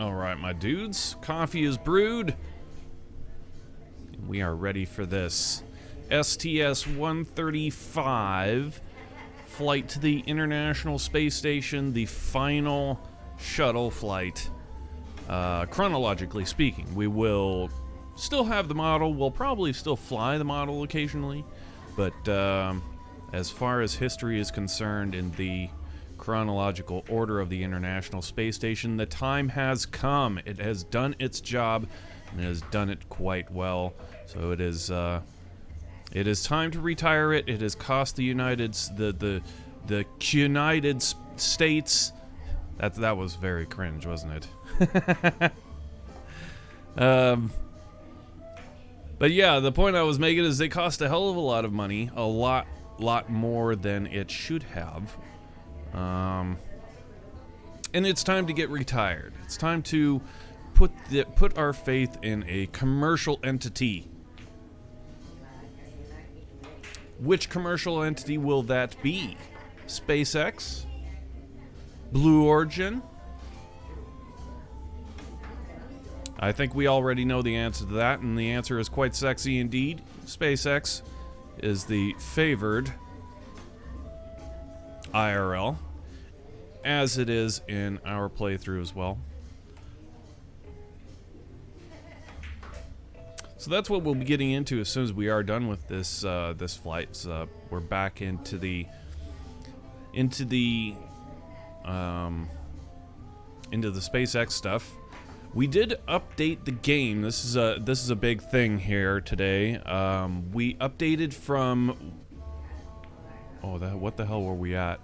Alright, my dudes, coffee is brewed. We are ready for this Sts-135 flight to the International Space Station, the final shuttle flight. Chronologically speaking, we will still have the model. We'll probably still fly the model occasionally, but as far as history is concerned in the chronological order of the International Space Station, the time has come. It has done its job, and it has done it quite well. So it is time to retire it. It has cost the United States. That was very cringe, wasn't it? But yeah, the point I was making is they cost a hell of a lot of money, a lot more than it should have. And it's time to get retired. It's time to put our faith in a commercial entity. Which commercial entity will that be? SpaceX? Blue Origin? I think we already know the answer to that, and the answer is quite sexy indeed. SpaceX is the favored IRL, as it is in our playthrough as well. So that's what we'll be getting into as soon as we are done with this this flight. So we're back into the SpaceX stuff. We did update the game. This is a big thing here today. We updated from what the hell were we at?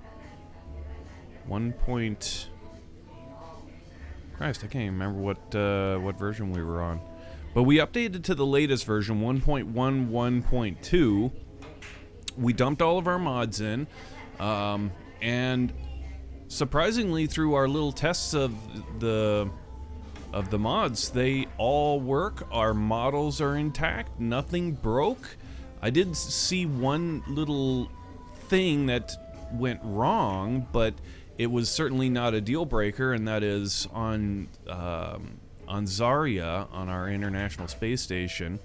Christ, I can't even remember what version we were on. But we updated to the latest version, 1.11.2. We dumped all of our mods in, and surprisingly, through our little tests of the mods, they all work. Our models are intact. Nothing broke. I did see one little thing that went wrong, but it was certainly not a deal breaker, and that is on Zarya, on our International Space Station,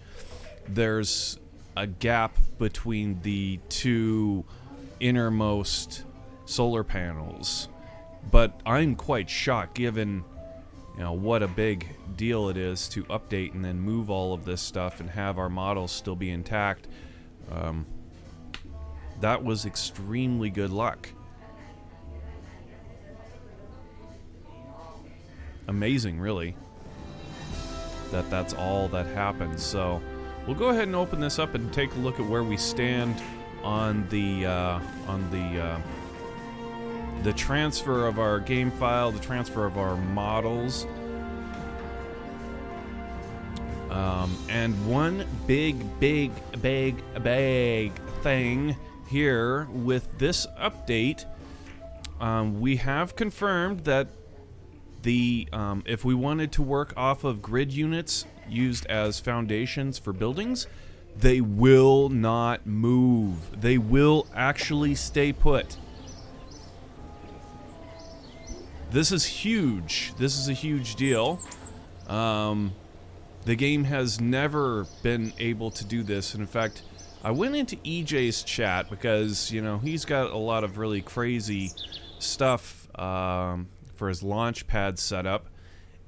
there's a gap between the two innermost solar panels. But I'm quite shocked, given what a big deal it is to update and then move all of this stuff and have our models still be intact. That was extremely good luck. Amazing, really, that's all that happened. So we'll go ahead and open this up and take a look at where we stand on the transfer of our game file, the transfer of our models. And one big thing here with this update, we have confirmed that if we wanted to work off of grid units used as foundations for buildings, they will not move. They will actually stay put. This is huge. This is a huge deal. The game has never been able to do this. And in fact, I went into EJ's chat because, he's got a lot of really crazy stuff for his launch pad setup,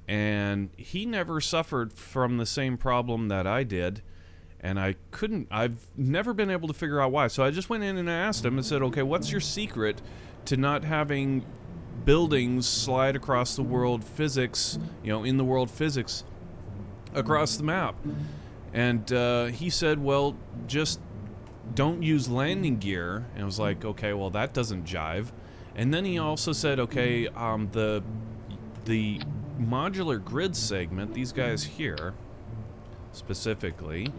and he never suffered from the same problem that I did, and I've never been able to figure out why. So I just went in and asked him and said, okay, what's your secret to not having buildings slide across the world physics, in the world physics across the map? And he said, well, just don't use landing gear. And I was like, okay, well, that doesn't jive. And then he also said, okay, the modular grid segment, these guys here specifically,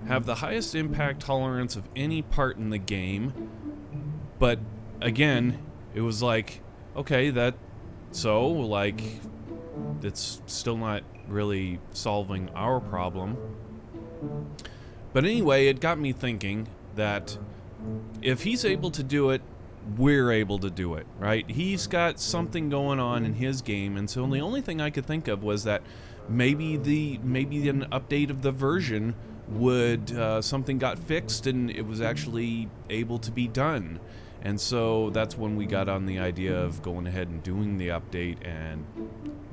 have the highest impact tolerance of any part in the game. But again, it was like, okay, it's still not really solving our problem. But anyway, it got me thinking that if he's able to do it we're able to do it, right? He's got something going on in his game, and so the only thing I could think of was that maybe an update of the version would something got fixed and it was actually able to be done. And so that's when we got on the idea of going ahead and doing the update and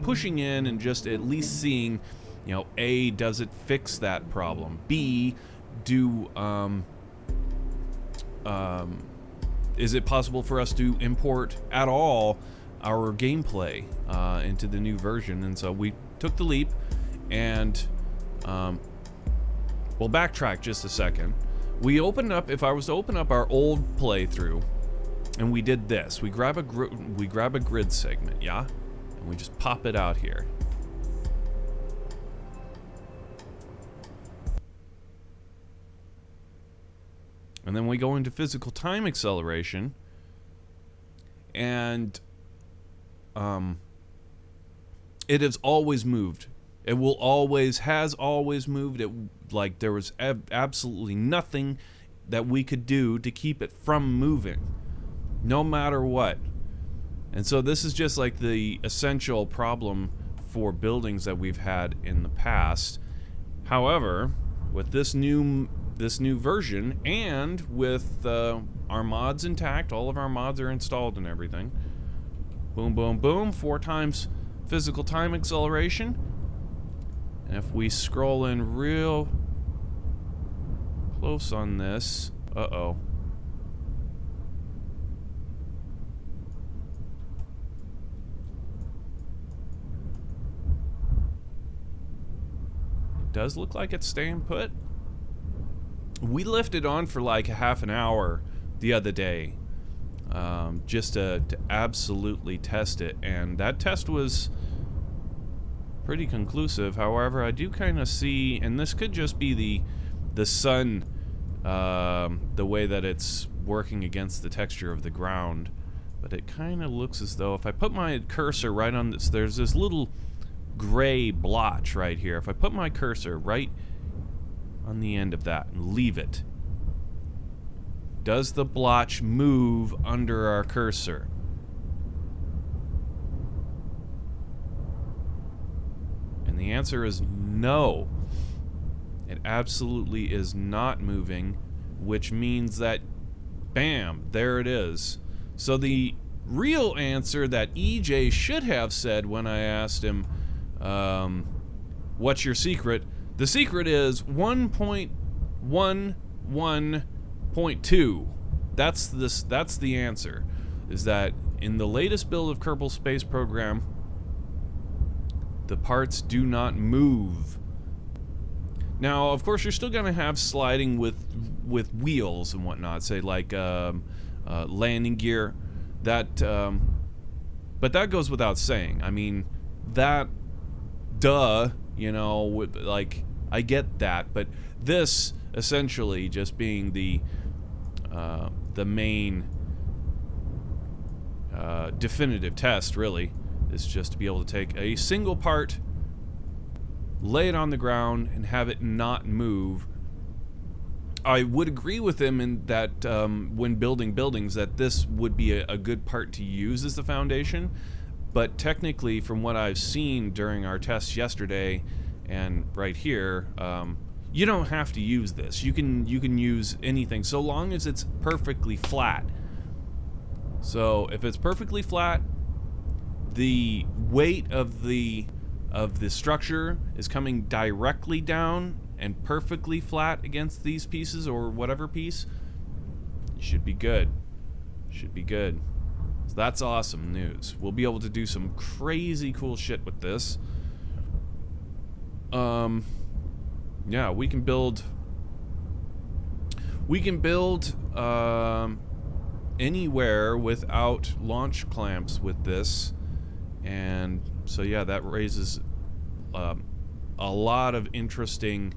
pushing in and just at least seeing, you know, A, does it fix that problem? B, is it possible for us to import at all our gameplay into the new version? And so we took the leap, and we'll backtrack just a second. We opened up, if I was to open up our old playthrough, and we did this, we grab a grid segment, yeah, and we just pop it out here. And then we go into physical time acceleration, and it has always moved. It has always moved. Like there was absolutely nothing that we could do to keep it from moving, no matter what. And so this is just like the essential problem for buildings that we've had in the past. However, with this new version, and with our mods intact, all of our mods are installed and everything. Boom, boom, boom, 4 times physical time acceleration. And if we scroll in real close on this, uh-oh. It does look like it's staying put. We lifted on for like a half an hour the other day, just to absolutely test it, and that test was pretty conclusive. However, I do kind of see, and this could just be the sun, the way that it's working against the texture of the ground, but it kind of looks as though if I put my cursor right on this, there's this little gray blotch right here. If I put my cursor right on the end of that and leave it, does the blotch move under our cursor? And the answer is no. It absolutely is not moving, which means that, bam, there it is. So the real answer that EJ should have said when I asked him, what's your secret? The secret is 1.11.2. That's the answer. Is that in the latest build of Kerbal Space Program, the parts do not move. Now, of course, you're still going to have sliding with wheels and whatnot, say like landing gear. But that goes without saying. I mean, that, duh, you know, like, I get that, but this essentially just being the main definitive test, really, is just to be able to take a single part, lay it on the ground, and have it not move. I would agree with him in that when building buildings, that this would be a good part to use as the foundation, but technically, from what I've seen during our tests yesterday and right here, you don't have to use this. You can use anything so long as it's perfectly flat. So if it's perfectly flat, the weight of the structure is coming directly down and perfectly flat against these pieces or whatever piece, you should be good. Should be good. So that's awesome news. We'll be able to do some crazy cool shit with this. Yeah, we can build anywhere without launch clamps with this, and so yeah, that raises a lot of interesting.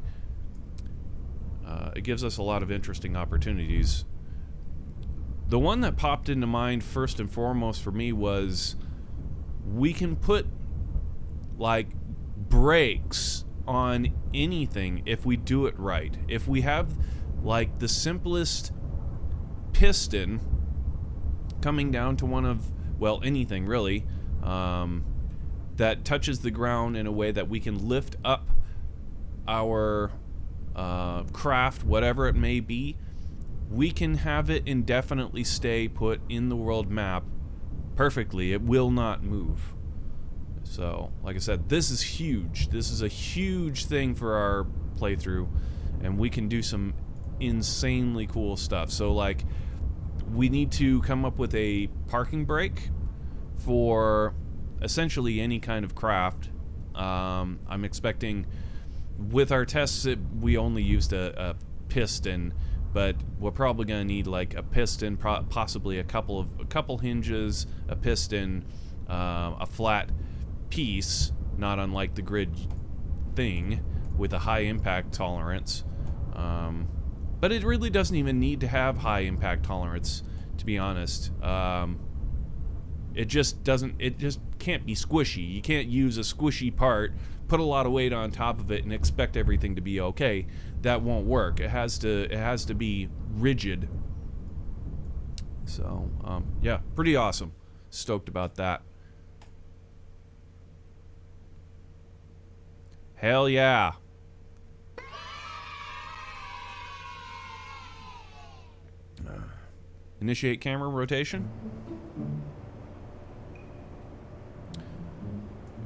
It gives us a lot of interesting opportunities. The one that popped into mind first and foremost for me was we can put like brakes on anything if we do it right. If we have like the simplest piston coming down to one of, well, anything really, that touches the ground in a way that we can lift up our craft, whatever it may be, we can have it indefinitely stay put in the world map perfectly. It will not move. So, like I said, this is huge. This is a huge thing for our playthrough, and we can do some insanely cool stuff. So, like, we need to come up with a parking brake for essentially any kind of craft. I'm expecting, with our tests, we only used a piston, but we're probably going to need like a piston, possibly a couple hinges, a piston, a flat piece, not unlike the grid thing, with a high impact tolerance. But it really doesn't even need to have high impact tolerance, to be honest. It just can't be squishy. You can't use a squishy part, put a lot of weight on top of it, and expect everything to be okay. That won't work. It has to be rigid. So, yeah, pretty awesome. Stoked about that. Hell yeah. Initiate camera rotation.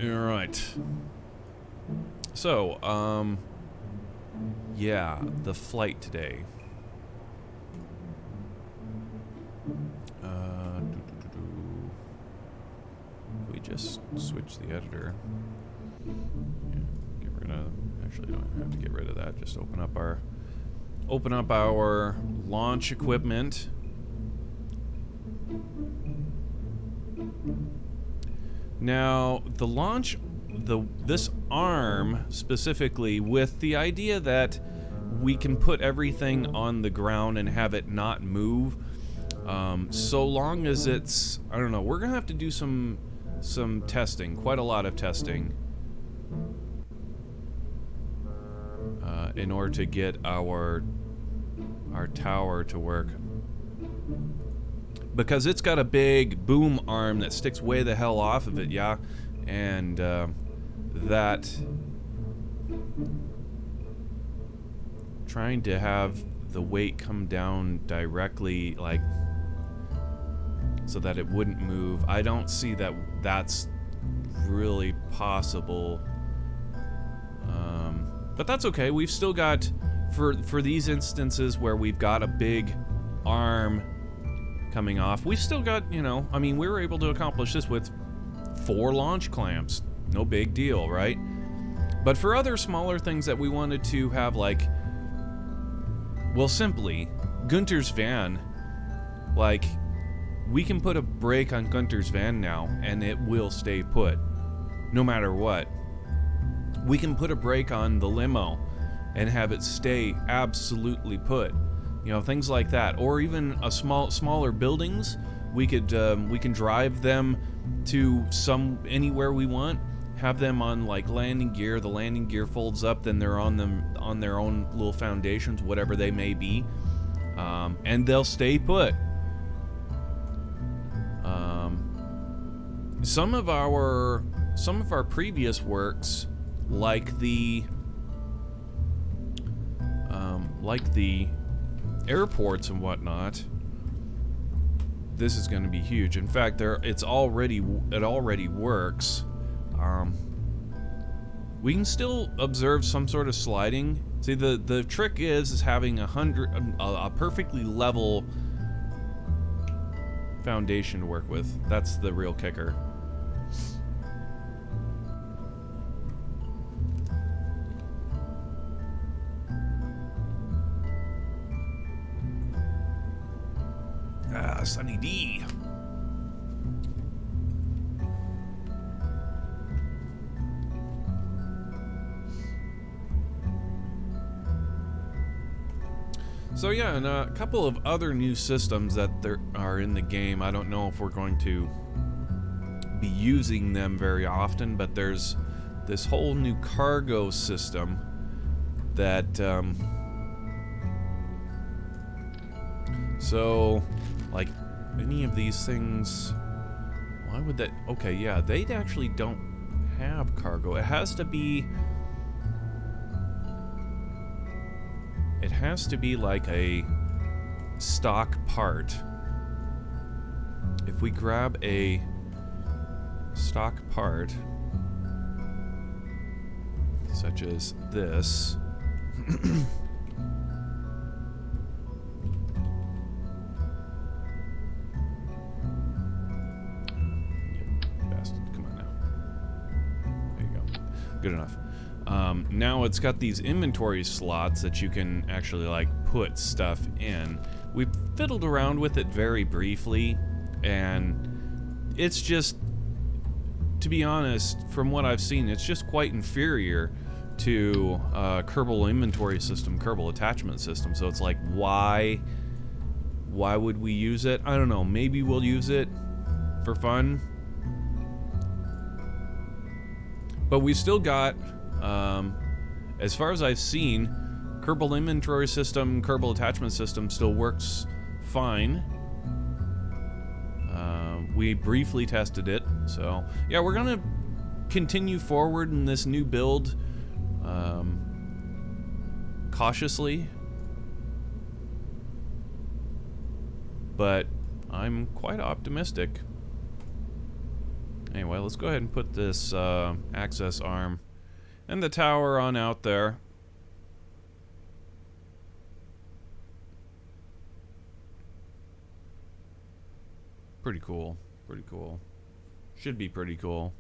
Alright. So, yeah, the flight today. We just switch the editor. Yeah, get rid of. Actually, don't even have to get rid of that. Just open up our launch equipment. Now, the launch, this arm specifically, with the idea that we can put everything on the ground and have it not move, so long as it's, I don't know, we're gonna have to do some testing, quite a lot of testing, in order to get our tower to work. Because it's got a big boom arm that sticks way the hell off of it, yeah? And that... trying to have the weight come down directly, like, so that it wouldn't move, I don't see that that's really possible. But that's okay. We've still got, for these instances where we've got a big arm coming off, we've still got, you know, I mean, we were able to accomplish this with 4 launch clamps. No big deal, right? But for other smaller things that we wanted to have, like, well, simply, Gunter's van, like, we can put a brake on Gunter's van now, and it will stay put, no matter what. We can put a brake on the limo and have it stay absolutely put. You know, things like that. Or even a smaller buildings, we can drive them to anywhere we want, have them on like landing gear. The landing gear folds up, then they're on their own little foundations, whatever they may be, and they'll stay put. Some of our previous works, like the airports and whatnot, this is going to be huge. In fact, it already works. We can still observe some sort of sliding. See, the trick is having a perfectly level foundation to work with. That's the real kicker. Sunny D. So yeah, and a couple of other new systems that there are in the game. I don't know if we're going to be using them very often, but there's this whole new cargo system that so like any of these things... Why would that... Okay, yeah, they actually don't have cargo. It has to be... It has to be like a stock part. If we grab a stock part, such as this... Good enough. Now it's got these inventory slots that you can actually like put stuff in. We fiddled around with it very briefly, and it's just, to be honest, from what I've seen, it's just quite inferior to Kerbal inventory system, Kerbal attachment system. So it's like, why would we use it? I don't know. Maybe we'll use it for fun. But we still got, as far as I've seen, Kerbal inventory system, Kerbal attachment system still works fine. We briefly tested it, so yeah, we're gonna continue forward in this new build cautiously, but I'm quite optimistic. Anyway, let's go ahead and put this access arm and the tower on out there. Pretty cool. Pretty cool. Should be pretty cool.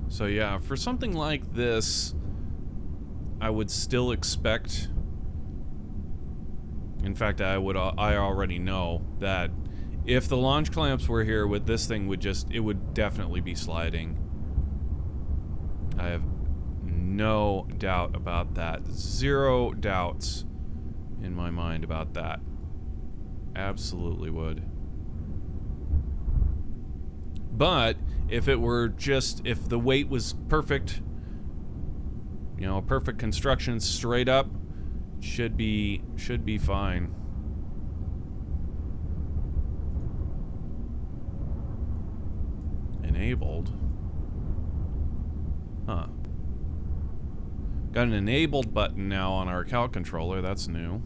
So yeah, for something like this, I would still expect, in fact, I already know that if the launch clamps were here, with this thing it would definitely be sliding. I have no doubt about that. Zero doubts in my mind about that. Absolutely would. But if it were just, if the weight was perfect, you know, perfect construction straight up, should be fine. Enabled. Huh. Got an enabled button now on our Cal controller, that's new.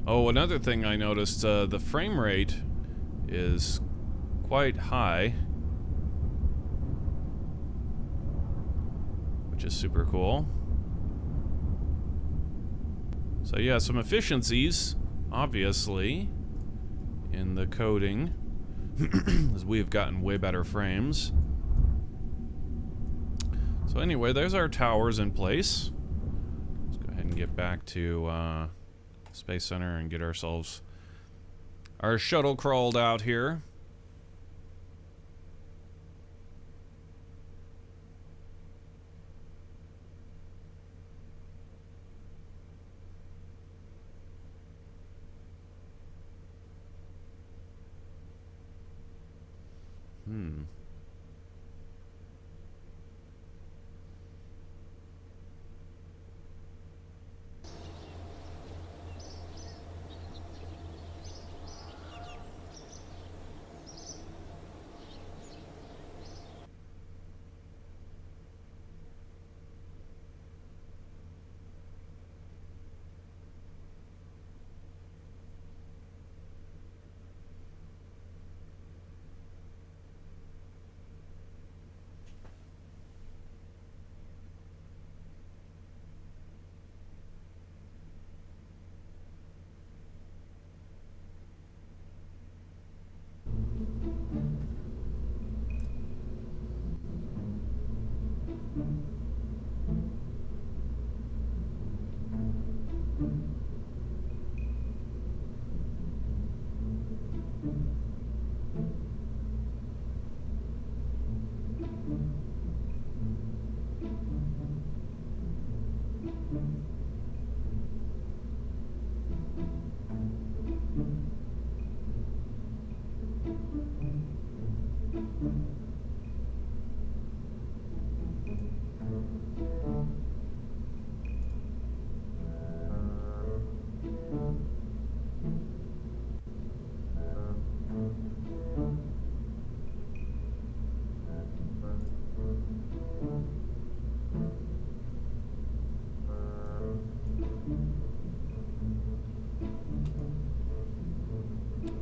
Oh, another thing I noticed, the frame rate is quite high, which is super cool. So yeah, some efficiencies, obviously, in the coding, as we've gotten way better frames. So anyway, there's our towers in place. Let's go ahead and get back to Space Center and get ourselves our shuttle crawled out here.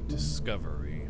Discovery.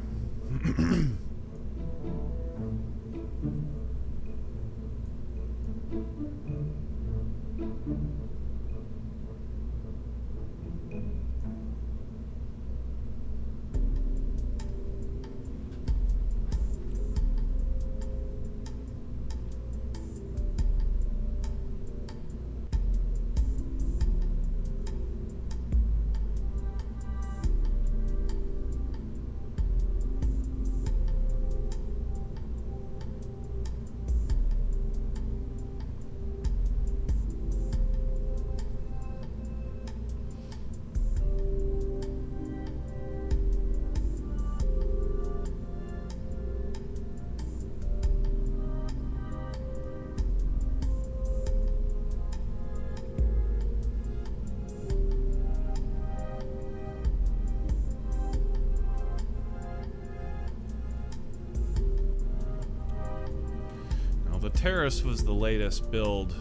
The Terrace was the latest build.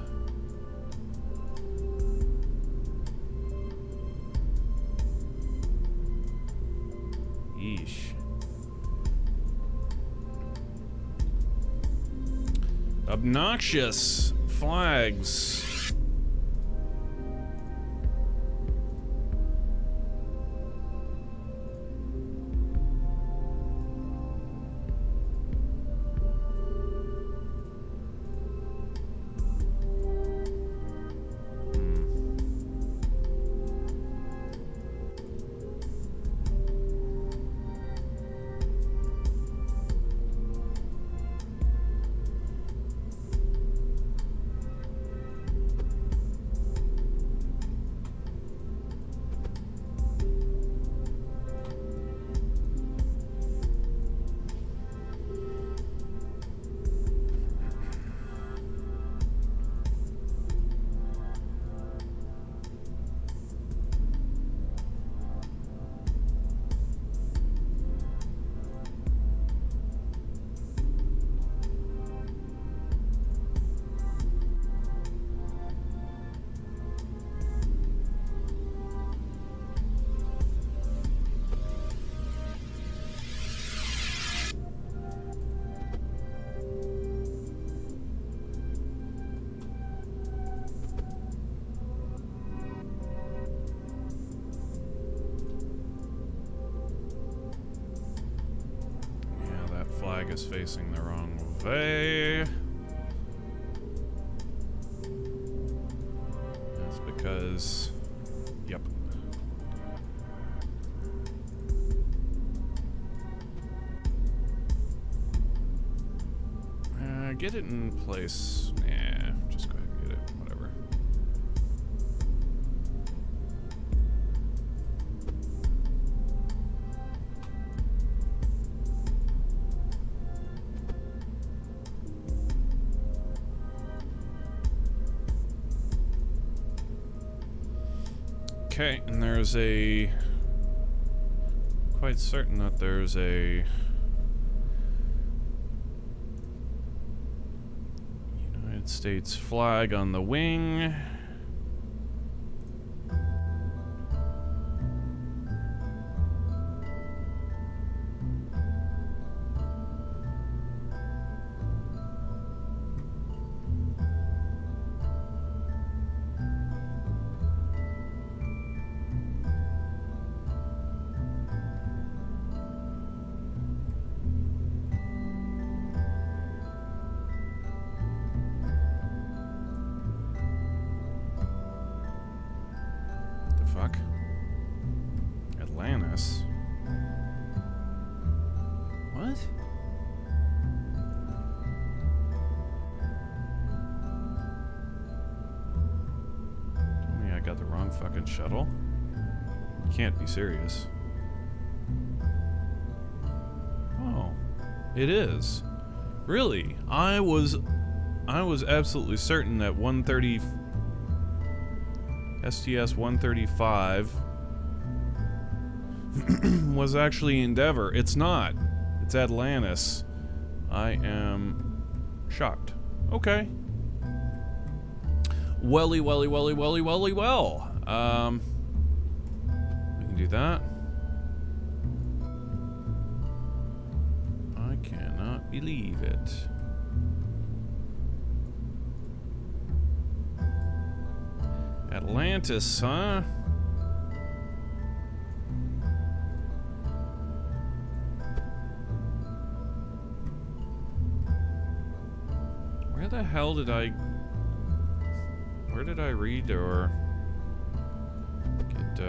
Yeesh. Obnoxious flags. Flag is facing the wrong way. That's because... Yep. Get it in place. Nah, just go ahead and get it. Whatever. Okay, and there's a... Quite certain that there's a... United States flag on the wing. Fuck. Atlantis. What? got the wrong fucking shuttle? You can't be serious. Oh, it is. Really? I was absolutely certain that Sts-135 was actually Endeavor. It's not. It's Atlantis. I am shocked. Okay. Welly. We can do that. I cannot believe it. Atlantis, huh? Where the hell did I... Where did I read or get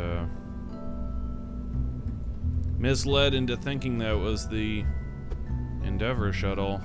misled into thinking that was the Endeavor shuttle?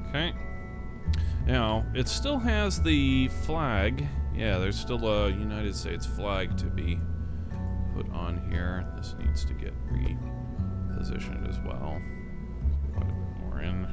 Okay. Now, it still has the flag. Yeah, there's still a United States flag to be put on here. This needs to get repositioned as well. Quite a bit more in.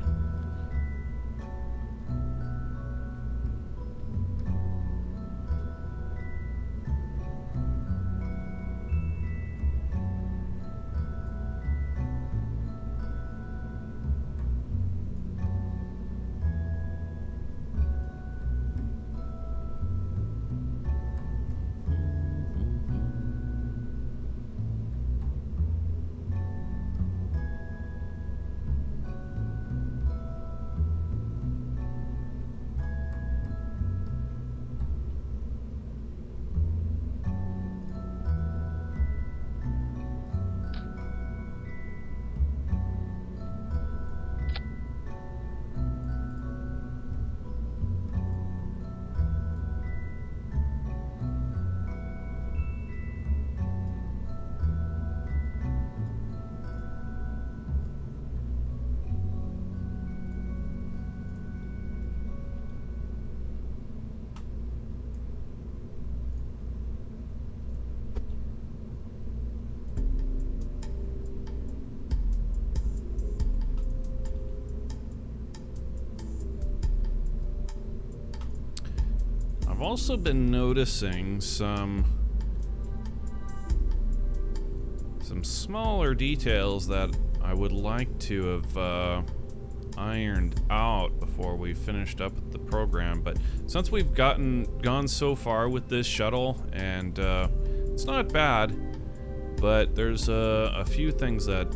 I've also been noticing some smaller details that I would like to have ironed out before we finished up with the program, but since we've gone so far with this shuttle, and it's not bad, but there's a few things that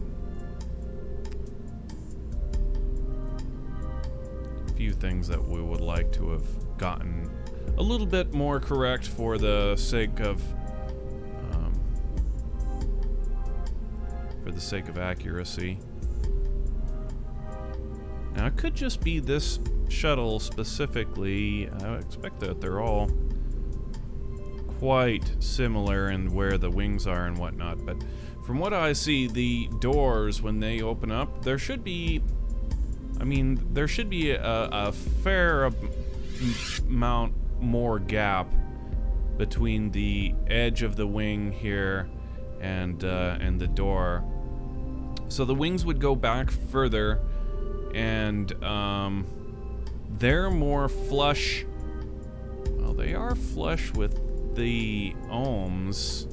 we would like to have gotten a little bit more correct for the sake of accuracy. Now, it could just be this shuttle specifically. I expect that they're all quite similar in where the wings are and whatnot, but from what I see, the doors, when they open up, there should be a fair amount more gap between the edge of the wing here and the door. So the wings would go back further, and they're more flush. Well, they are flush with the ohms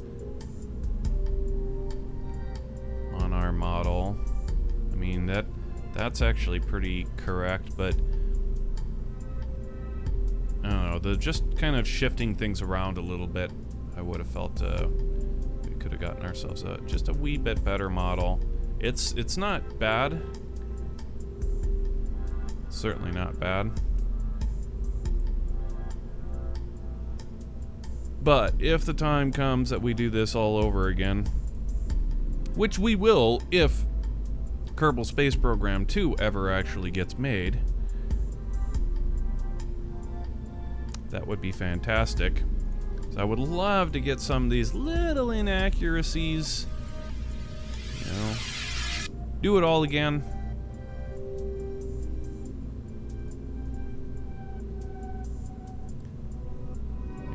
on our model. I mean, that's actually pretty correct, but I don't know, just kind of shifting things around a little bit, I would have felt we could have gotten ourselves just a wee bit better model. It's not bad. Certainly not bad. But if the time comes that we do this all over again, which we will if Kerbal Space Program 2 ever actually gets made, that would be fantastic. So I would love to get some of these little inaccuracies, you know, do it all again.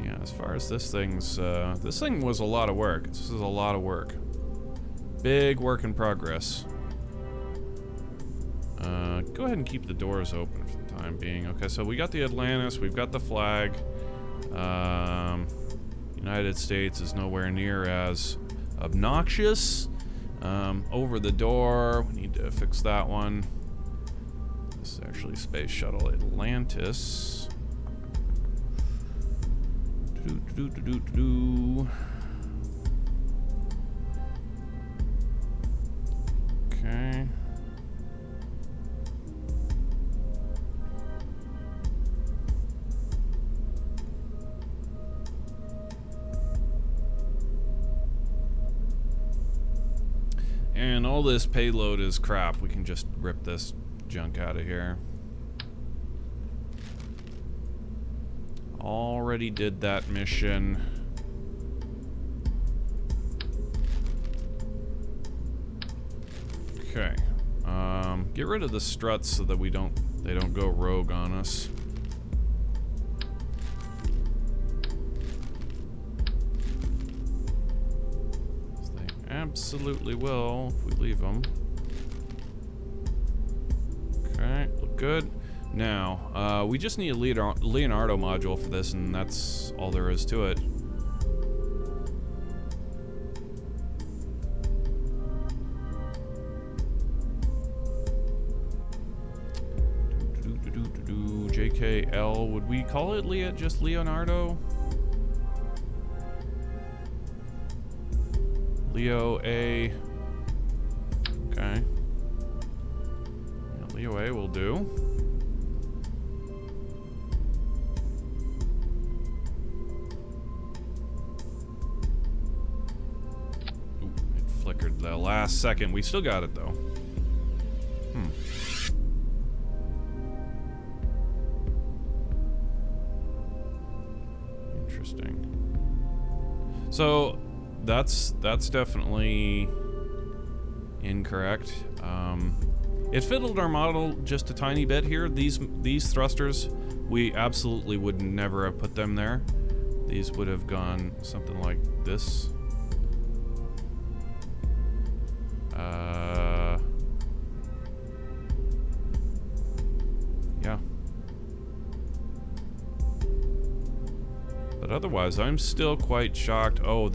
Yeah, as far as this thing was a lot of work. This is a lot of work. Big work in progress. Go ahead and keep the doors open for the time being. Okay, so we got the Atlantis, we've got the flag. United States is nowhere near as obnoxious. Over the door, we need to fix that one. This is actually Space Shuttle Atlantis. Okay. And all this payload is crap. We can just rip this junk out of here. Already did that mission. Okay. Get rid of the struts so that they don't go rogue on us. Absolutely will if we leave them. Okay, look good. Now, we just need a Leonardo module for this, and that's all there is to it. JKL, would we call it just Leonardo? Leo A. Okay. Yeah, Leo A will do. Ooh, it flickered the last second. We still got it though. Interesting. So that's definitely incorrect. It fiddled our model just a tiny bit here. These thrusters, we absolutely would never have put them there. These would have gone something like this. Yeah. But otherwise, I'm still quite shocked. Oh,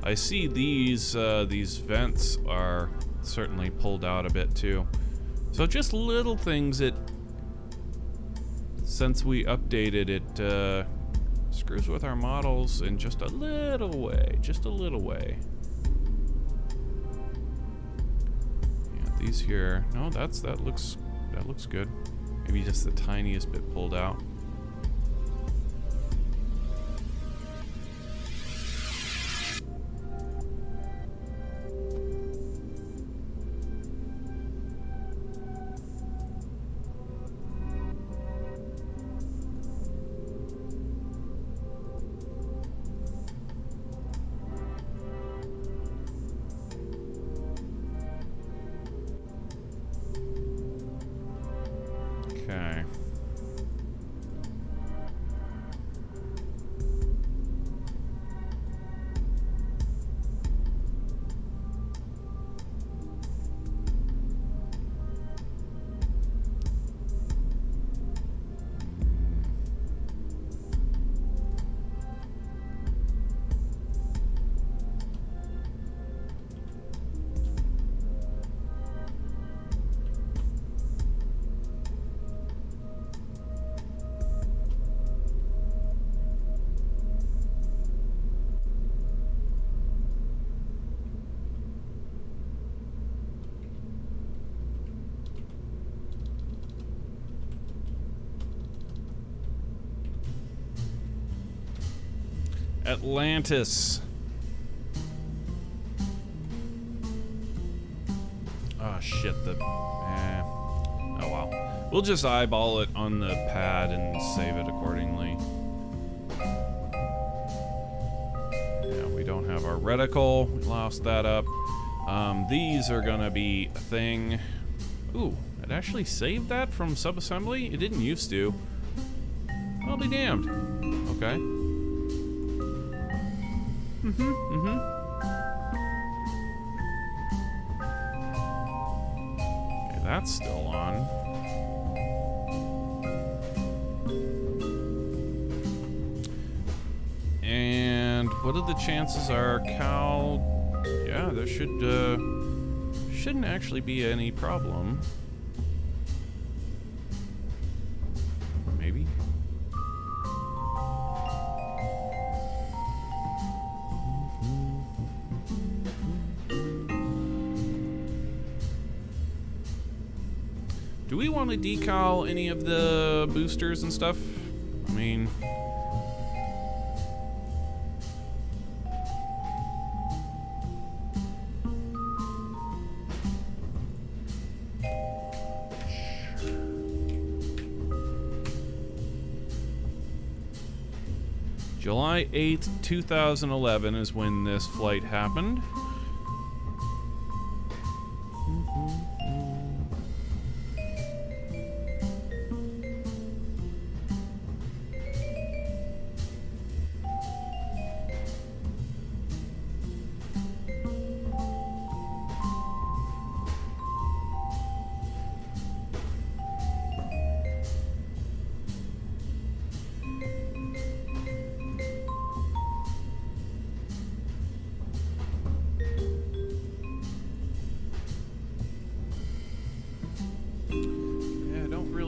I see these vents are certainly pulled out a bit too. So just little things that, since we updated it, screws with our models in just a little way. Just a little way. Yeah, these here. No, that looks good. Maybe just the tiniest bit pulled out. Okay. Atlantis. Oh shit, oh well. We'll just eyeball it on the pad and save it accordingly. Yeah, we don't have our reticle. We lost that up. These are gonna be a thing. Ooh, it actually saved that from subassembly? It didn't used to. I'll be damned. Okay. Okay, that's still on. And what are the chances are Cal... Yeah, there shouldn't actually be any problem. Maybe. Do we want to decal any of the boosters and stuff? I mean... July 8th, 2011 is when this flight happened.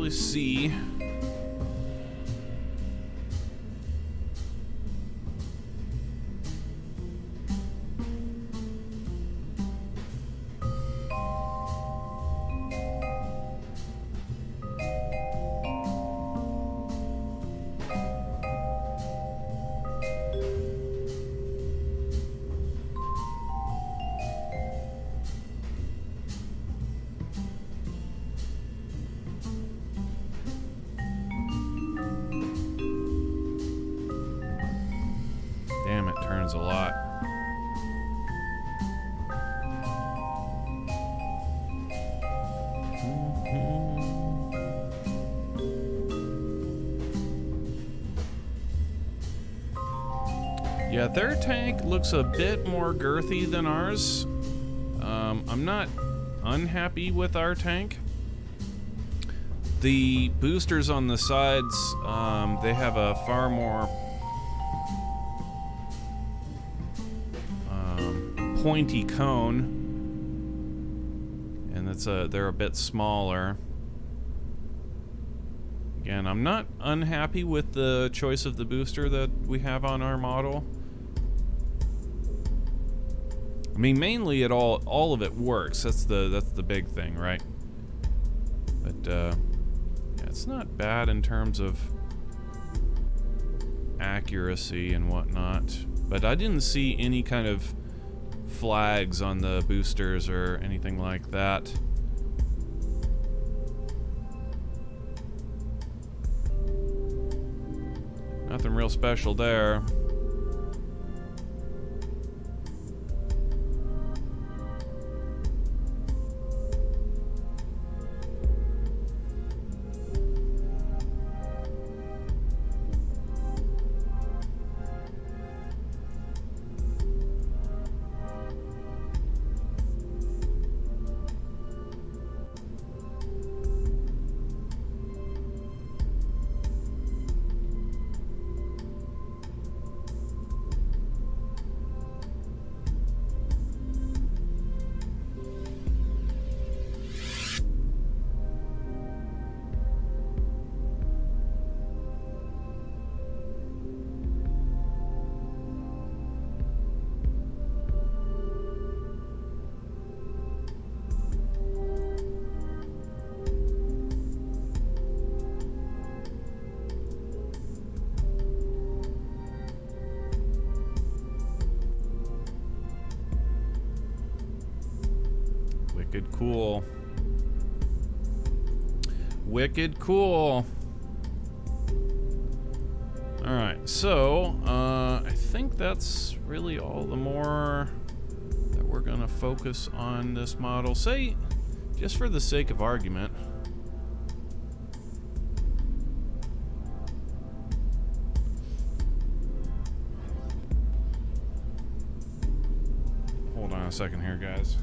See. Damn, it turns a lot. Yeah, their tank looks a bit more girthy than ours. I'm not unhappy with our tank. The boosters on the sides, they have a far more pointy cone, and they're a bit smaller. Again, I'm not unhappy with the choice of the booster that we have on our model. I mean, mainly all of it works. That's the big thing, right? But yeah, it's not bad in terms of accuracy and whatnot. But I didn't see any kind of flags on the boosters or anything like that. Nothing real special there. Wicked cool. Wicked cool. Alright, so, I think that's really all the more that we're gonna focus on this model. Say, just for the sake of argument, hold on a second here, guys.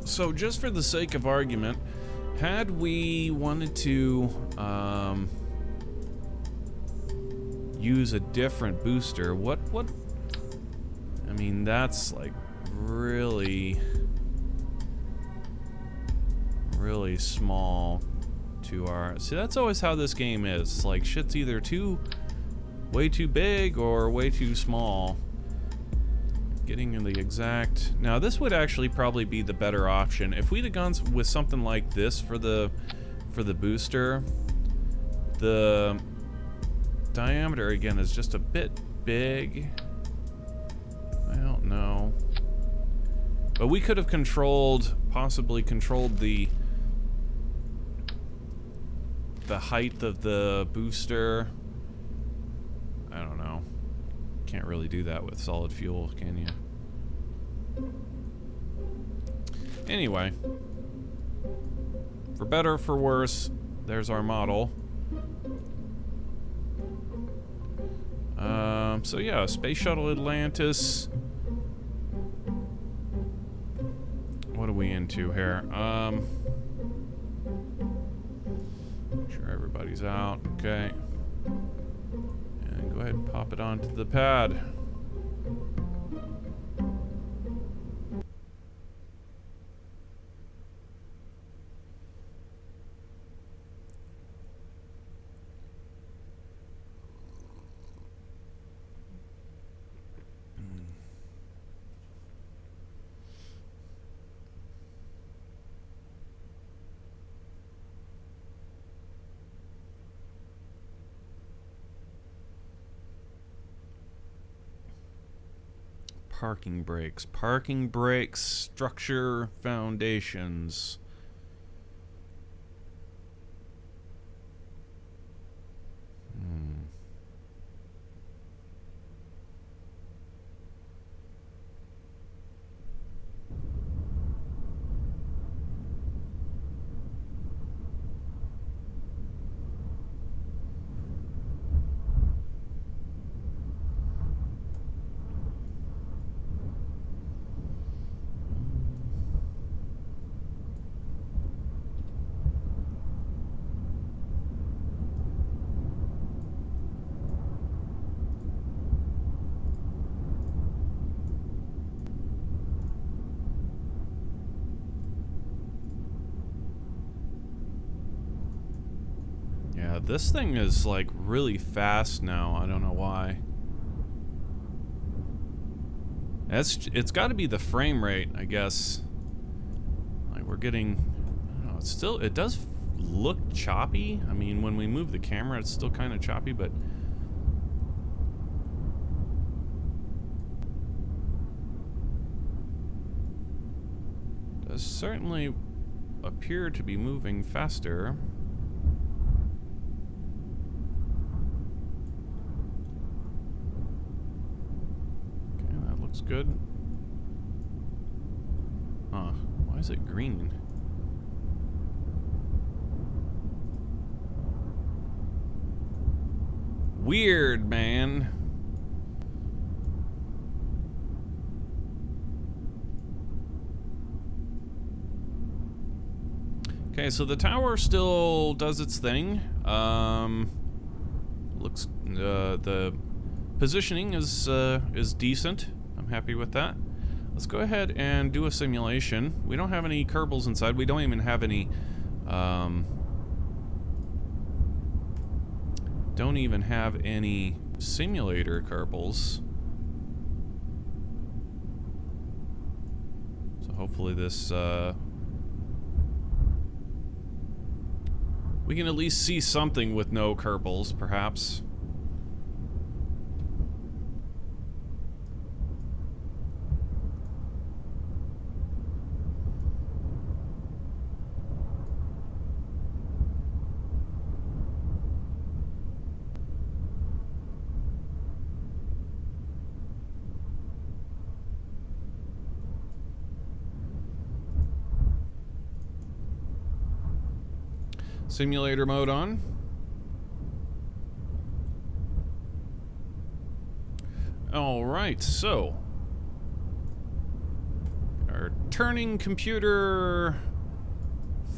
So just for the sake of argument, had we wanted to use a different booster, what I mean, that's like really small to our, see, that's always how this game is. It's like shit's either way too big or way too small. Getting in the exact... Now, this would actually probably be the better option. If we'd have gone with something like this for the booster, the diameter, again, is just a bit big. I don't know. But we could have possibly controlled the height of the booster. I don't know. Can't really do that with solid fuel, can you? Anyway, for better or for worse, there's our model. So yeah, Space Shuttle Atlantis. What are we into here? Make sure everybody's out. Okay. And go ahead and pop it onto the pad. Parking brakes, structure, foundations. Yeah, this thing is like really fast now. I don't know why. It's got to be the frame rate, I guess. Like we're getting, I don't know, it does look choppy. I mean, when we move the camera, it's still kind of choppy, but does certainly appear to be moving faster. Looks good. Huh. Why is it green? Weird, man. Okay, so the tower still does its thing. Looks the positioning is decent. I'm happy with that. Let's go ahead and do a simulation. We don't have any Kerbals inside. We don't even have any Don't even have any simulator carpals. So hopefully this, we can at least see something with no carpals, perhaps. Simulator mode on. All right, so our turning computer,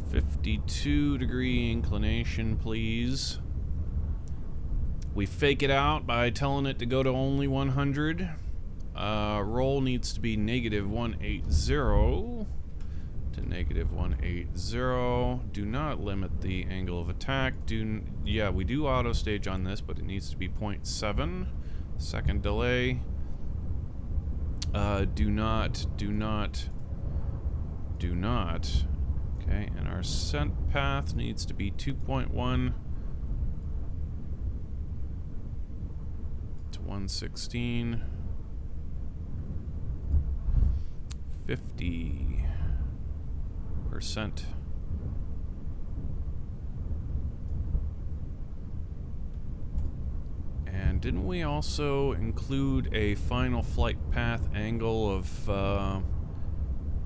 52-degree inclination, please. We fake it out by telling it to go to only 100. Roll needs to be -180 to -180. Do not limit the angle of attack. Yeah, we do auto stage on this, but it needs to be 0.7 second delay. Do not. Okay, and our scent path needs to be 2.1 to 116. 50%. And didn't we also include a final flight path angle of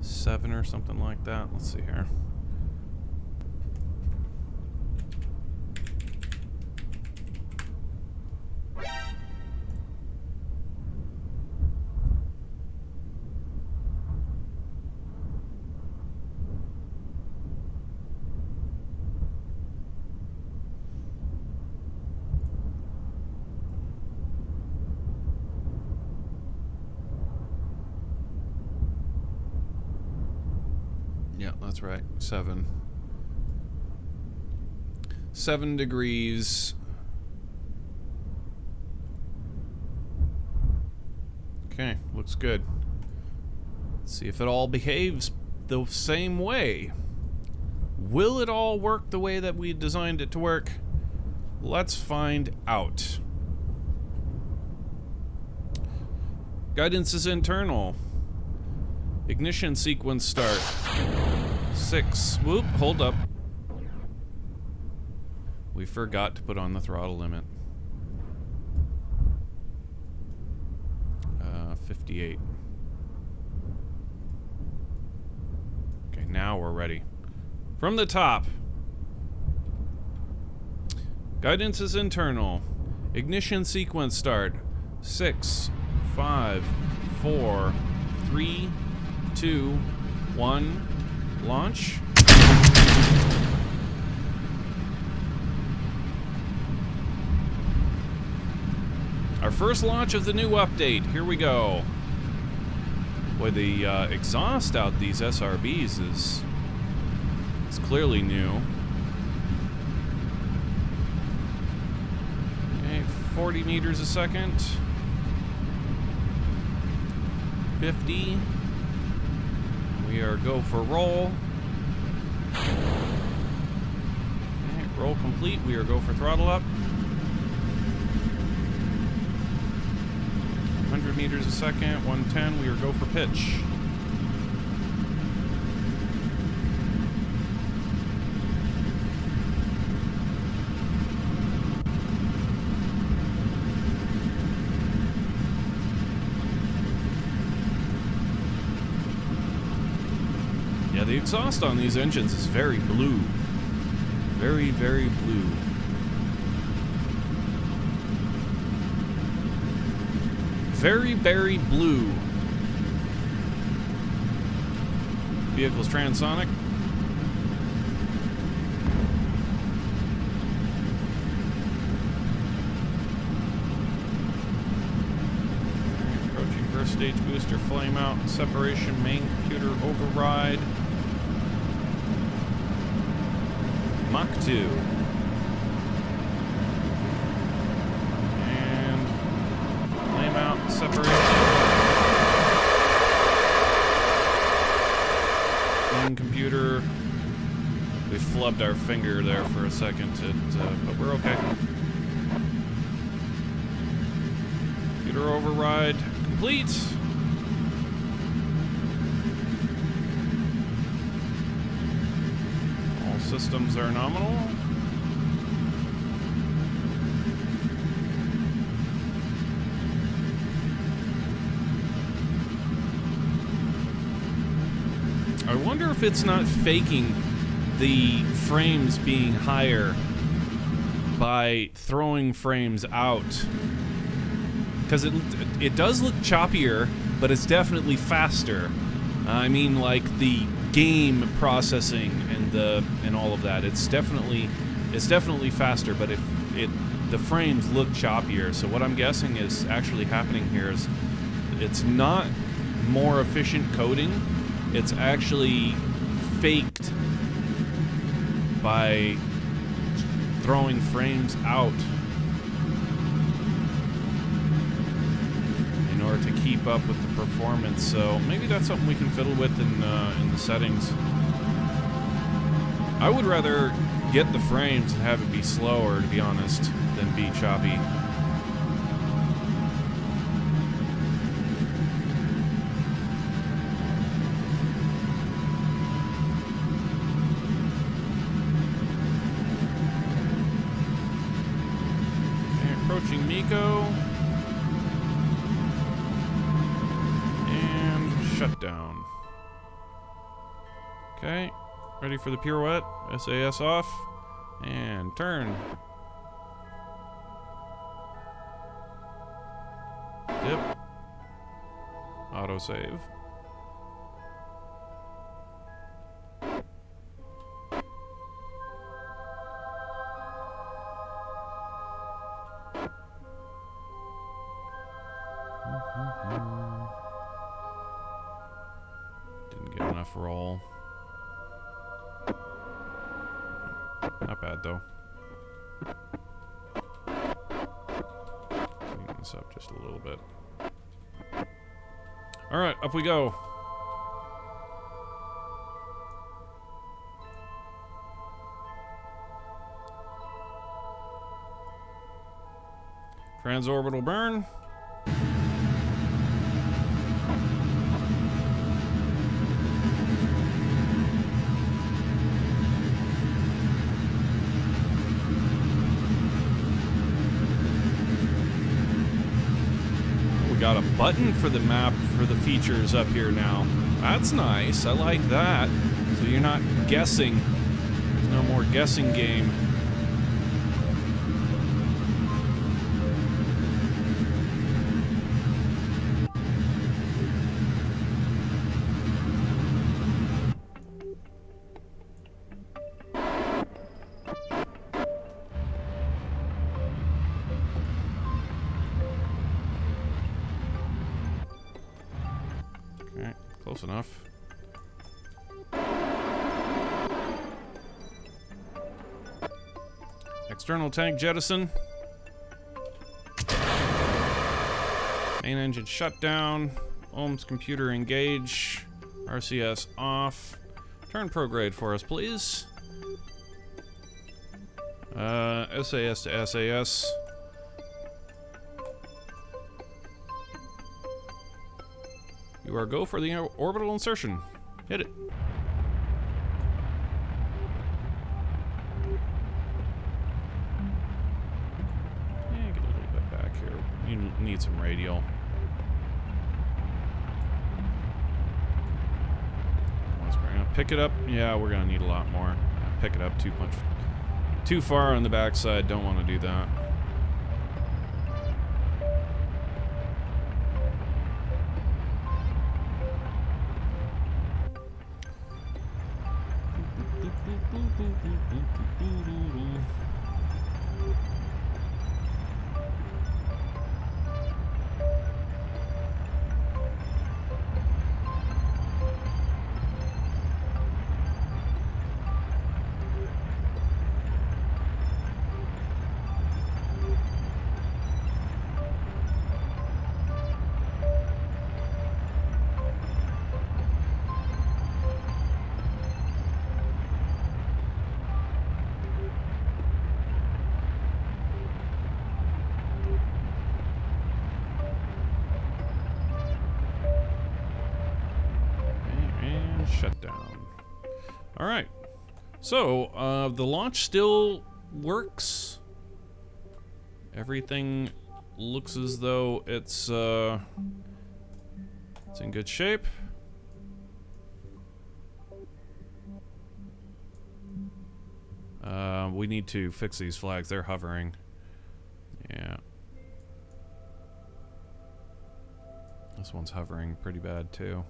7 or something like that? Let's see here. Yeah, that's right. 7 degrees. Okay, looks good. Let's see if it all behaves the same way. Will it all work the way that we designed it to work? Let's find out. Guidance is internal. Ignition sequence start. 6. Whoop, hold up. We forgot to put on the throttle limit. 58. Okay, now we're ready. From the top. Guidance is internal. Ignition sequence start. 6, 5, 4, 3, 2, 1, launch. Our first launch of the new update. Here we go. Boy, the exhaust out these SRBs is clearly new. Okay, 40 meters a second. 50. We are go for roll. Okay, roll complete. We are go for throttle up. 100 meters a second, 110. We are go for pitch. Yeah, the exhaust on these engines is very blue. Very, very blue. Very, very blue. Vehicle's transonic. Approaching first stage booster flame out. Separation main computer override. Mach 2. computer. We flubbed our finger there for a second, but we're okay. Computer override complete. All systems are nominal. I wonder if it's not faking the frames being higher by throwing frames out, because it does look choppier, but it's definitely faster. I mean, like the game processing and all of that. It's definitely faster, but the frames look choppier. So what I'm guessing is actually happening here is it's not more efficient coding. It's actually faked by throwing frames out in order to keep up with the performance. So maybe that's something we can fiddle with in the settings. I would rather get the frames and have it be slower, to be honest, than be choppy. Approaching Miko. And shutdown. Okay, ready for the pirouette. SAS off. And turn. Dip. Autosave. Didn't get enough roll. Not bad though. Clean this up just a little bit. Alright, up we go. Transorbital burn. Got a button for the map for the features up here now. That's nice. I like that. So you're not guessing. There's no more guessing game. Close enough. External tank jettison. Main engine shut down. Ohms computer engage. RCS off. Turn prograde for us, please. SAS to SAS. You are go for the orbital insertion. Hit it. Yeah, get a little bit back here. You need some radial. Once we're gonna pick it up, yeah, we're gonna need a lot more. Pick it up too far on the backside. Don't want to do that. shut down. All right. So, the launch still works. Everything looks as though it's in good shape. We need to fix these flags. They're hovering. Yeah. This one's hovering pretty bad, too.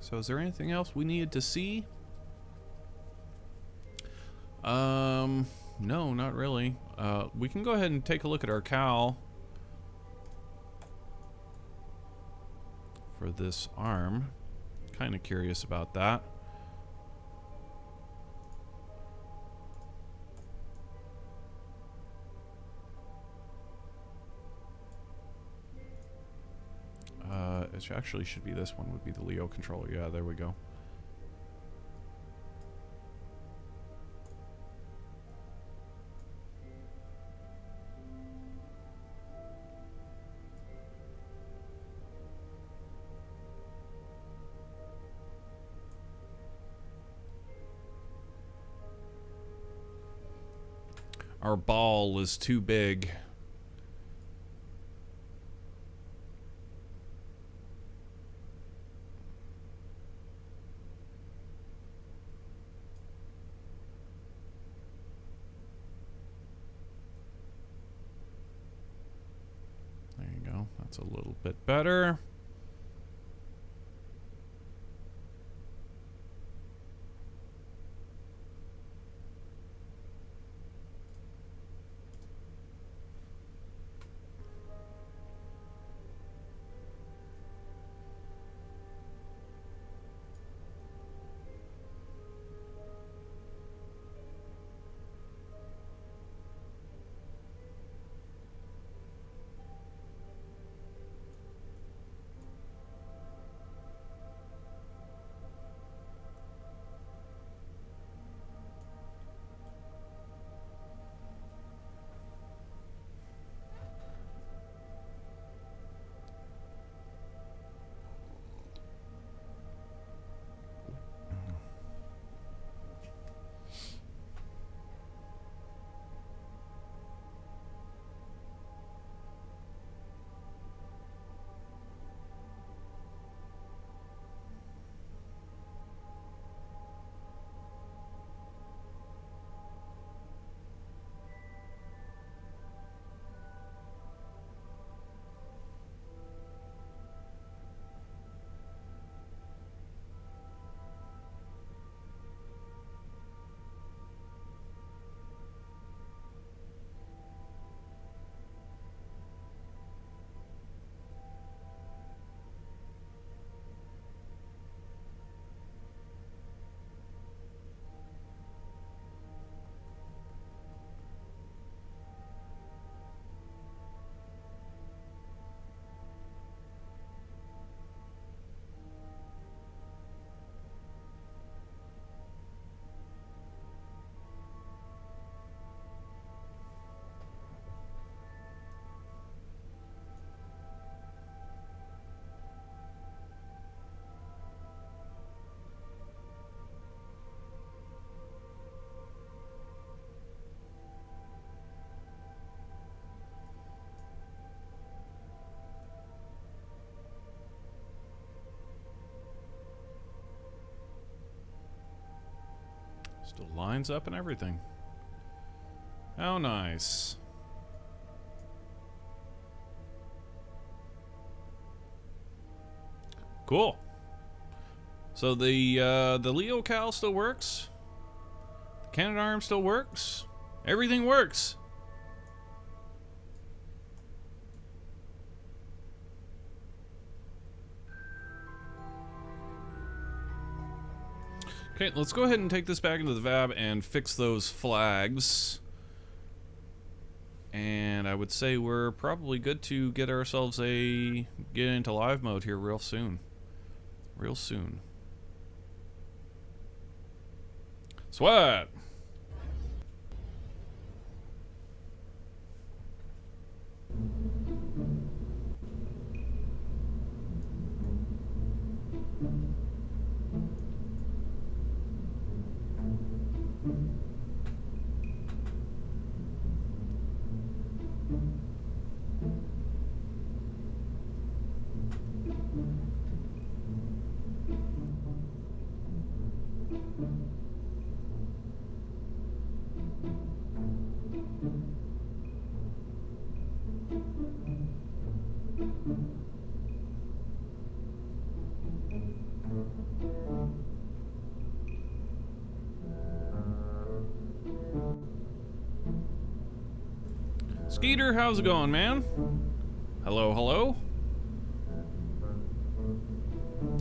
So is there anything else we needed to see? No, not really. We can go ahead and take a look at our cowl for this arm. Kind of curious about that. It actually should be this one, would be the Leo controller. Yeah, there we go. Our ball is too big. There you go. That's a little bit better. Still lines up and everything. How nice. Cool. So the Leo cowl still works. The cannon arm still works. Everything works. Okay, let's go ahead and take this back into the VAB and fix those flags. And I would say we're probably good to get ourselves get into live mode here real soon. Real soon. Sweat. Skeeter, how's it going, man? Hello, hello?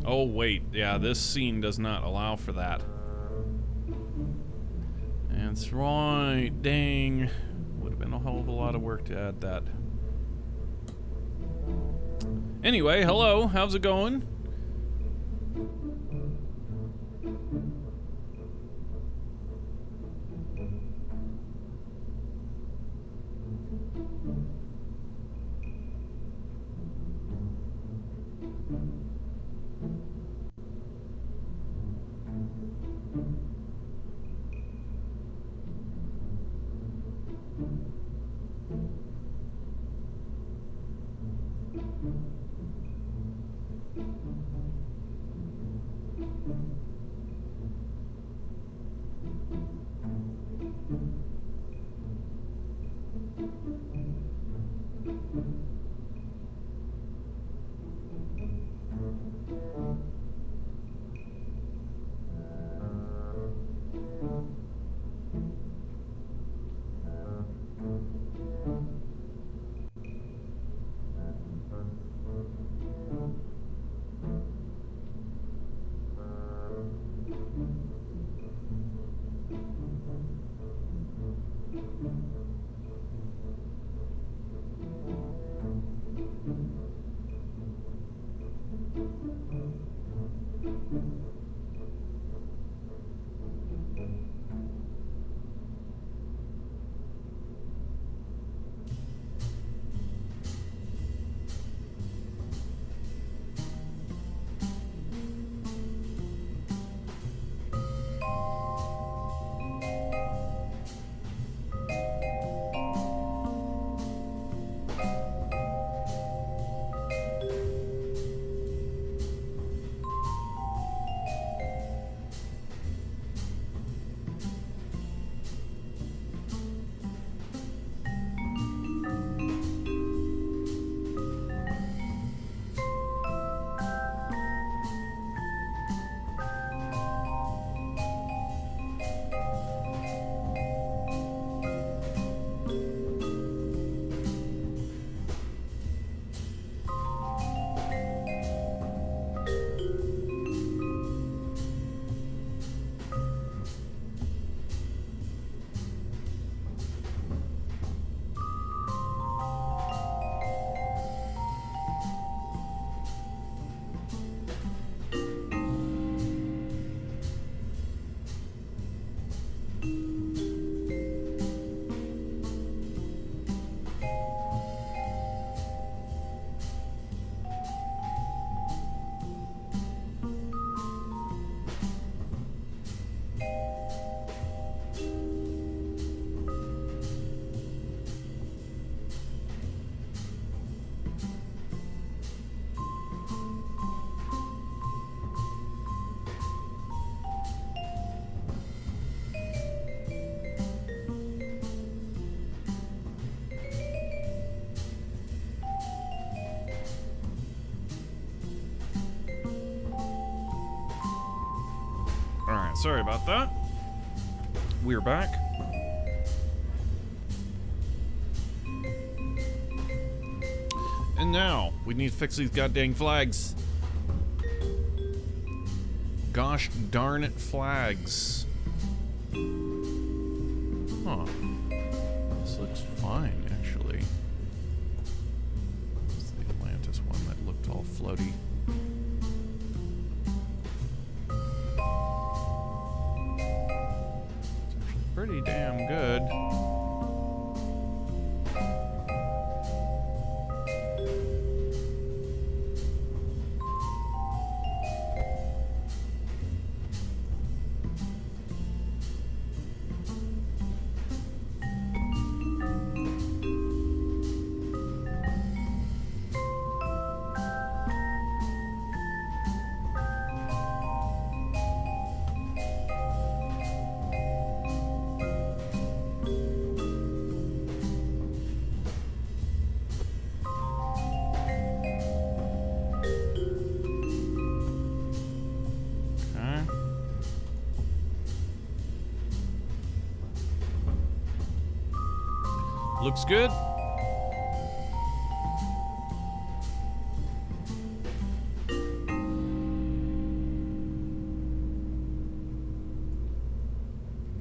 Oh, wait. Yeah, this scene does not allow for that. That's right. Dang. Would have been a hell of a lot of work to add that. Anyway, hello. How's it going? Alright, sorry about that. We're back. And now, we need to fix these goddamn flags. Gosh darn it, flags. Huh. This looks fine, actually. It's the Atlantis one that looked all floaty. pretty damn good. Looks good.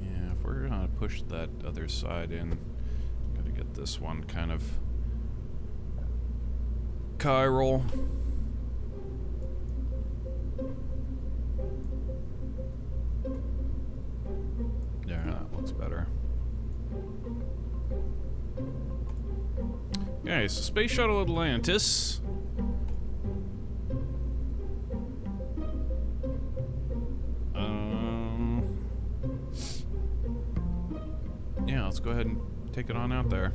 Yeah, if we're gonna push that other side in, gotta get this one kind of chiral. Yeah, that looks better. Okay, so Space Shuttle Atlantis. Yeah, let's go ahead and take it on out there.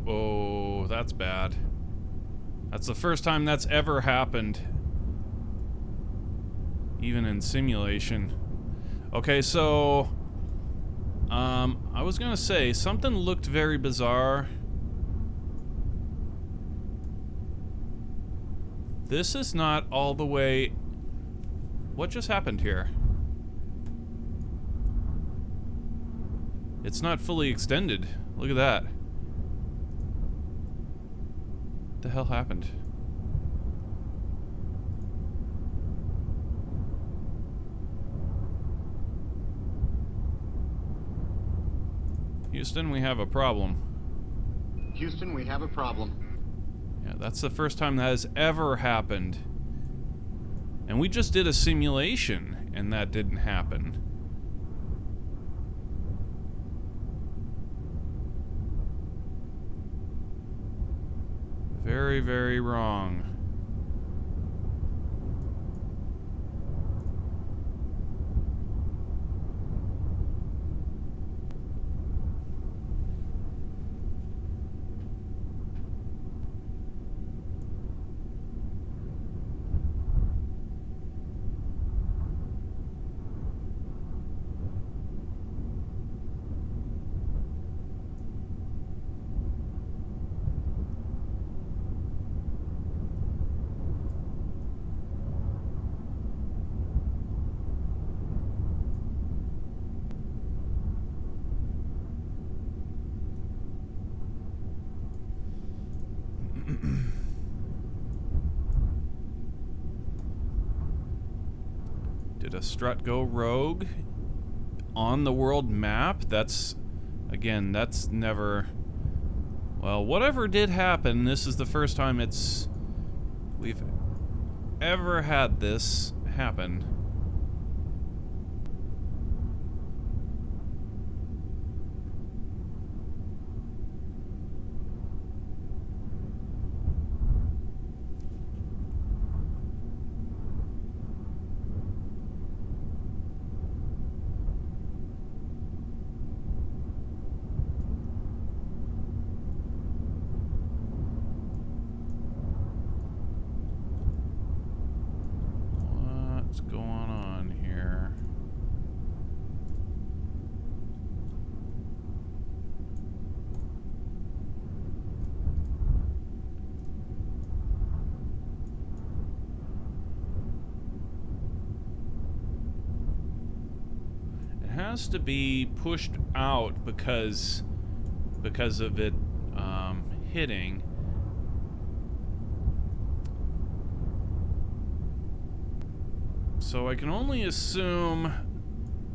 Oh, that's bad. That's the first time that's ever happened. Even in simulation. Okay, so... I was gonna say, something looked very bizarre. This is not all the way... What just happened here? It's not fully extended. Look at that. What the hell happened? Houston, we have a problem. Houston, we have a problem. Yeah, that's the first time that has ever happened. And we just did a simulation, and that didn't happen. Very, very wrong. the strut go rogue on the world map. That's, again, that's never... Well, whatever did happen, this is the first time we've ever had this happen. What's going on here? It has to be pushed out because of it hitting. So I can only assume,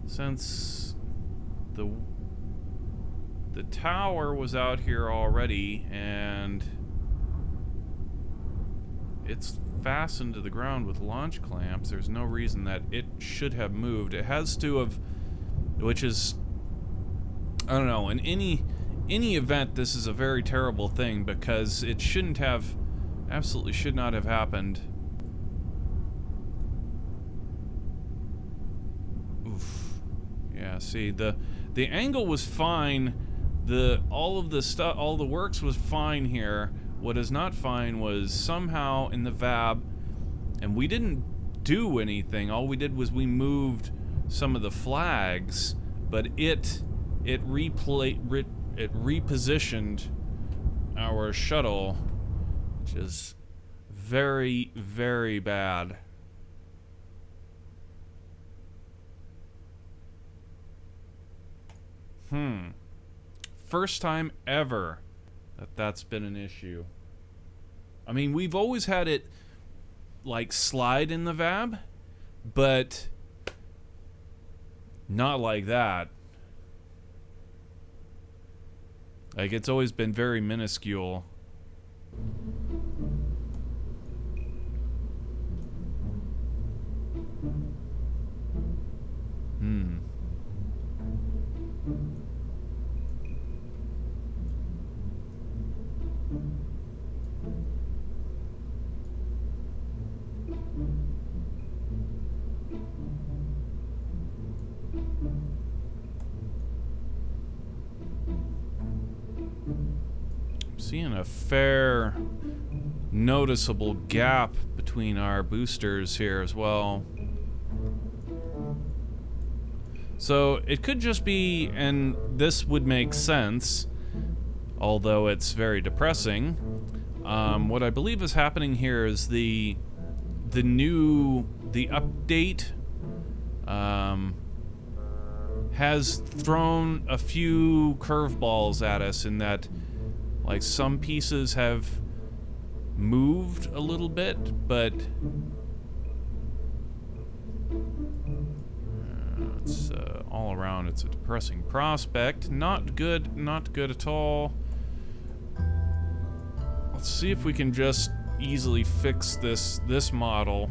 since the tower was out here already and it's fastened to the ground with launch clamps, there's no reason that it should have moved. It has to have, which is, I don't know, in any event, this is a very terrible thing because it shouldn't have, absolutely should not have happened. Yeah, see, the angle was fine. All the works was fine here. What is not fine was somehow in the VAB, and we didn't do anything. All we did was we moved some of the flags, but it repositioned our shuttle, which is very, very bad. First time ever that's been an issue. I mean, we've always had it like slide in the VAB, but not like that. Like, it's always been very minuscule. Seeing a fair noticeable gap between our boosters here as well. So it could just be, and this would make sense, although it's very depressing. What I believe is happening here is the update has thrown a few curveballs at us in that, like, some pieces have moved a little bit, but it's all around, it's a depressing prospect. Not good, not good at all. Let's see if we can just easily fix this model,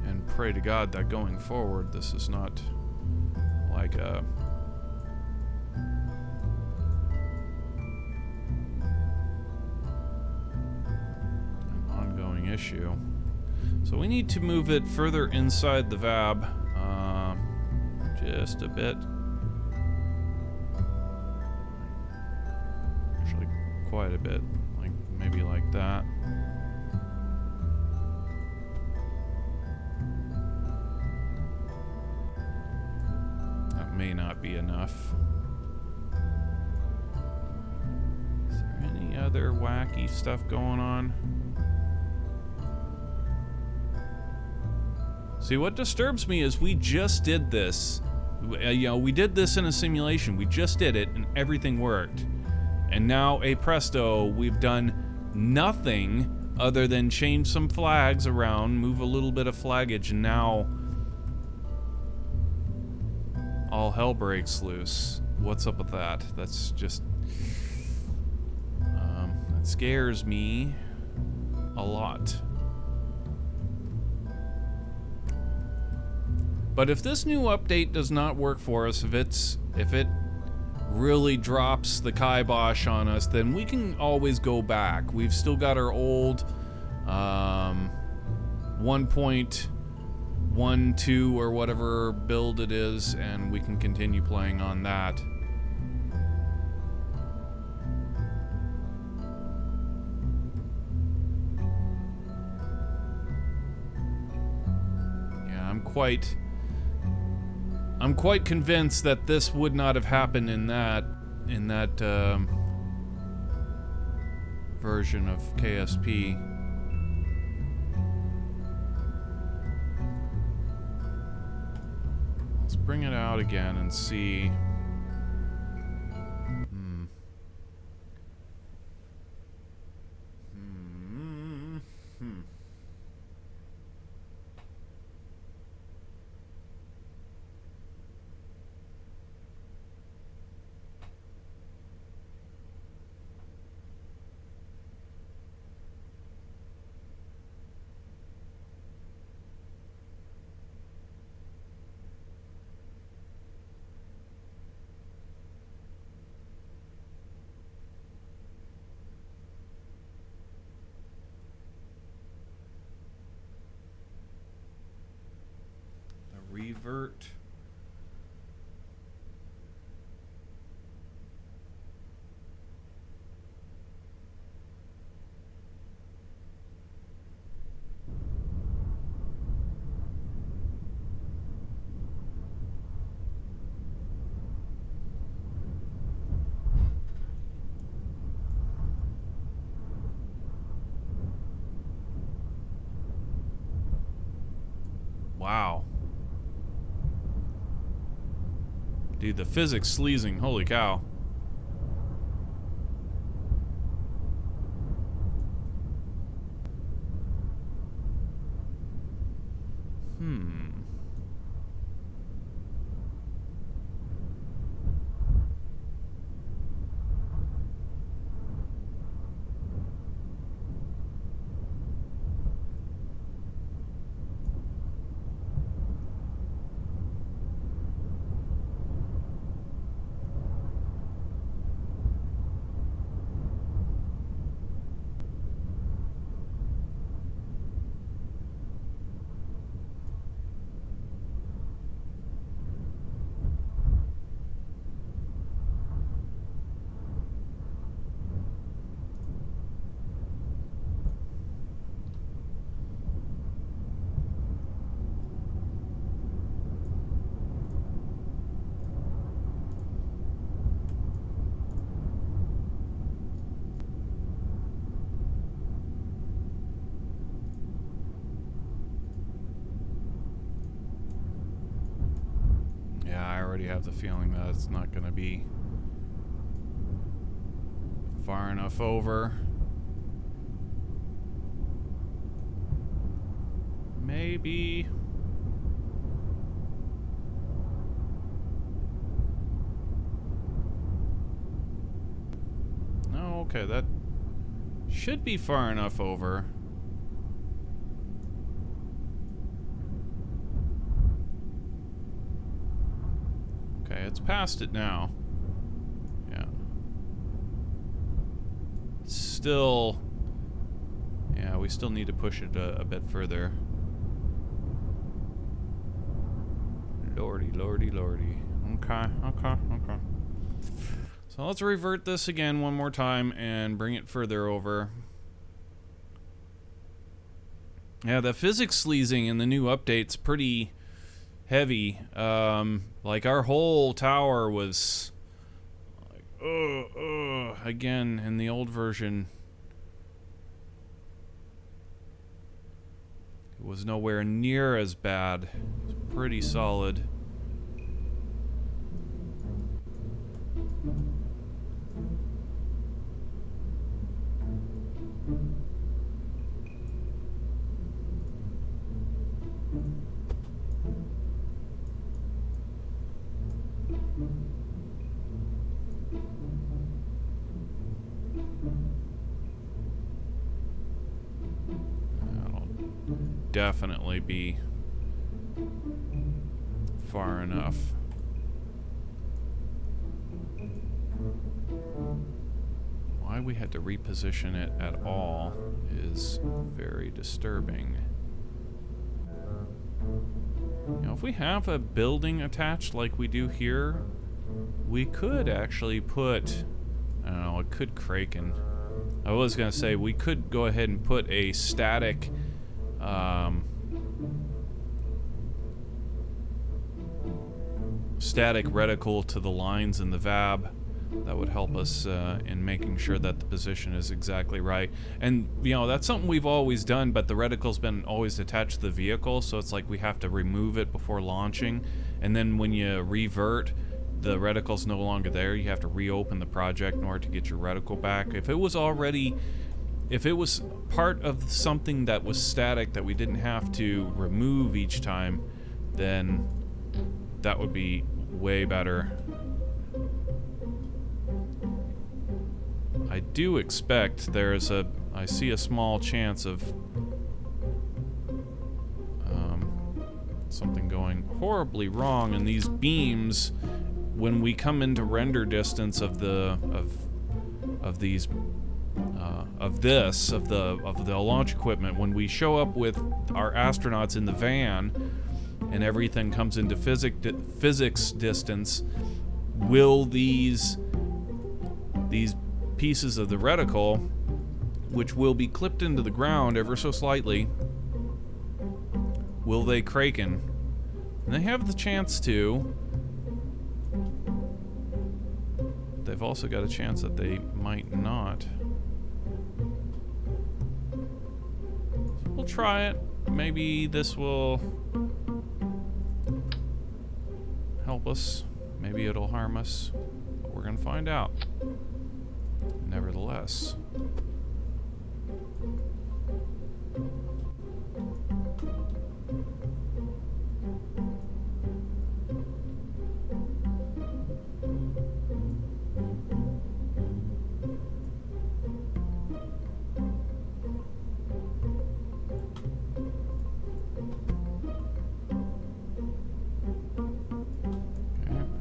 and pray to God that going forward this is not like a issue. So we need to move it further inside the VAB, just a bit. Actually, quite a bit. Like, maybe like that. That may not be enough. Is there any other wacky stuff going on? See, what disturbs me is we just did this. We did this in a simulation. We just did it, and everything worked. And now, presto, we've done nothing other than change some flags around, move a little bit of flaggage, and now all hell breaks loose. What's up with that? That's just... that scares me a lot. But if this new update does not work for us, if it really drops the kibosh on us, then we can always go back. We've still got our old 1.12 or whatever build it is, and we can continue playing on that. Yeah, I'm quite convinced that this would not have happened in that version of KSP. Let's bring it out again and see. Revert. Wow. Dude, the physics sleazing, holy cow. already have the feeling that it's not going to be far enough over. Maybe. No, okay, that should be far enough over. Okay, it's past it now. Yeah. Still, yeah, we still need to push it a bit further. Lordy, lordy, lordy. Okay, okay, okay. So let's revert this again one more time and bring it further over. Yeah, the physics sleazing in the new update's pretty heavy. Like our whole tower was like, again, in the old version, it was nowhere near as bad. It was pretty solid. definitely be far enough. Why we had to reposition it at all is very disturbing. You know, if we have a building attached like we do here, we could actually put, I don't know, it could Kraken. I was gonna say we could go ahead and put a static static reticle to the lines in the VAB. That would help us in making sure that the position is exactly right. And, you know, that's something we've always done, but the reticle's been always attached to the vehicle, so it's like we have to remove it before launching. And then when you revert, the reticle's no longer there. You have to reopen the project in order to get your reticle back. If it was part of something that was static that we didn't have to remove each time, then that would be way better. I do expect I see a small chance of something going horribly wrong in these beams when we come into render distance of the launch equipment. When we show up with our astronauts in the van and everything comes into physics distance, will these pieces of the reticle, which will be clipped into the ground ever so slightly, will they Kraken? And they have the chance to. They've also got a chance that they might not. So we'll try it. Maybe this will help us. Maybe it'll harm us. But we're gonna find out. Nevertheless.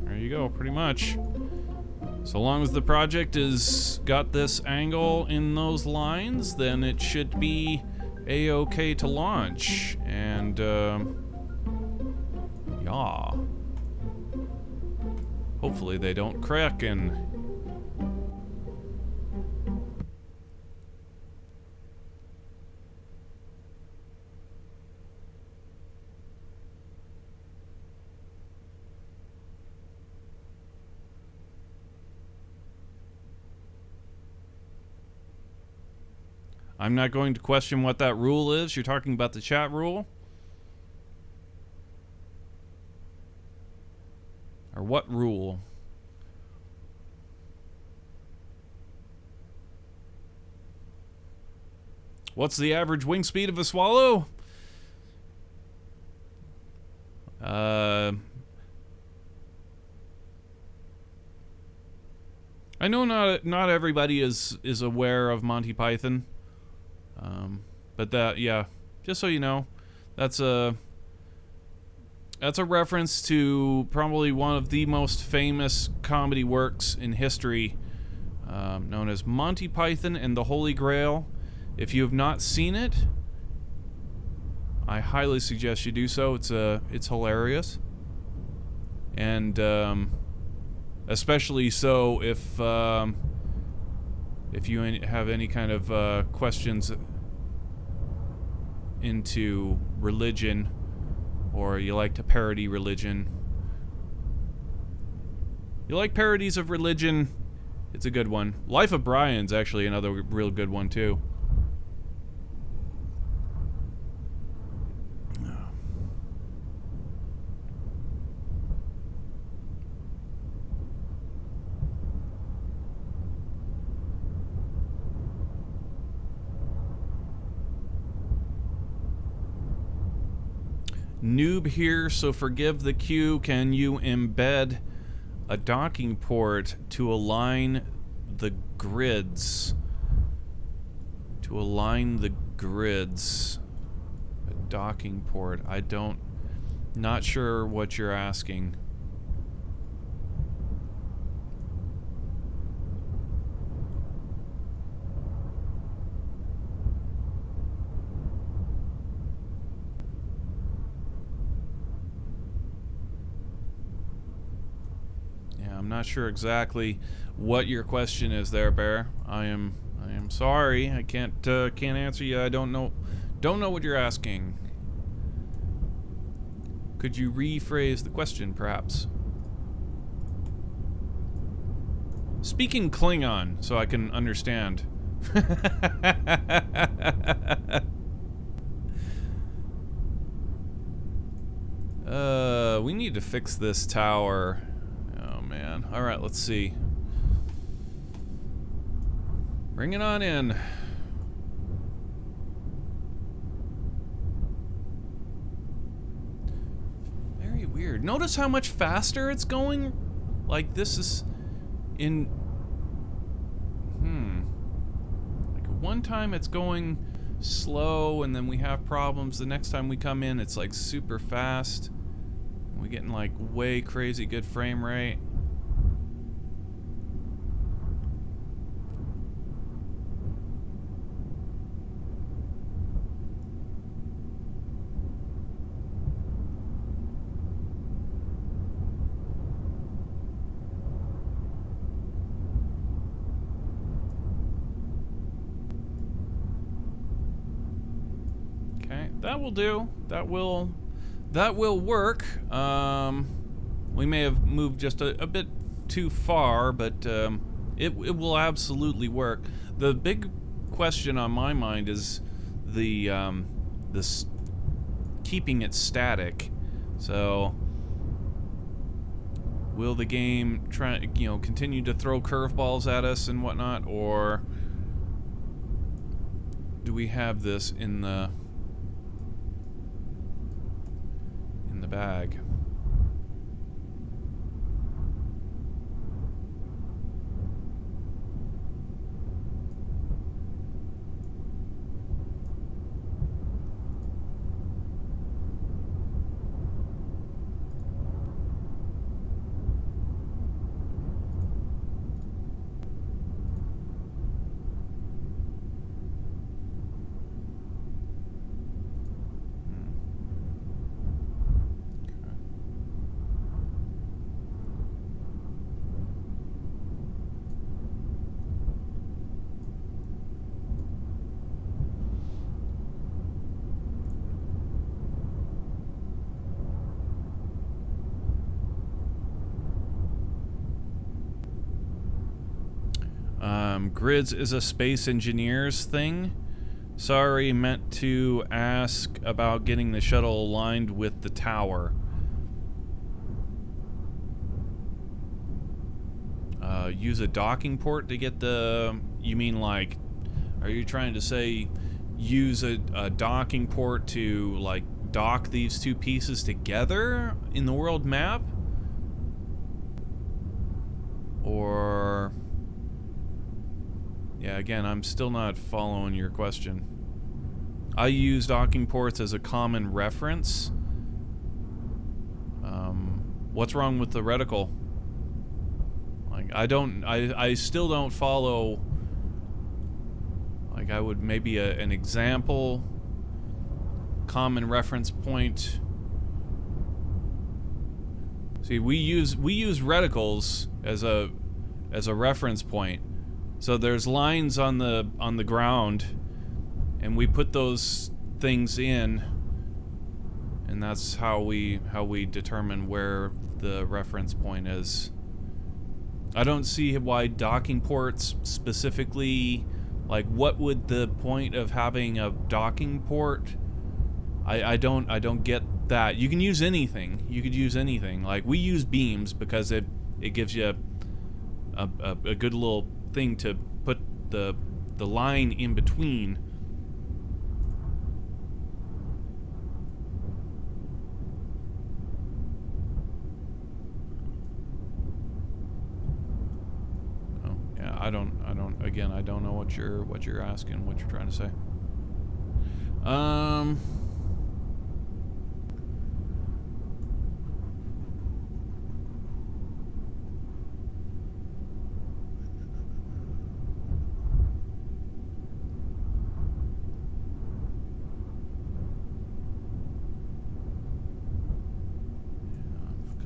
There you go, pretty much. So long as the project has got this angle in those lines, then it should be a-okay to launch. And, yeah. Hopefully they don't Kraken. I'm not going to question what that rule is. You're talking about the chat rule? Or what rule? What's the average wing speed of a swallow? I know not everybody is aware of Monty Python. But that, yeah, just so you know, that's a reference to probably one of the most famous comedy works in history, known as Monty Python and the Holy Grail. If you have not seen it, I highly suggest you do so. It's hilarious, and especially so if you have any kind of questions into religion, or you like to parody religion. You like parodies of religion? It's a good one. Life of Brian's actually another real good one too. Noob here, so forgive the queue. Can you embed a docking port to align the grids? To align the grids. A docking port. Not sure what you're asking. Yeah, I'm not sure exactly what your question is there, Bear. I am sorry. I can't answer you. I don't know what you're asking. Could you rephrase the question, perhaps? Speaking Klingon, so I can understand. We need to fix this tower. Oh, man. Alright, let's see. Bring it on in. Very weird. Notice how much faster it's going? Like, this is in... Like, one time it's going slow, and then we have problems. The next time we come in, it's, like, super fast. We're getting, like, way crazy good frame rate. That will do. That will work. We may have moved just a bit too far, but it will absolutely work. The big question on my mind is this keeping it static. So will the game continue to throw curveballs at us and whatnot, or do we have this in the bag? Grids is a space engineers thing. Sorry, meant to ask about getting the shuttle aligned with the tower. Use a docking port to get the... You mean like... Are you trying to say use a docking port to like dock these two pieces together in the world map? Or... Yeah, again, I'm still not following your question. I use docking ports as a common reference. What's wrong with the reticle? Like, I still don't follow. Like, I would maybe an example, common reference point. See, we use reticles as a reference point. So there's lines on the ground, and we put those things in, and that's how we determine where the reference point is. I don't see why docking ports specifically, like, what would the point of having a docking port? I don't get that. You can use anything. You could use anything. Like, we use beams because it gives you a good little thing to put the line in between. Oh, yeah, I don't know what you're asking, what you're trying to say.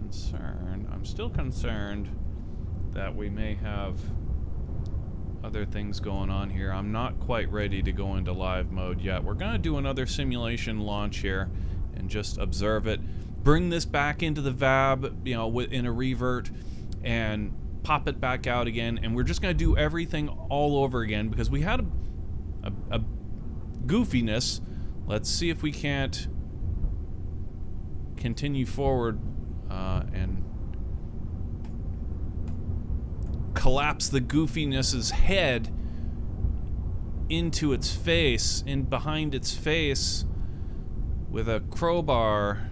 concerned. I'm still concerned that we may have other things going on here. I'm not quite ready to go into live mode yet. We're going to do another simulation launch here and just observe it. Bring this back into the VAB, you know, in a revert, and pop it back out again. And we're just going to do everything all over again because we had a goofiness. Let's see if we can't continue forward and collapse the goofiness's head into its face, in behind its face, with a crowbar.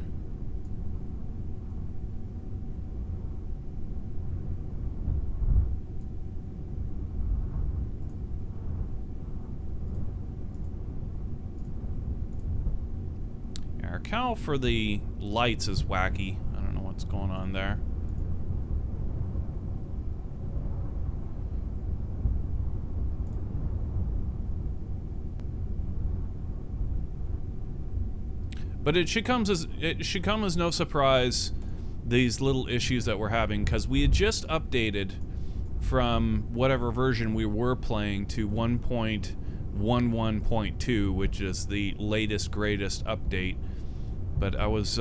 Our cowl for the lights is wacky. I don't know what's going on there. But it should come as no surprise, these little issues that we're having, because we had just updated from whatever version we were playing to 1.11.2, which is the latest, greatest update. But I was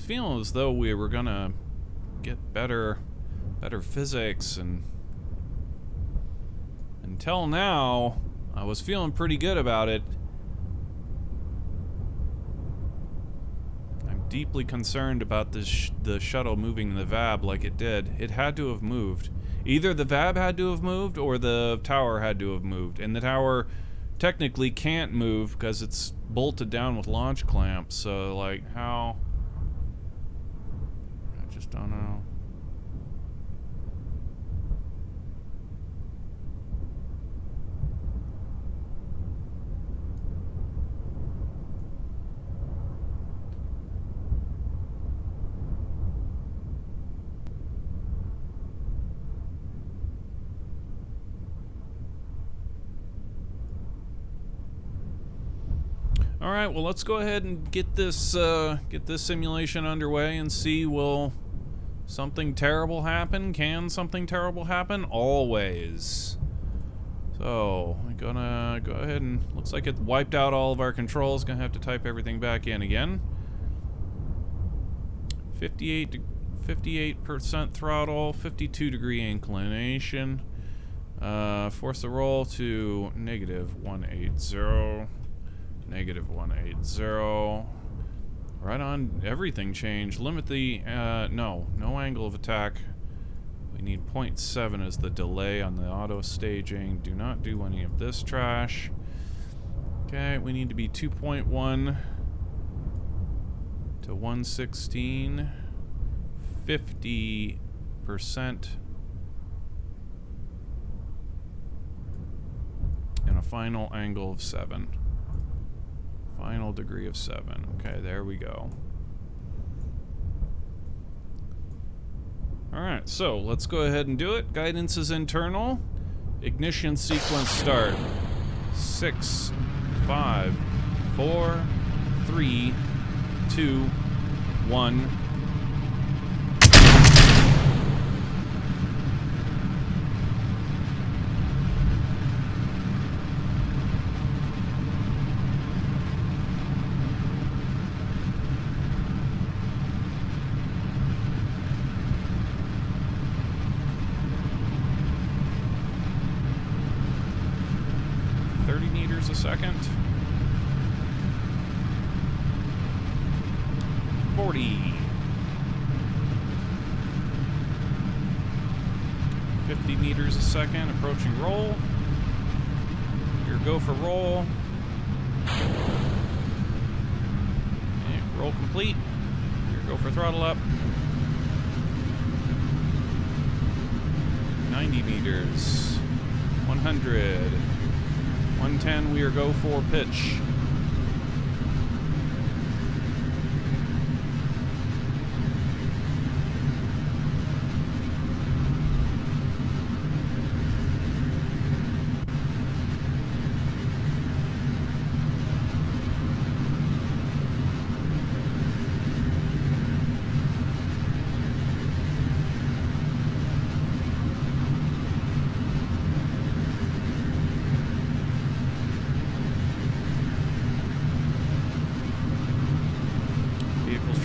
feeling as though we were gonna get better physics, and until now I was feeling pretty good about it. I'm deeply concerned about this the shuttle moving the VAB like it did. It had to have moved. Either the VAB had to have moved or the tower had to have moved, and the tower technically can't move because it's bolted down with launch clamps. So like, how? Just don't know. All right, well, let's go ahead and get this simulation underway and see, will something terrible happen? Can something terrible happen? Always. So, I'm gonna go ahead and, looks like it wiped out all of our controls. Gonna have to type everything back in again. 58% throttle, 52 degree inclination. Force the roll to -180. -180. Right on, everything changed. Limit the, no angle of attack. We need 0.7 as the delay on the auto staging. Do not do any of this trash. Okay, we need to be 2.1 to 116. 50%. And a final angle of 7. Final degree of 7. Okay, there we go. Alright, so let's go ahead and do it. Guidance is internal. Ignition sequence start. 6, 5, 4, 3, 2, 1. A second. 40. 50 meters a second, approaching roll. Here, go for roll. And roll complete. Here, go for throttle up. 90 meters. 100. 110, we are go for pitch.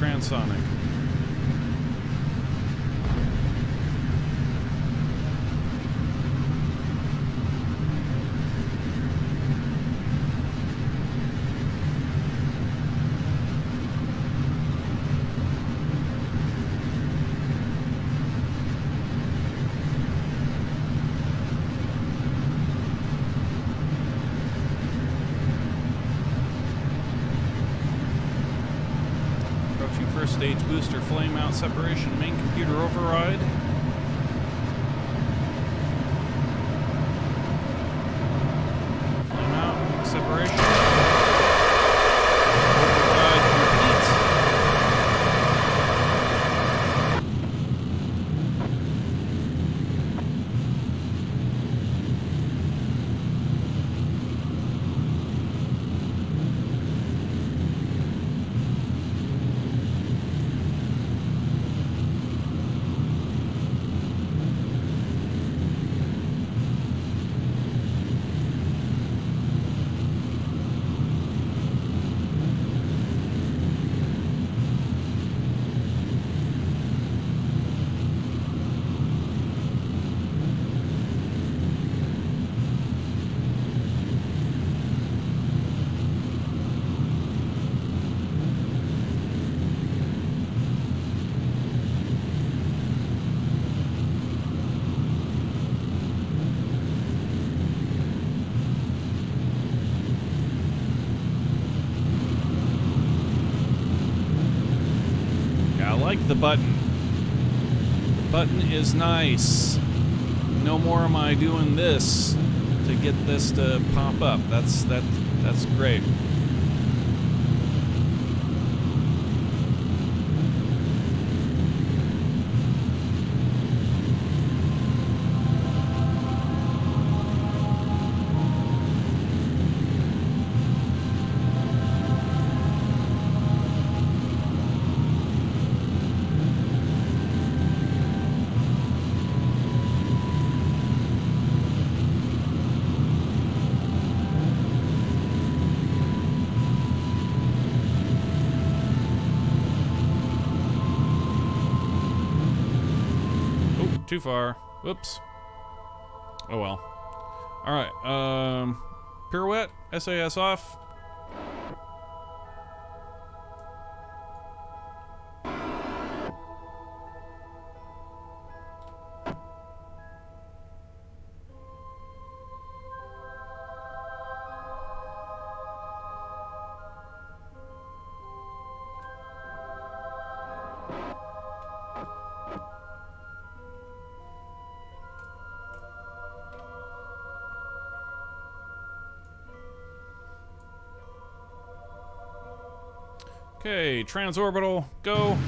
transonic. First stage booster flame out separation, main computer override. Flame out separation. Override complete. Like the button. The button is nice. No more am I doing this to get this to pop up. That's great. Too far. Whoops. Oh well. Alright, pirouette, SAS off. Okay, transorbital, go.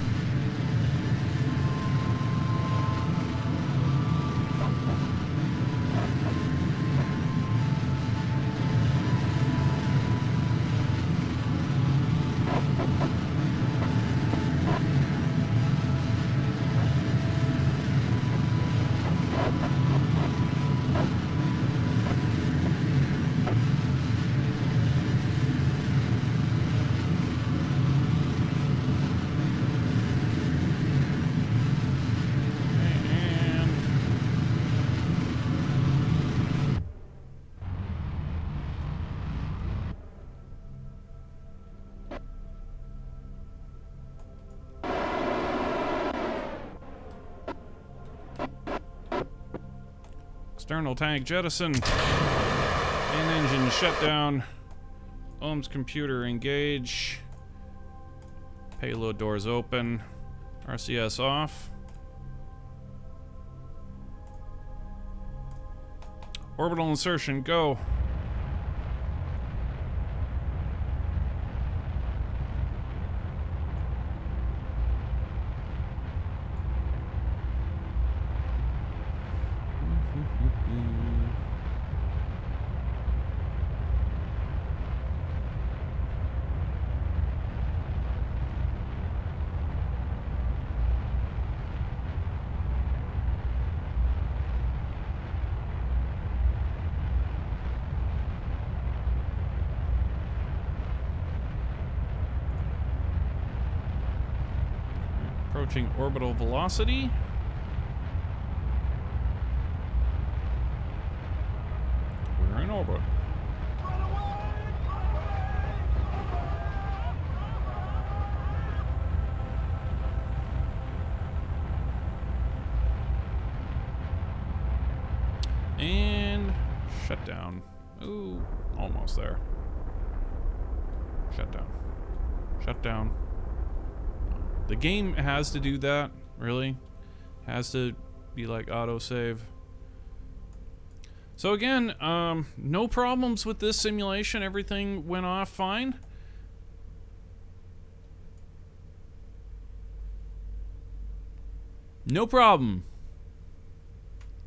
External tank jettison. And engine shutdown. Ohm's computer engage. Payload doors open. RCS off. Orbital insertion, go. Approaching orbital velocity. We're in orbit. And shut down. Ooh, almost there. Shut down. Shut down. The game has to do that, really. Has to be like autosave. So again, no problems with this simulation. Everything went off fine. No problem.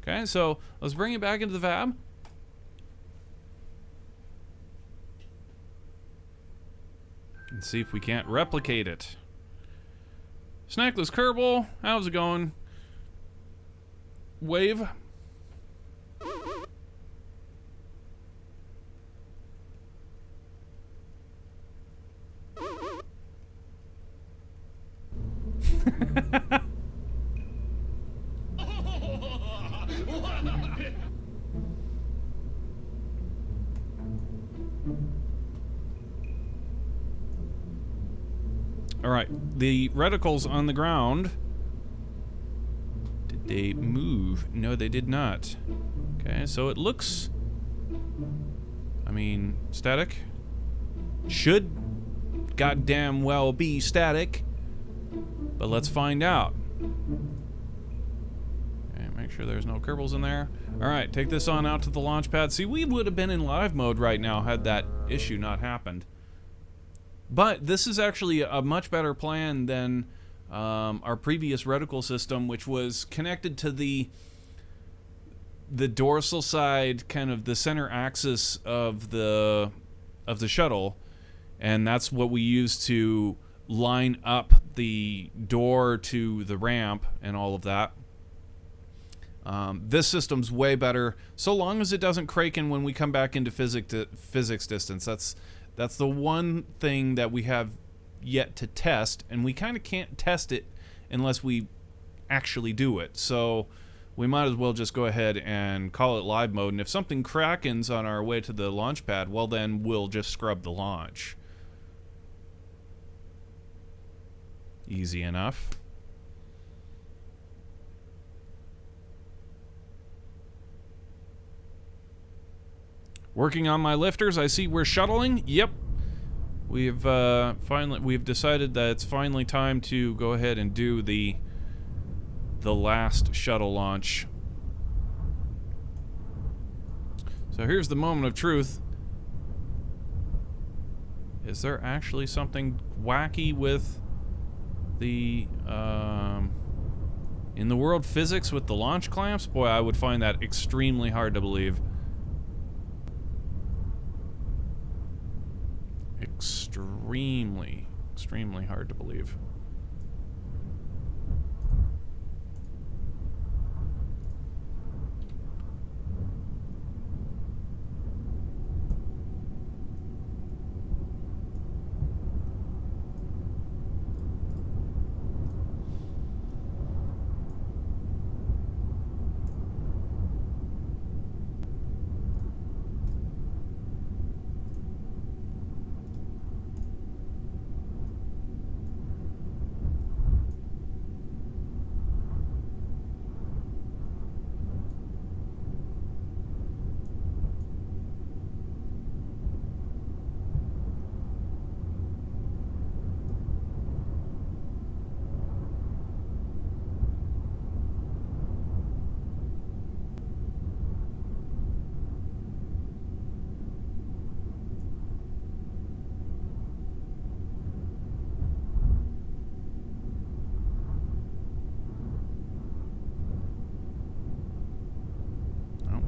Okay, so let's bring it back into the VAB. And see if we can't replicate it. Snackless Kerbal, how's it going? Wave. Alright, the reticles on the ground. Did they move? No, they did not. Okay, so it looks... I mean, static. Should goddamn well be static. But let's find out. Okay, make sure there's no Kerbals in there. Alright, take this on out to the launch pad. See, we would have been in live mode right now had that issue not happened. But this is actually a much better plan than our previous reticle system, which was connected to the dorsal side, kind of the center axis of the shuttle, and that's what we used to line up the door to the ramp and all of that. This system's way better, so long as it doesn't crake in when we come back into physics distance. That's the one thing that we have yet to test, and we kind of can't test it unless we actually do it. So we might as well just go ahead and call it live mode, and if something krakens on our way to the launch pad, well then we'll just scrub the launch. Easy enough. Working on my lifters. I see we're shuttling. Yep. We've decided that it's finally time to go ahead and do the last shuttle launch. So here's the moment of truth. Is there actually something wacky with the in the world physics with the launch clamps? Boy, I would find that extremely hard to believe. Extremely hard to believe.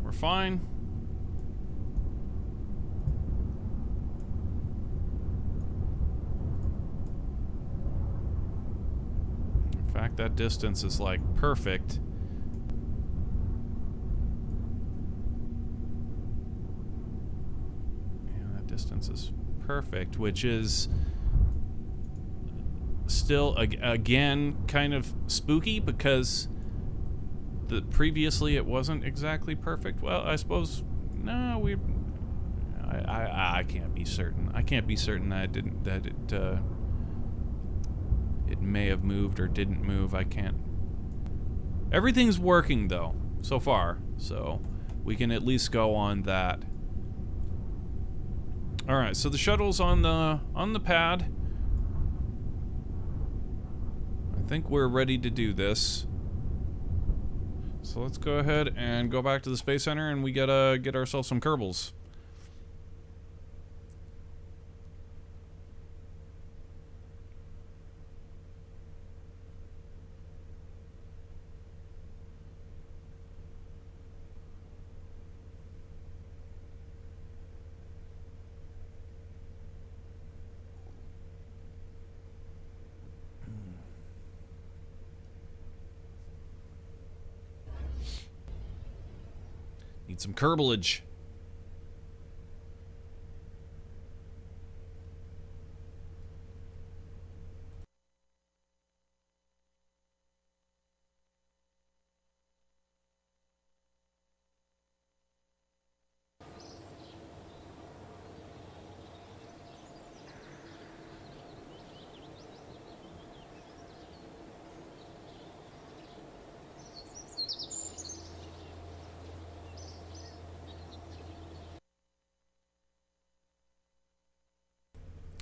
We're fine. In fact, that distance is like perfect. Yeah, that distance is perfect, which is still, again, kind of spooky because previously it wasn't exactly perfect. Well, I suppose, no, I can't be certain. I can't be certain that it may have moved or didn't move. I can't. Everything's working though, so far, so we can at least go on that. All right, so the shuttle's on the pad. I think we're ready to do this. So let's go ahead and go back to the Space Center, and we gotta get ourselves some Kerbals. Need some Kerbalage.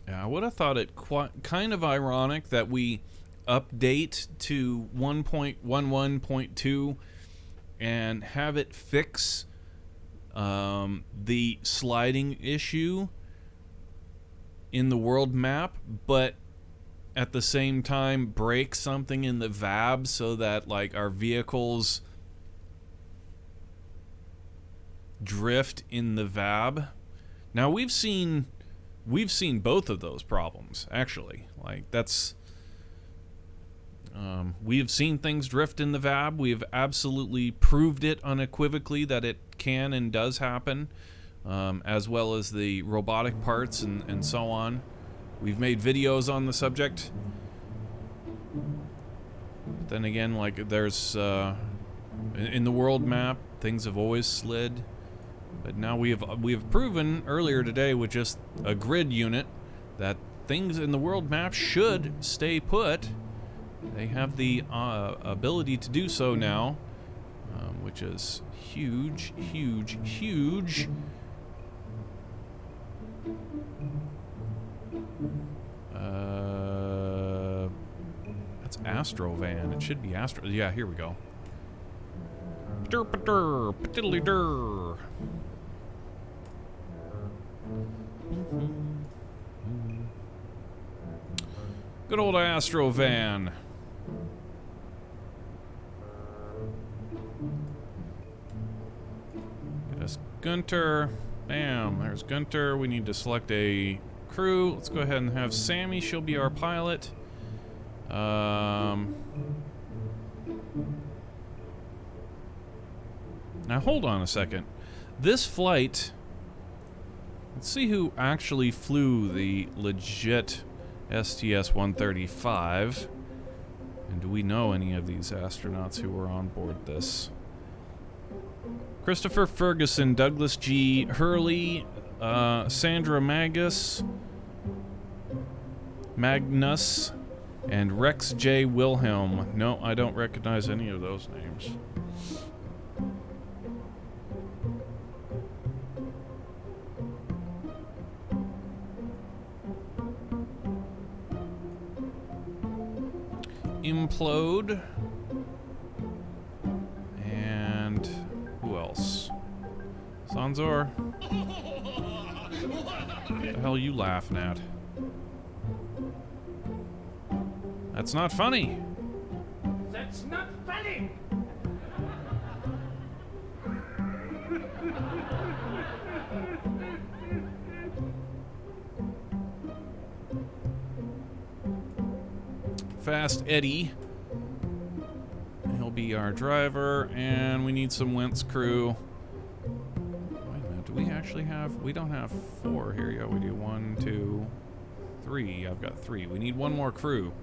Yeah, I would have thought it kind of ironic that we update to 1.11.2 and have it fix the sliding issue in the world map, but at the same time break something in the VAB so that like our vehicles drift in the VAB. Now we've seen both of those problems, actually. Like, that's... we have seen things drift in the VAB. We have absolutely proved it unequivocally that it can and does happen, as well as the robotic parts and so on. We've made videos on the subject. But then again, like, there's... in the world map, things have always slid. But now we have proven earlier today with just a grid unit that things in the world map should stay put. They have the ability to do so now, which is huge, huge, huge. That's Astrovan. It should be Astro. Yeah, here we go. Derp-a-der, patiddly-der. Good old Astrovan. Get us Gunter. Bam, there's Gunter. We need to select a crew. Let's go ahead and have Sammy. She'll be our pilot. Now hold on a second. This flight... Let's see who actually flew the legit Sts-135. And do we know any of these astronauts who were on board this? Christopher Ferguson, Douglas G. Hurley, Sandra Magnus, and Rex J. Wilhelm. No, I don't recognize any of those names. Implode. And who else? Sanzor. What the hell are you laughing at? That's not funny. That's not funny. Fast Eddie. He'll be our driver, and we need some Wentz crew. Wait a minute, do we actually have... We don't have 4 here yet. We do 1, 2, 3. I've got 3. We need 1 more crew.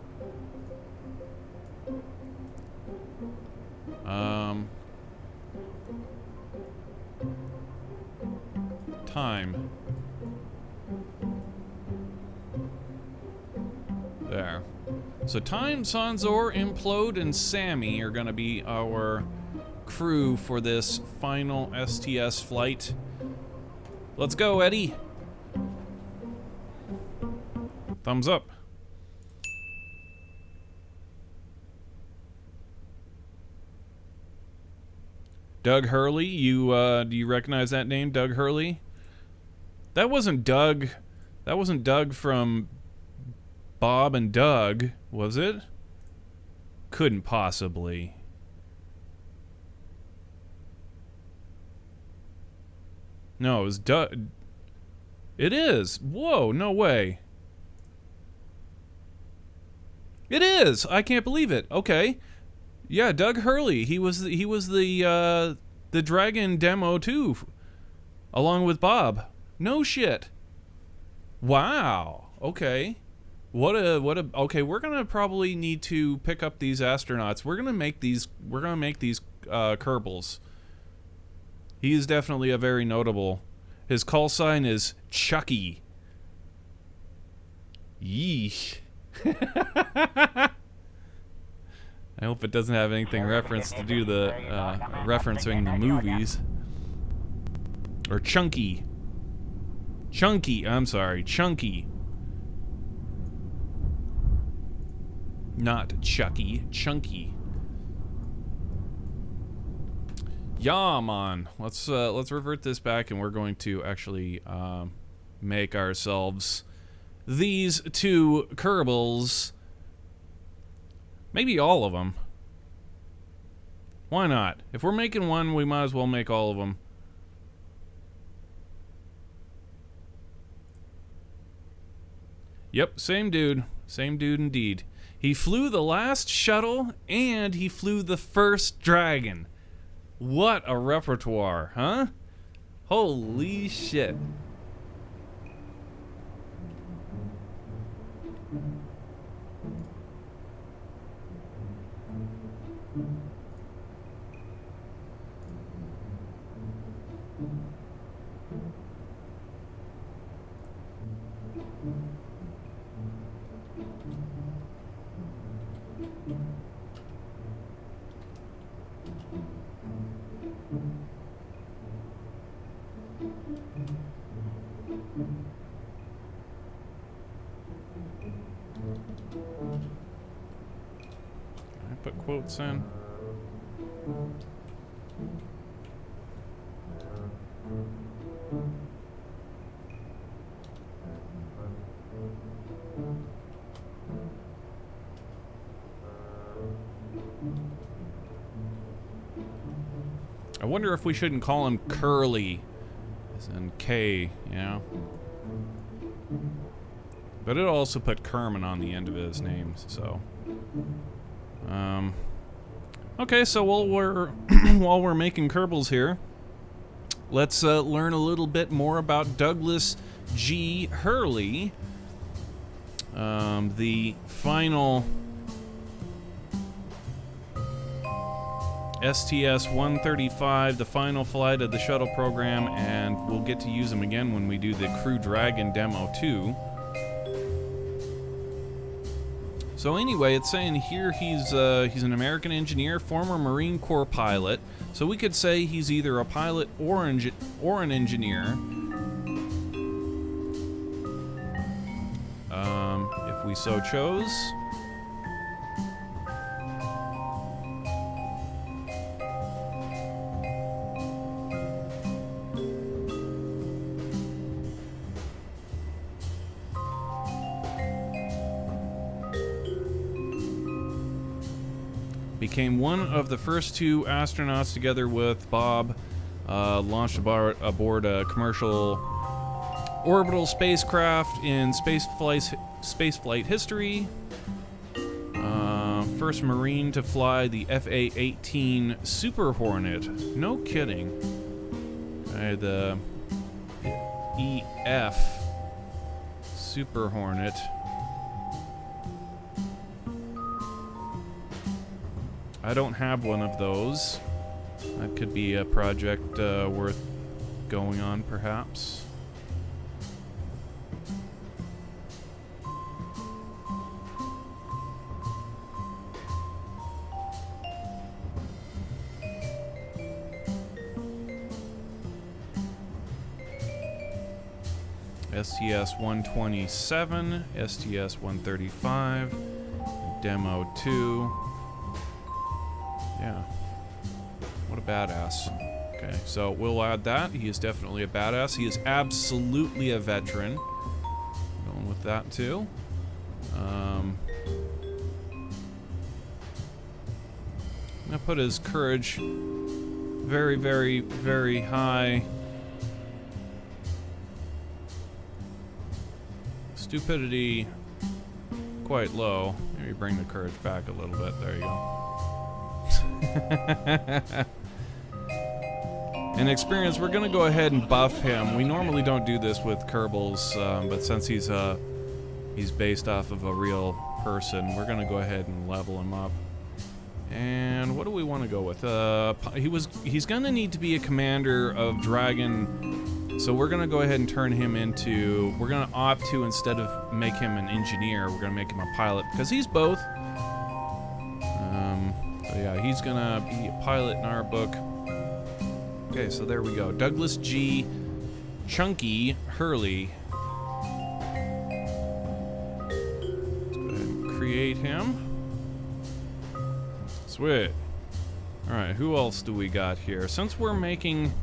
time. There. So Time, Sanzor, Implode, and Sammy are gonna be our crew for this final STS flight. Let's go, Eddie. Thumbs up. Doug Hurley, do you recognize that name, Doug Hurley? That wasn't Doug. That wasn't Doug from Bob and Doug, was it? Couldn't possibly. No, it was Doug. It is. Whoa, no way. It is. I can't believe it. Okay. Yeah, Doug Hurley. He was the Dragon demo too, along with Bob. No shit. Wow. Okay. Okay, we're gonna probably need to pick up these astronauts. We're gonna make these Kerbals. He is definitely a very notable. His call sign is Chucky. Yeesh. I hope it doesn't have anything referencing the movies. Or Chunky. I'm sorry, Chunky. Not Chucky, Chunky. Yeah, man. Let's revert this back, and we're going to actually make ourselves these two Kerbals. Maybe all of them. Why not? If we're making one, we might as well make all of them. Yep, same dude. Same dude indeed. He flew the last shuttle, and he flew the first Dragon. What a repertoire, huh? Holy shit. Put quotes in. I wonder if we shouldn't call him Curly, as in K, you know? But it'll also put Kerman on the end of his name, so... Okay, so while we're making Kerbals here, let's learn a little bit more about Douglas G. Hurley, the final Sts-135, the final flight of the shuttle program, and we'll get to use him again when we do the Crew Dragon demo too. So anyway, it's saying here he's an American engineer, former Marine Corps pilot. So we could say he's either a pilot or an engineer. If we so chose. Became one of the first two astronauts together with Bob, launched aboard a commercial orbital spacecraft in spaceflight history. First Marine to fly the FA-18 Super Hornet. No kidding. The EF Super Hornet. I don't have one of those. That could be a project worth going on, perhaps. Sts-127, Sts-135, Demo 2. Yeah. What a badass. Okay, so we'll add that. He is definitely a badass. He is absolutely a veteran. Going with that too. I'm gonna put his courage very, very, very high. Stupidity quite low. Maybe bring the courage back a little bit. There you go. And experience, we're gonna go ahead and buff him. We normally don't do this with Kerbals, but since he's based off of a real person, we're gonna go ahead and level him up. And what do we want to go with? He's gonna need to be a commander of Dragon, so we're gonna go ahead and turn him into. We're gonna opt to, instead of make him an engineer, we're gonna make him a pilot because he's both. So yeah, he's gonna be a pilot in our book. Okay, so there we go. Douglas G. Chunky Hurley. Let's go ahead and create him. Sweet. Alright, who else do we got here? Since we're making...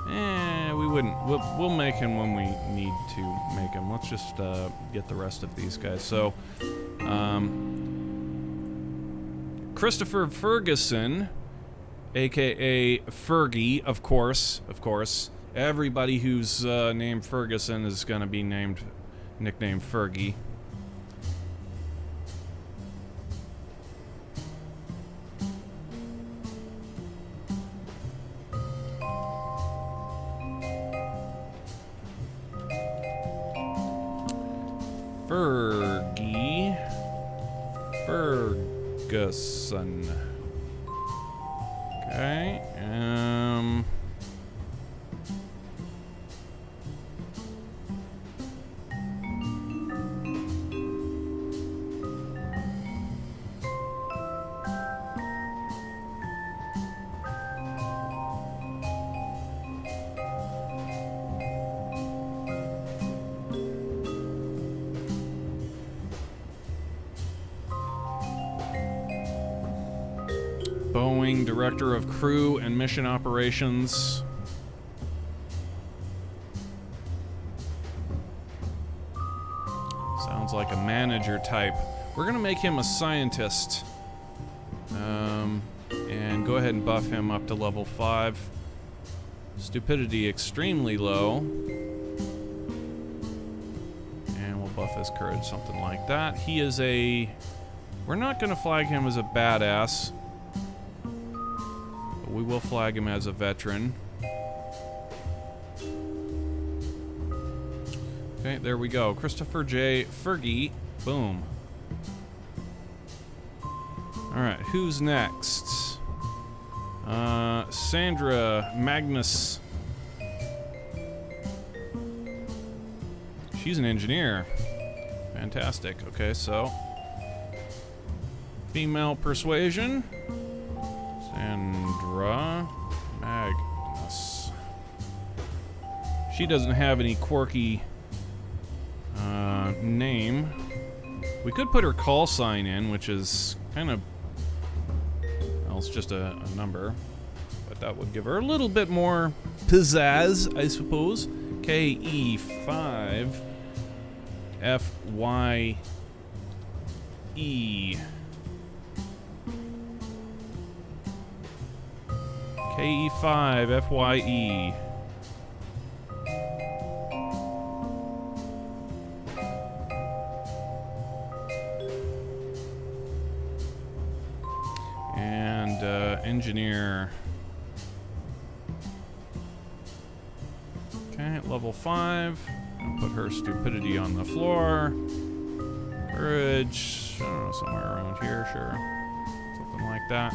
we wouldn't. We'll make him when we need to make him. Let's just get the rest of these guys. So, Christopher Ferguson, a.k.a. Fergie, of course. Everybody who's named Ferguson is going to be nicknamed Fergie. Ferguson. Okay. Boeing Director of Crew and Mission Operations. Sounds like a manager type. We're gonna make him a scientist. And go ahead and buff him up to level 5. Stupidity extremely low. And we'll buff his courage, something like that. He is a... We're not gonna flag him as a badass. We will flag him as a veteran. Okay, there we go. Christopher J. Fergie. Boom. Alright, who's next? Sandra Magnus. She's an engineer. Fantastic. Okay, so... Female persuasion. Sandra Magnus. She doesn't have any quirky name. We could put her call sign in, which is kind of... Well, it's just a number. But that would give her a little bit more pizzazz, I suppose. KE5 FYE. KE5 FYE. And engineer. Okay, level 5. I'll put her stupidity on the floor. Courage, I don't know, somewhere around here, sure. Something like that.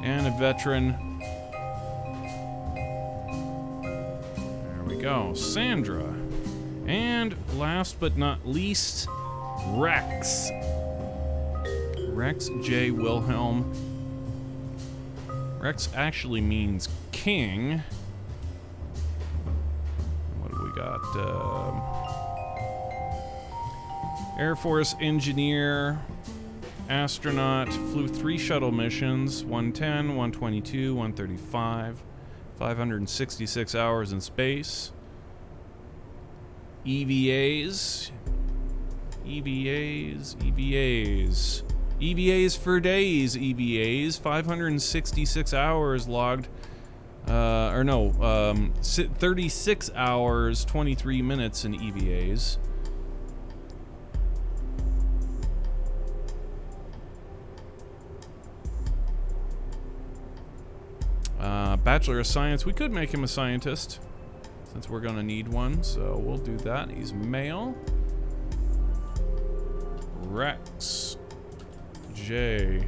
And a veteran. There we go. Sandra. And last but not least, Rex. Rex J. Wilhelm. Rex actually means king. What do we got? Air Force engineer, astronaut, flew 3 shuttle missions, 110, 122, 135, 566 hours in space. EVAs for days, EVAs, 566 hours logged, 36 hours, 23 minutes in EVAs. Bachelor of Science, we could make him a scientist, since we're gonna need one, so we'll do that. He's male. Rex J.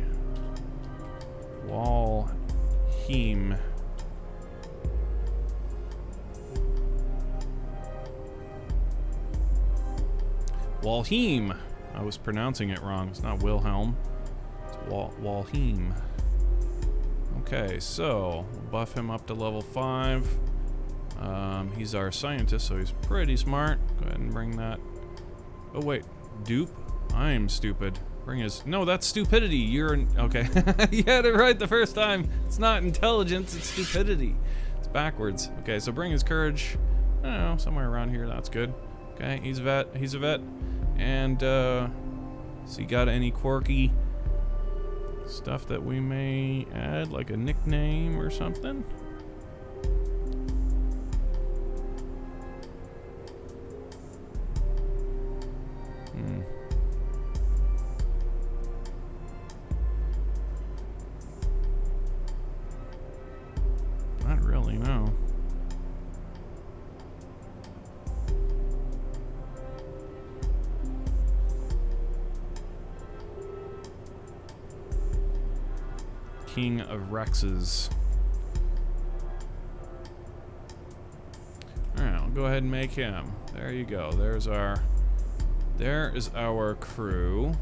Walheim. Walheim. I was pronouncing it wrong. It's not Wilhelm. It's Walheim. Okay, so we'll buff him up to level 5. He's our scientist, so he's pretty smart. Go ahead and bring that. Oh wait, dupe? I'm stupid. Bring his. No, that's stupidity. Okay. You had it right the first time. It's not intelligence, it's stupidity. It's backwards. Okay, so bring his courage. I don't know, somewhere around here. That's good. Okay, he's a vet. And so you got any quirky stuff that we may add, like a nickname or something? Not really, no. King of Rexes. Alright, I'll go ahead and make him. There you go. There is our crew.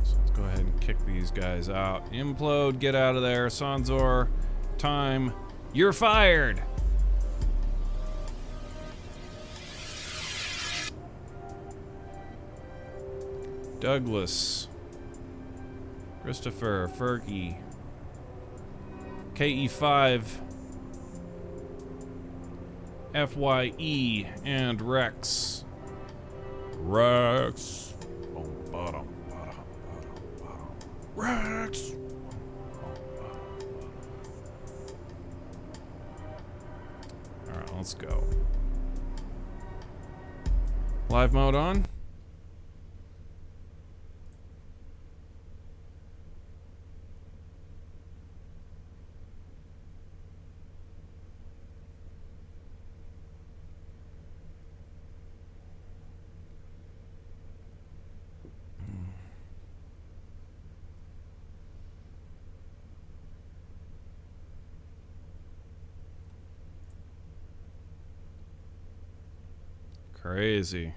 So let's go ahead and kick these guys out. Implode, get out of there. Sanzor, time. You're fired! Douglas. Christopher, Fergie, KE5, FYE, and Rex. Rex. Rex. Alright, let's go. Live mode on. Crazy.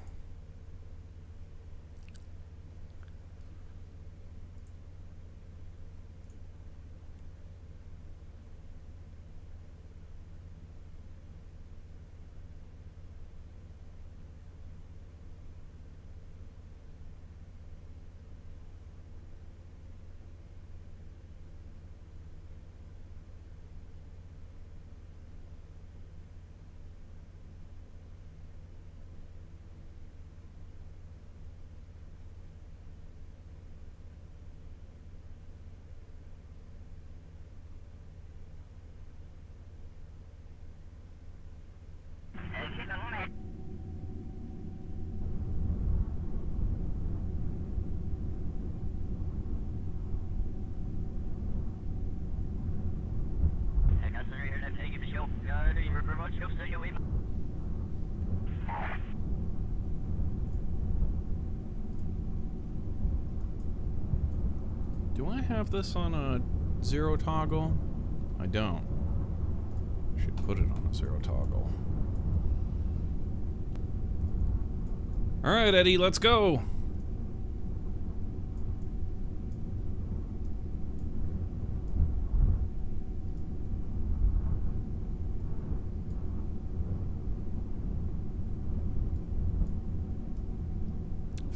Do I have this on a 0 toggle? I don't. Should put it on a 0 toggle. Alright, Eddie, let's go!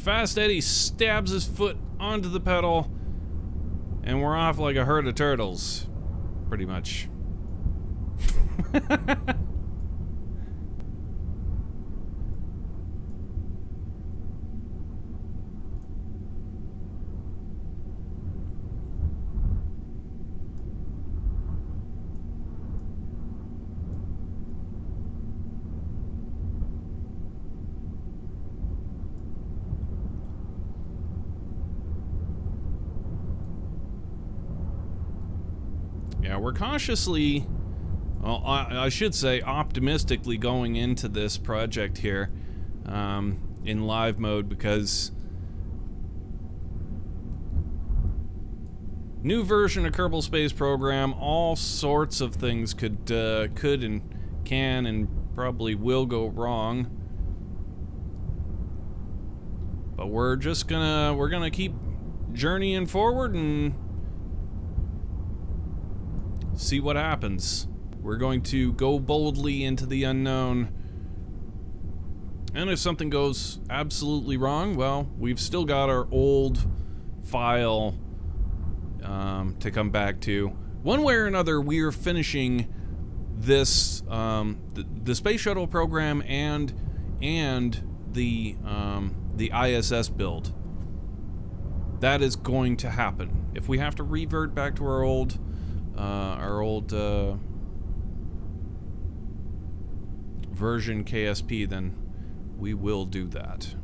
Fast Eddie stabs his foot onto the pedal, and we're off like a herd of turtles. Pretty much. Yeah, we're cautiously, well, I should say optimistically going into this project here in live mode, because new version of Kerbal Space Program, all sorts of things could and can and probably will go wrong. But we're gonna keep journeying forward and see what happens. We're going to go boldly into the unknown. And if something goes absolutely wrong, well, we've still got our old file to come back to. One way or another, we are finishing this the space shuttle program and the ISS build. That is going to happen. If we have to revert back to our old version KSP, then we will do that.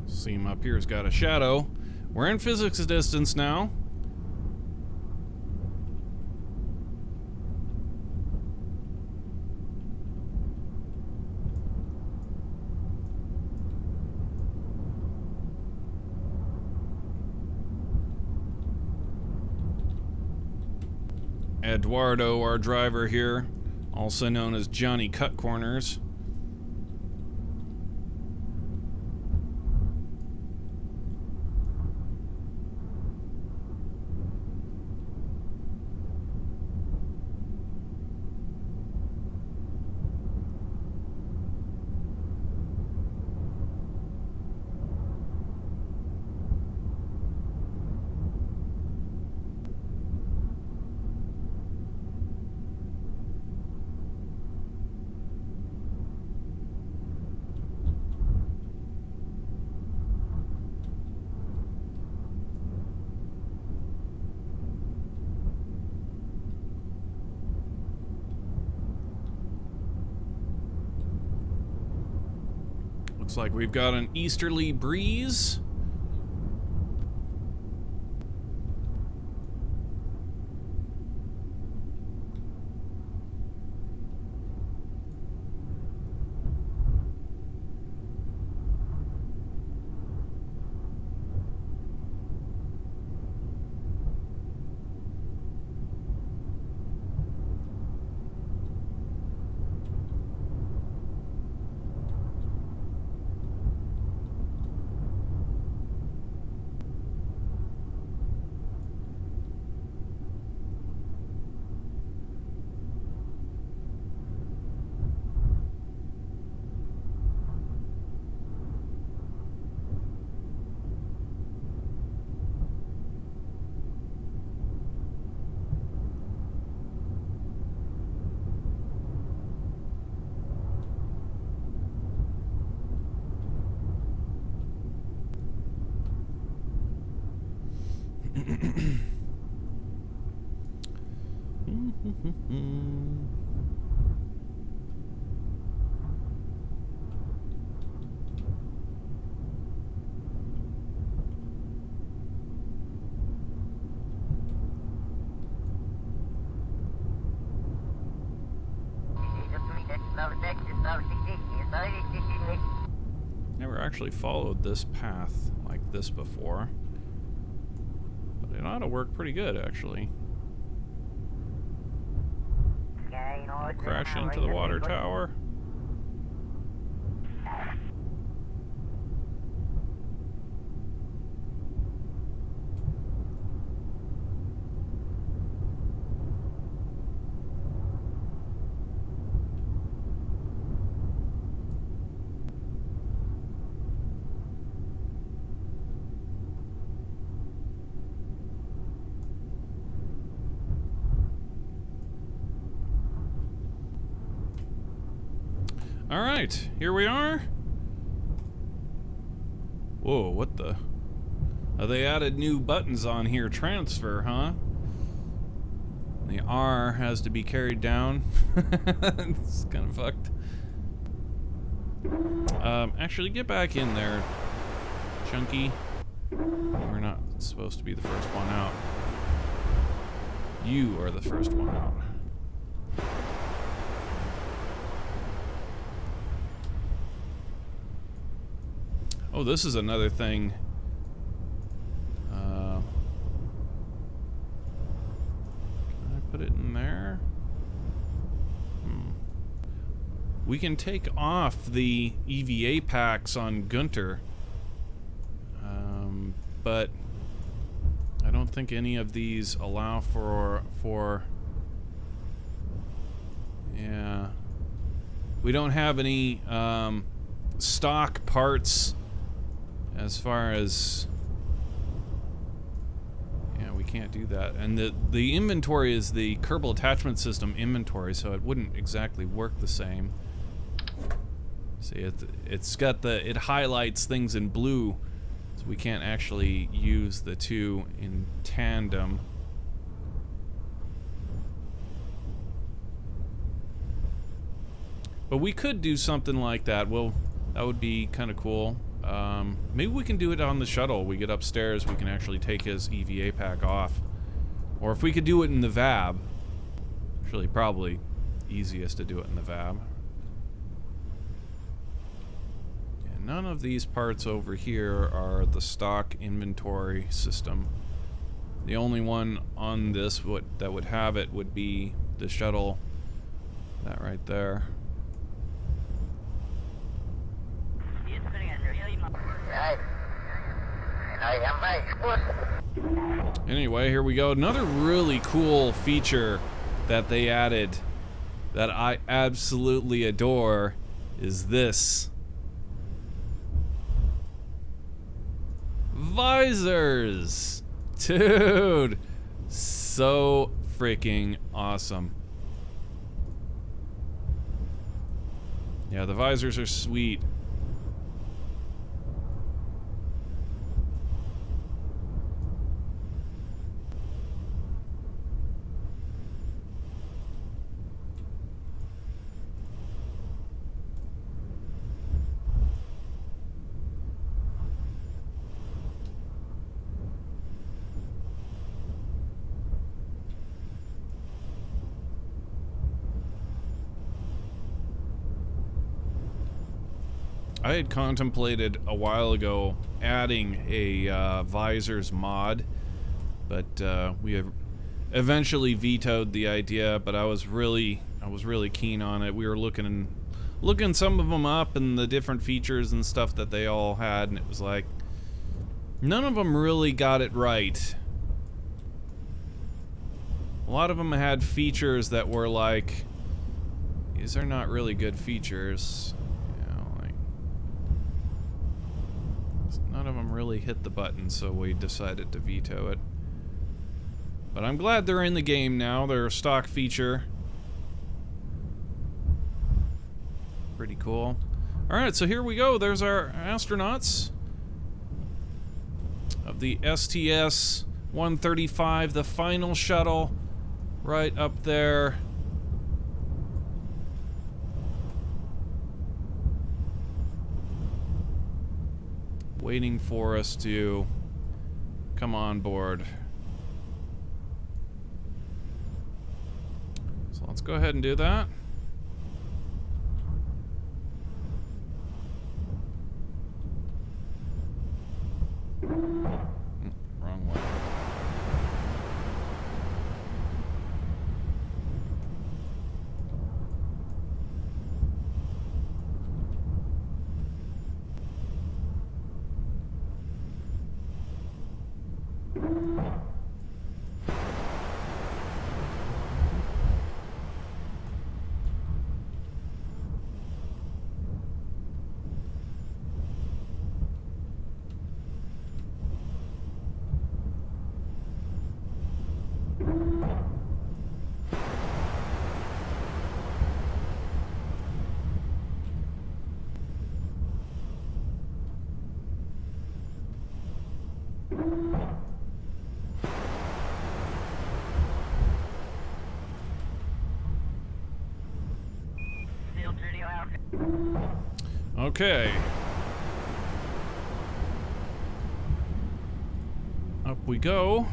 See him up here, has got a shadow. We're in physics distance now. Eduardo, our driver here, also known as Johnny Cut Corners. Looks like we've got an easterly breeze. Never actually followed this path like this before, but it ought to work pretty good, actually. Crash into the water tower. Alright, here we are. Whoa, what the? Oh, they added new buttons on here. Transfer, huh? The R has to be carried down. It's kind of fucked. Actually, get back in there, Chunky. We're not supposed to be the first one out. You are the first one out. Oh, this is another thing. Can I put it in there? We can take off the EVA packs on Gunter. But I don't think any of these allow for yeah. We don't have any stock parts as far as, yeah, we can't do that. And the inventory is the Kerbal Attachment System inventory, so it wouldn't exactly work the same. See, it's got it highlights things in blue, so we can't actually use the two in tandem. But we could do something like that. Well, that would be kind of cool. Maybe we can do it on the shuttle. We get upstairs, we can actually take his EVA pack off. Or if we could do it in the VAB. Actually, probably easiest to do it in the VAB. And none of these parts over here are the stock inventory system. The only one on this that would have it would be the shuttle. That right there. Anyway, here we go. Another really cool feature that they added that I absolutely adore is this. Visors! Dude! So freaking awesome. Yeah, the visors are sweet. I had contemplated a while ago adding a visors mod, but we have eventually vetoed the idea. But I was really keen on it. We were looking some of them up and the different features and stuff that they all had, and it was like none of them really got it right. A lot of them had features that were like, these are not really good features. None of them really hit the button, so we decided to veto it. But I'm glad they're in the game now. They're a stock feature. Pretty cool. Alright, so here we go. There's our astronauts of the Sts-135, the Final Shuttle, right up there. Waiting for us to come on board. So let's go ahead and do that. Wrong way. Okay. Up we go.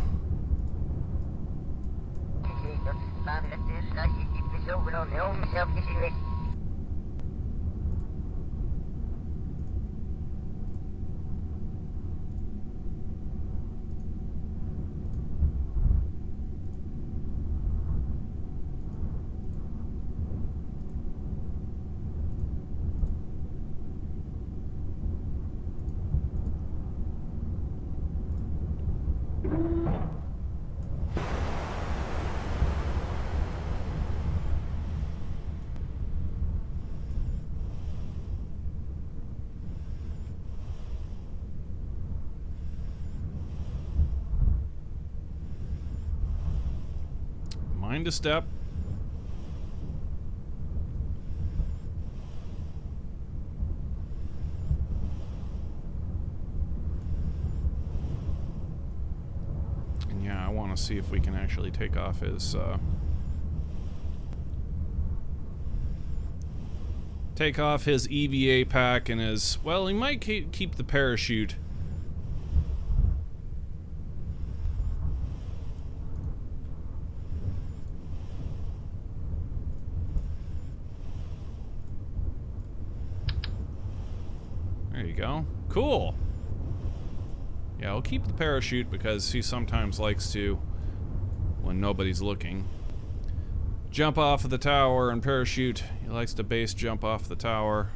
Mind a step. And yeah, I want to see if we can actually take off his EVA pack and his, well, he might keep the parachute. There you go. Cool. Yeah, I'll keep the parachute because he sometimes likes to, when nobody's looking, jump off of the tower and parachute. He likes to base jump off the tower.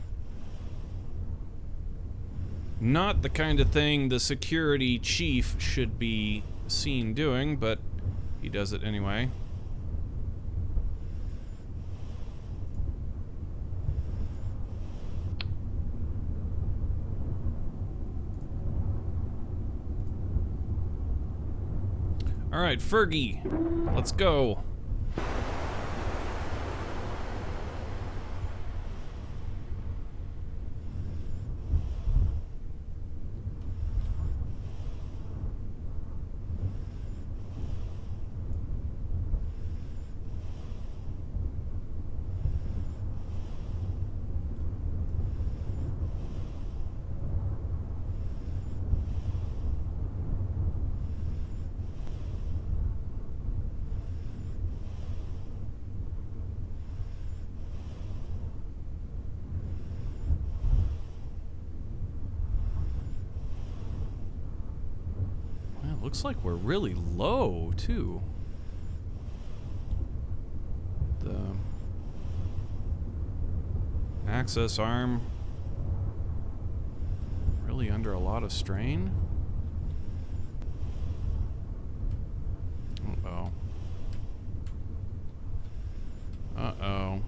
Not the kind of thing the security chief should be seen doing, but he does it anyway. All right, Fergie, let's go. looks like we're really low, too. The access arm really under a lot of strain. Uh-oh. Uh-oh.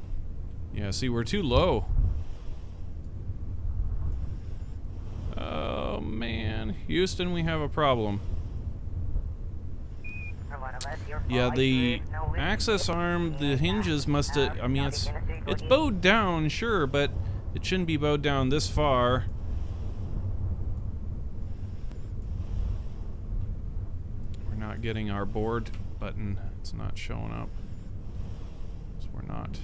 Yeah, see, we're too low. Oh, man. Houston, we have a problem. Yeah, the access arm, the hinges must have... I mean, it's bowed down, sure, but it shouldn't be bowed down this far. We're not getting our board button. It's not showing up. So we're not...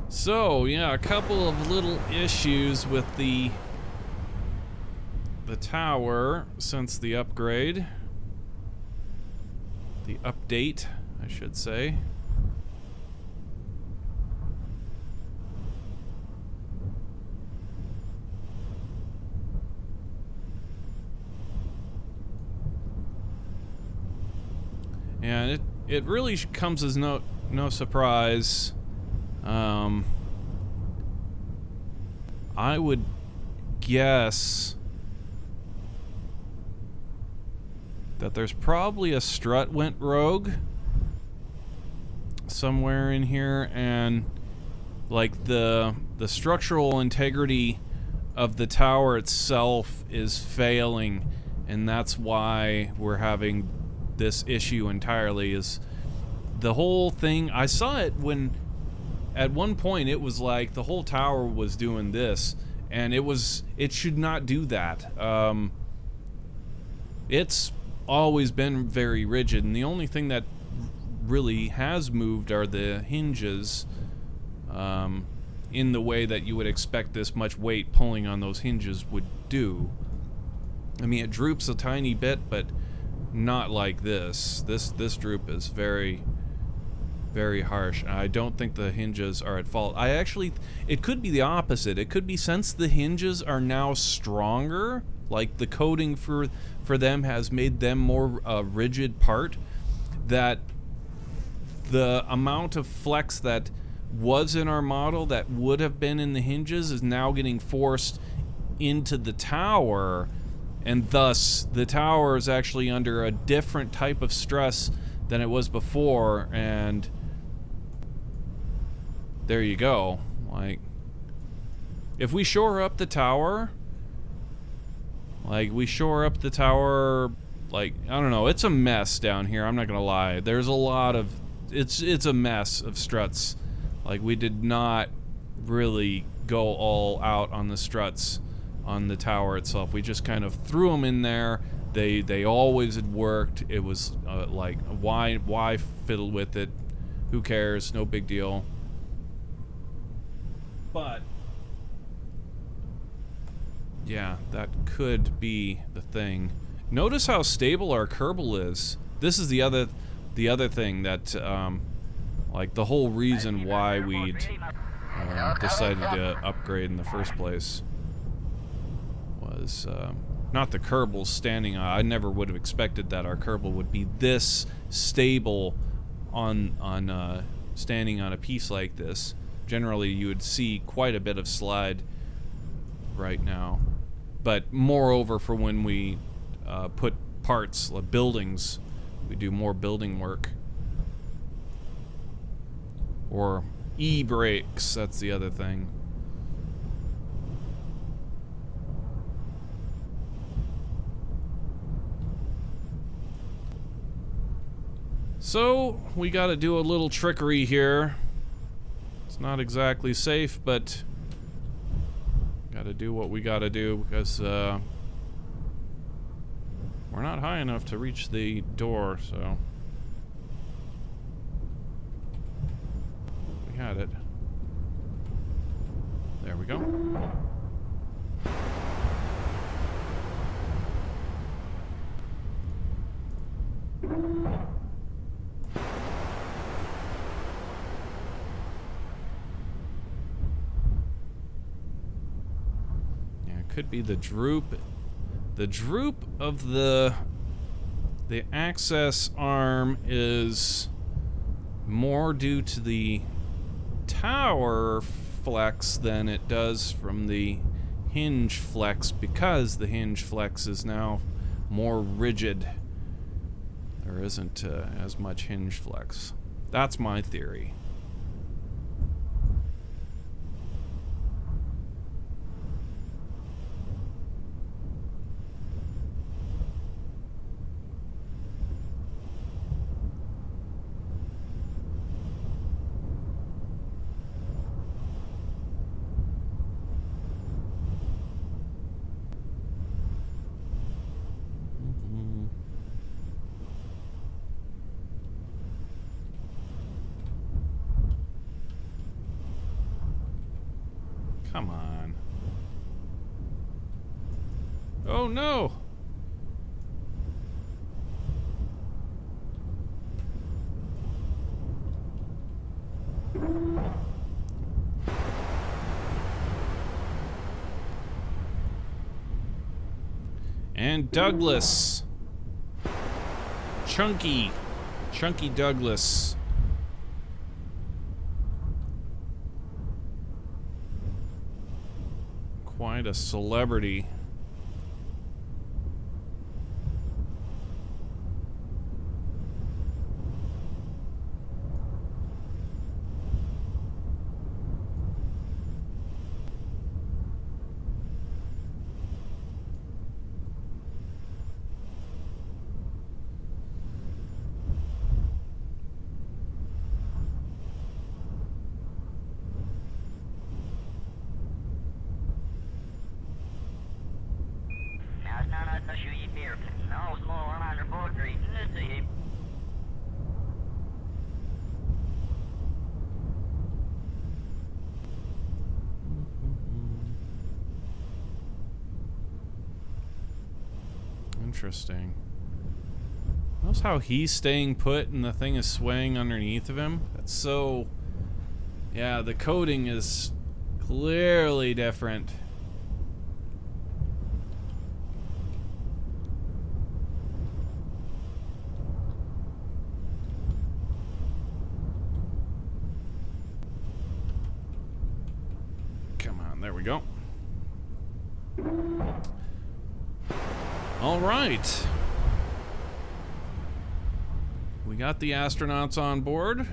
So, yeah, a couple of little issues with the tower since the upgrade. The update, I should say. And it really comes as no surprise. I would guess that there's probably a strut went rogue somewhere in here, and like the structural integrity of the tower itself is failing, and that's why we're having this issue entirely. Is the whole thing, I saw it when at one point it was like the whole tower was doing this, and it should not do that. It's always been very rigid, and the only thing that really has moved are the hinges, in the way that you would expect this much weight pulling on those hinges would do. I mean, it droops a tiny bit, but not like this. This droop is very, very harsh. I don't think the hinges are at fault. It could be the opposite. It could be since the hinges are now stronger, like the coating for them has made them more rigid part, that the amount of flex that was in our model that would have been in the hinges is now getting forced into the tower, and thus the tower is actually under a different type of stress than it was before. And there you go. Like, if we shore up the tower, like I don't know, it's a mess down here, I'm not gonna lie. There's a lot of, it's a mess of struts. Like, we did not really go all out on the struts on the tower itself. We just kind of threw them in there. They always had worked. It was like, why fiddle with it? Who cares? No big deal. But yeah, that could be the thing. Notice how stable our Kerbal is. This is the other thing that like the whole reason why we'd decided to upgrade in the first place was not the Kerbal standing on. I never would have expected that our Kerbal would be this stable on standing on a piece like this. Generally, you would see quite a bit of slide right now, but moreover, for when we put parts, like buildings, we do more building work. Or e-brakes, that's the other thing. So, we gotta do a little trickery here. It's not exactly safe, but gotta do what we gotta do, because we're not high enough to reach the door, so we had it. There we go. Could be the droop. The droop of the access arm is more due to the tower flex than it does from the hinge flex, because the hinge flex is now more rigid. There isn't as much hinge flex. That's my theory. Come on. Oh no! And Douglas. Chunky Douglas. Quite a celebrity. Interesting. Notice how he's staying put and the thing is swaying underneath of him? That's so... Yeah, the coding is clearly different. Come on, there we go. All right. We got the astronauts on board.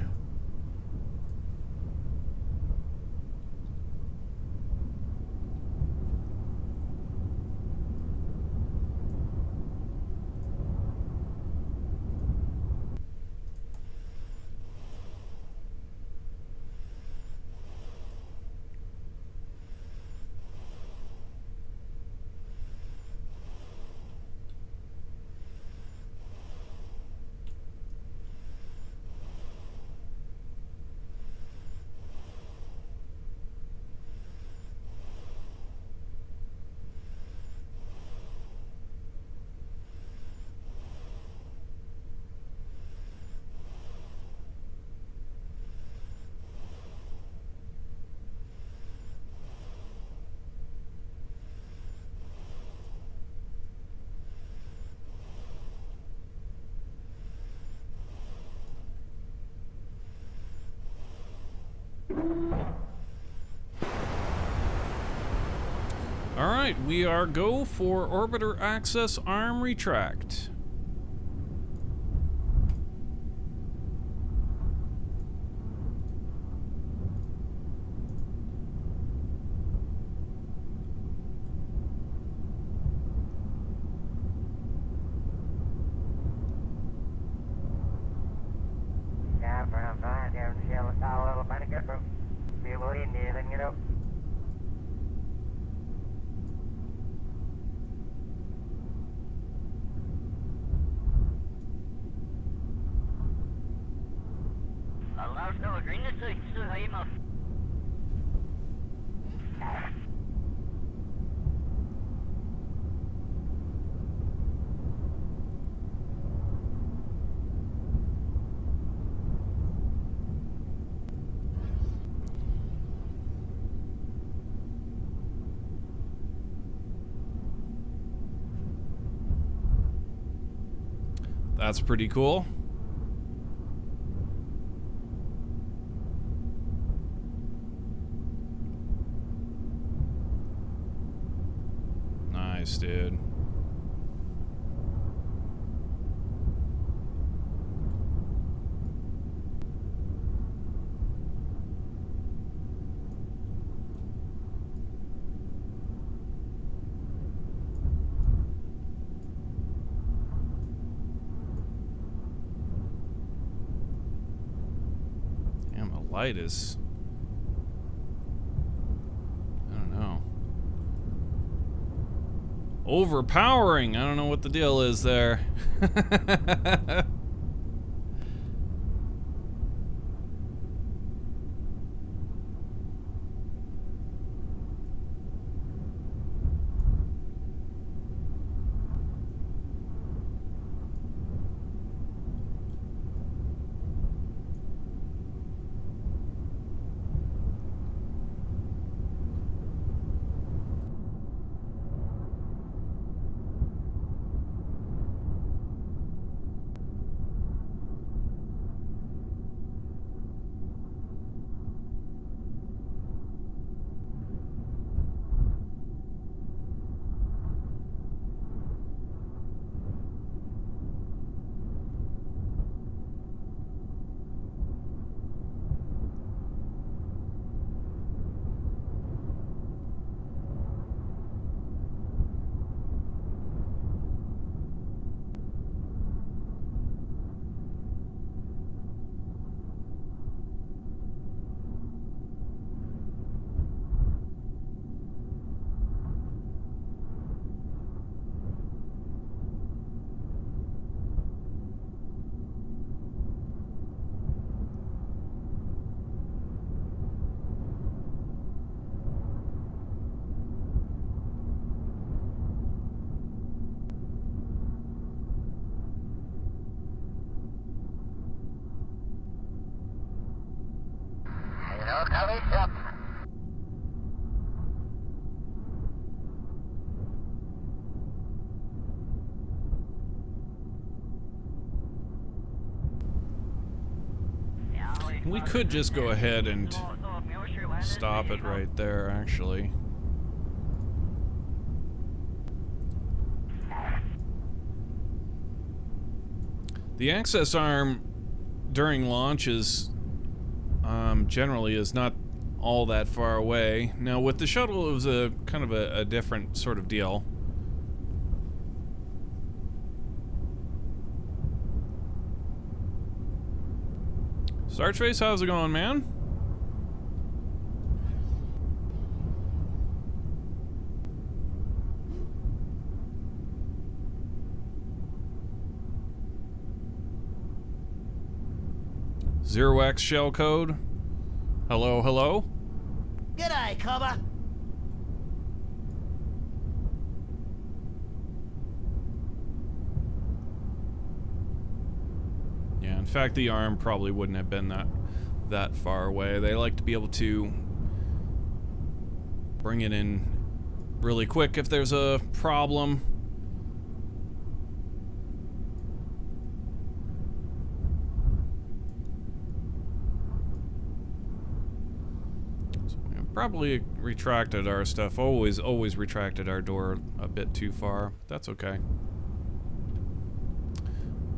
Alright, we are go for orbiter access arm retract. That's pretty cool. Nice, dude. Damn, the light is... I don't know. Overpowering. I don't know what the deal is there. We could just go ahead and stop it right there, actually. The access arm during launches generally is not all that far away. Now with the shuttle it was a kind of a different sort of deal. Startrace, how's it going, man? Zero X shell code. Hello, hello. G'day, cobber. Yeah, in fact, the arm probably wouldn't have been that far away. They like to be able to bring it in really quick if there's a problem. Probably retracted our stuff. Always retracted our door a bit too far. That's okay.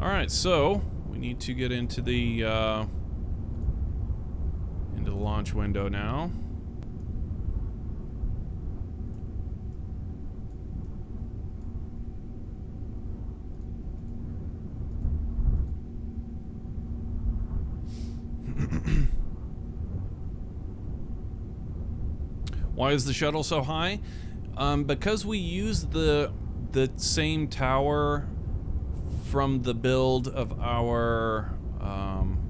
Alright, so we need to get into the launch window now. Why is the shuttle so high? Because we use the same tower from the build of our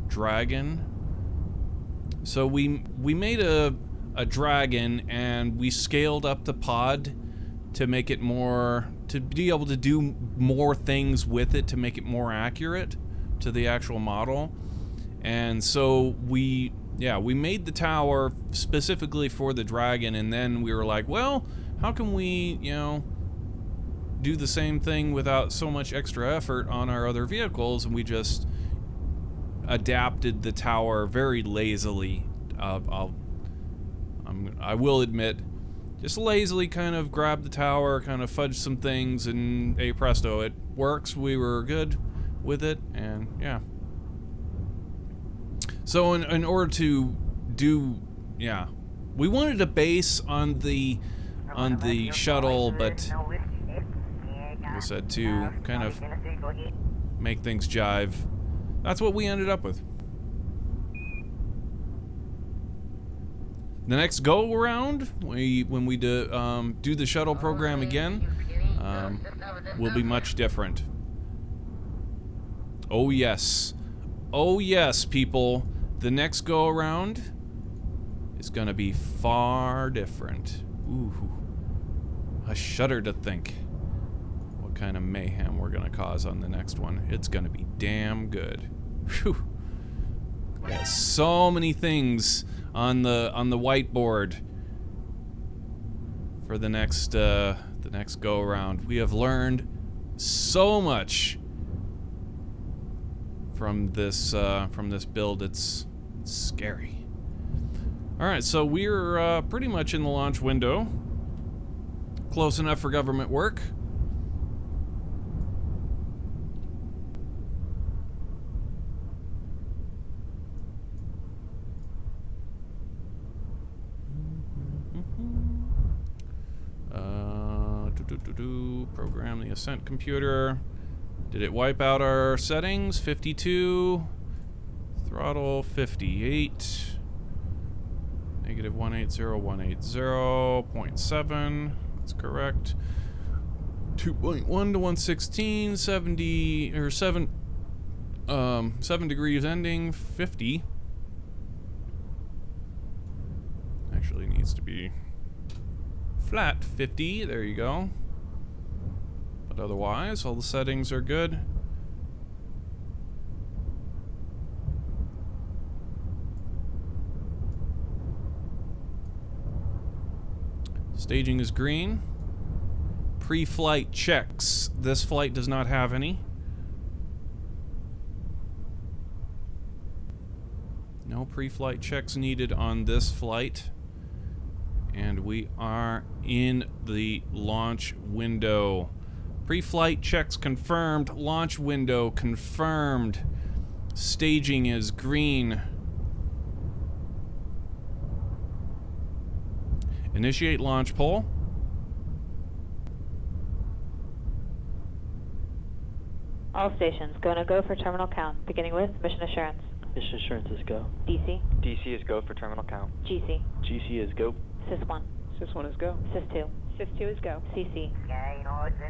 Dragon. So we made a Dragon and we scaled up the pod to make it more, to be able to do more things with it, to make it more accurate to the actual model. And so we made the tower specifically for the Dragon, and then we were like, well, how can we, you know, do the same thing without so much extra effort on our other vehicles, and we just adapted the tower very lazily. I will admit, just lazily kind of grabbed the tower, kind of fudged some things, and hey presto, it works. We were good with it, and yeah. So in order to do, yeah, we wanted a base on the shuttle, but like I said, to kind of make things jive, that's what we ended up with. The next go around, when we do the shuttle program again, will be much different. Oh yes, people. The next go around is gonna be far different. Ooh, I shudder to think what kind of mayhem we're gonna cause on the next one. It's gonna be damn good. Whew. Yeah, so many things on the whiteboard for the next go around. We have learned so much from this build. It's scary. All right, so we're pretty much in the launch window. Close enough for government work. Program the ascent computer. Did it wipe out our settings? 52. Throttle 58. Negative 180.7. That's correct. 2.1 to 116. 70 or 7 degrees ending. 50. Actually needs to be flat 50. There you go. But otherwise, all the settings are good. Staging is green. Pre-flight checks. This flight does not have any. No pre-flight checks needed on this flight. And we are in the launch window. Pre-flight checks confirmed. Launch window confirmed. Staging is green. Initiate launch poll. All stations, go no go for terminal count, beginning with mission assurance. Mission assurance is go. DC. DC is go for terminal count. GC. GC is go. Sys-1. Sys-1 is go. Sys-2. Sys-2 is go. CC.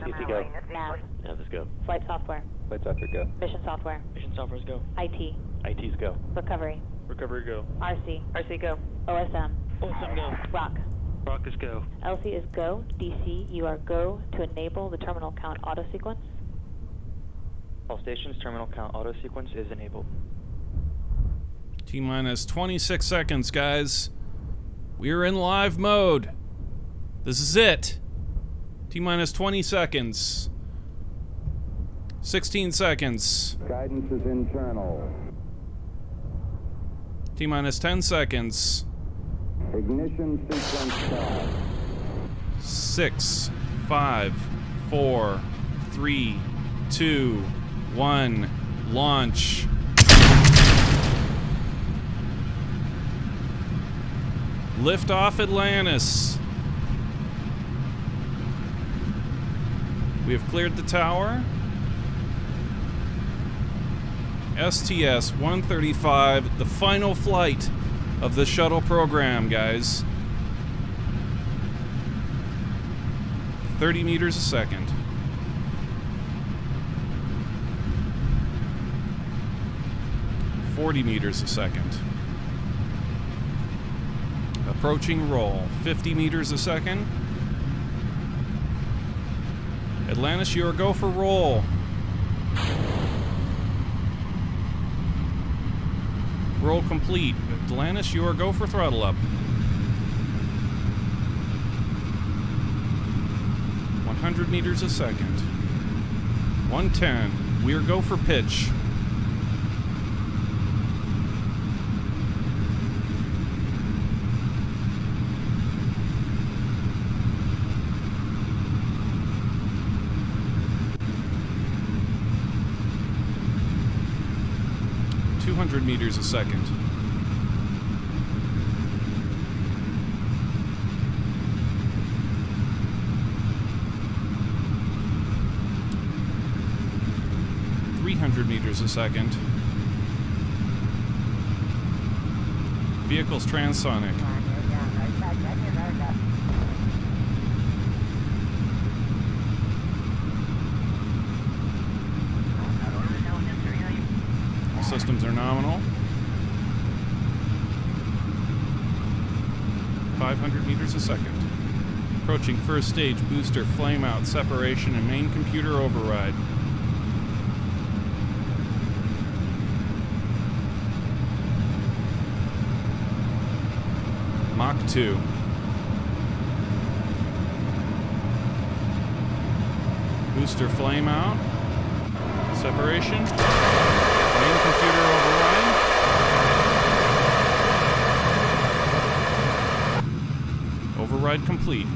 DC go. Nav. Nav is go. Flight software. Flight software go. Mission software. Mission software is go. IT. IT is go. Recovery. Recovery go. RC. RC go. OSM. OSM go. ROC. ROC is go. LC is go. DC, you are go to enable the terminal count auto sequence. All stations, terminal count auto sequence is enabled. T-minus 26 seconds, guys. We're in live mode. This is it. T-minus 20 seconds. 16 seconds. Guidance is internal. T-minus 10 seconds. Ignition sequence start. 6, 5, 4, 3, 2, 1. Launch. Lift off Atlantis. We have cleared the tower. Sts-135, the final flight of the shuttle program, guys. 30 meters a second. .40 meters a second. Approaching roll. 50 meters a second. Atlantis, you are go for roll. Roll complete. Atlantis, you are go for throttle up. 100 meters a second. 110. We're go for pitch. Meters a second. Meters a second. Vehicles transonic. All systems are nominal. 500 meters a second. Approaching first stage booster flame out separation and main computer override. Mach 2. Booster flame out. Separation. Main computer override. Override complete.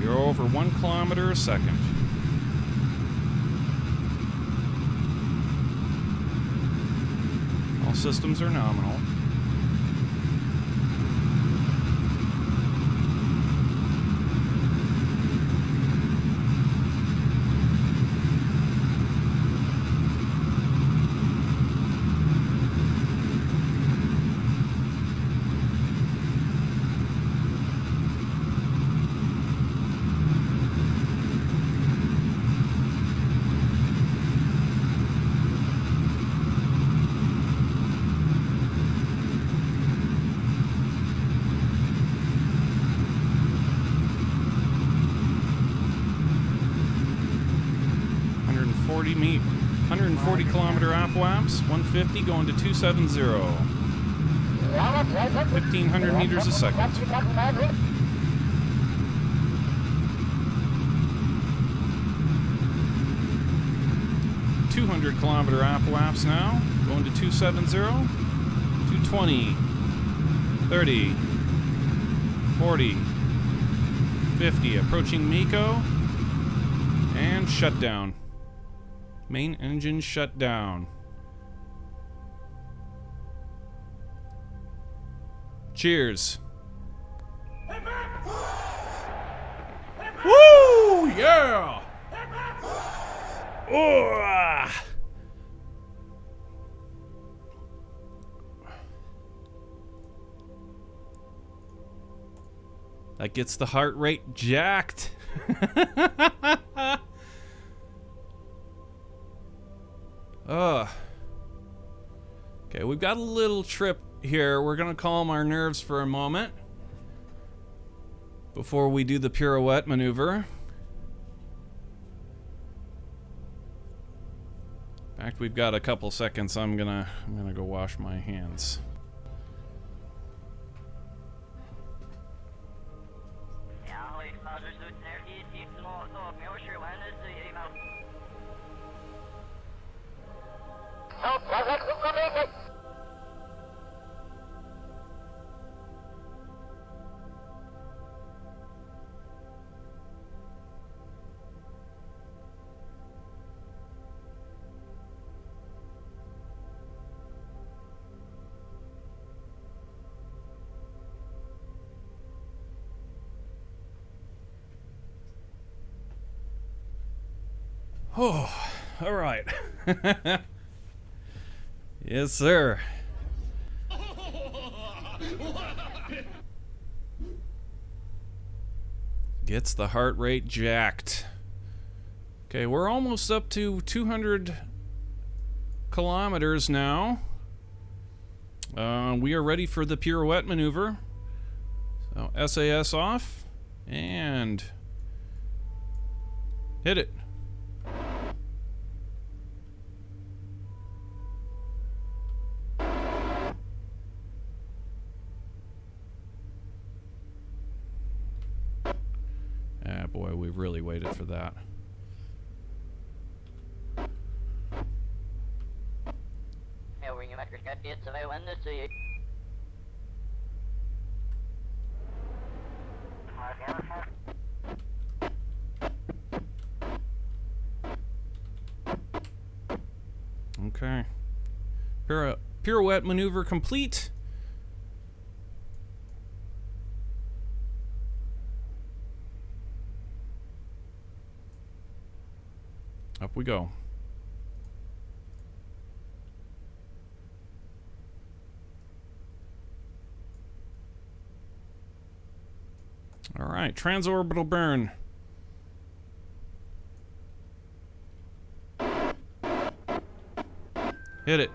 You're over 1 kilometer a second. All systems are nominal. Meet 140 kilometer apoaps, 150 going to 270. 1,500 meters a second. Kilometer apoaps now, going to 270, 220, 30, 40, 50, approaching MECO, and shutdown. Main engine shut down. Cheers. Woo! Yeah! Oh! That gets the heart rate jacked. Okay, we've got a little trip here. We're gonna calm our nerves for a moment before we do the pirouette maneuver. In fact, we've got a couple seconds. I'm gonna go wash my hands. Oh, all right. Yes, sir. Gets the heart rate jacked. Okay, we're almost up to 200 kilometers now. We are ready for the pirouette maneuver. So SAS off and hit it. Ah, boy, we really waited for that. Okay. Pirouette maneuver complete. Up we go. All right, transorbital burn. Hit it.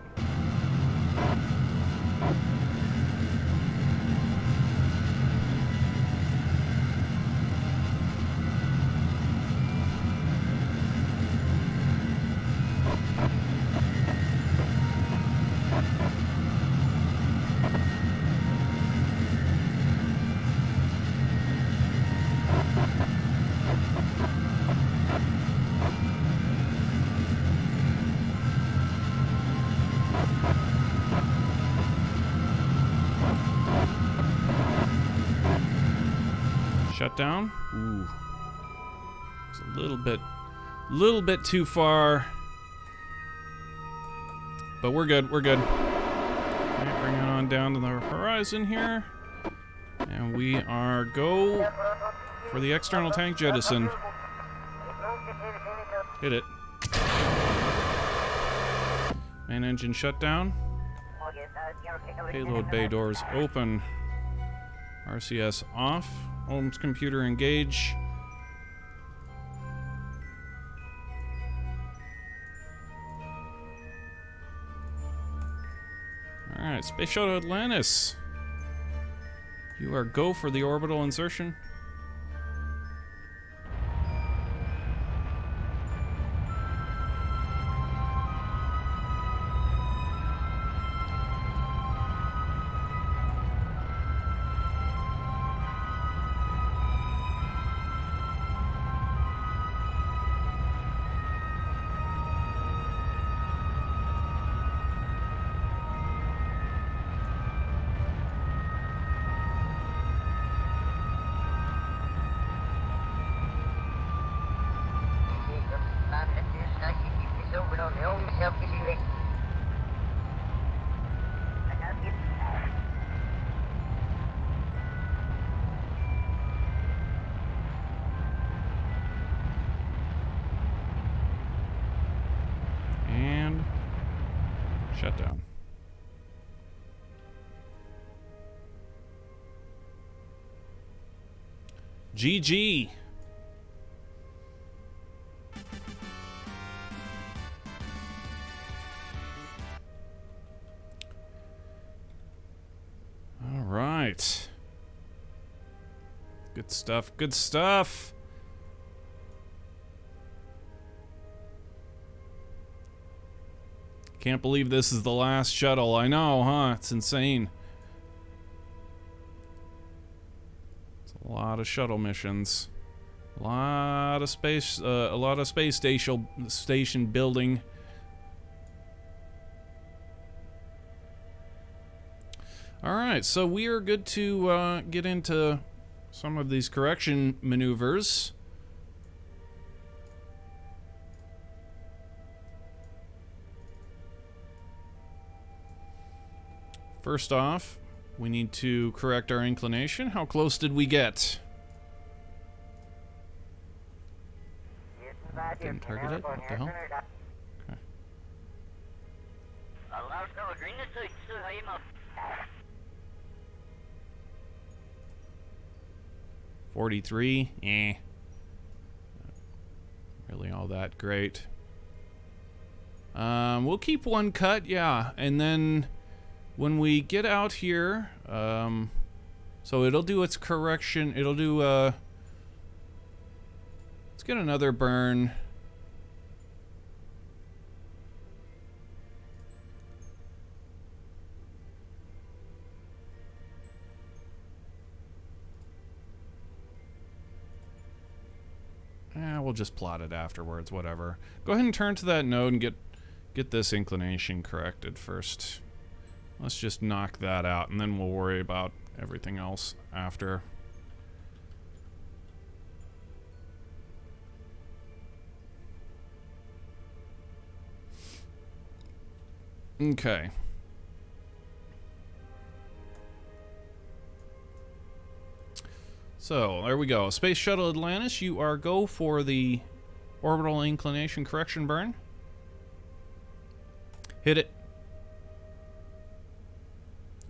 Shut down. Ooh. It's a little bit too far. But we're good, we're good. Okay, bring it on down to the horizon here. And we are go for the external tank jettison. Hit it. Main engine shut down. Payload bay doors open. RCS off. Ohms computer engage. Alright, Space Shuttle Atlantis. You are go for the orbital insertion. And shut down. GG. All right. Good stuff. Good stuff. Can't believe this is the last shuttle. I know, huh? It's insane. It's a lot of shuttle missions. A lot of space station building. All right, so we are good to get into some of these correction maneuvers. First off, we need to correct our inclination. How close did we get? Didn't target it? What the hell? Okay. 43? Eh. Not really all that great. We'll keep one cut, yeah, and then when we get out here, so it'll do its correction. It'll do, let's get another burn. We'll just plot it afterwards, whatever. Go ahead and turn to that node and get this inclination corrected first. Let's just knock that out, and then we'll worry about everything else after. Okay. So, there we go. Space Shuttle Atlantis, you are go for the orbital inclination correction burn. Hit it.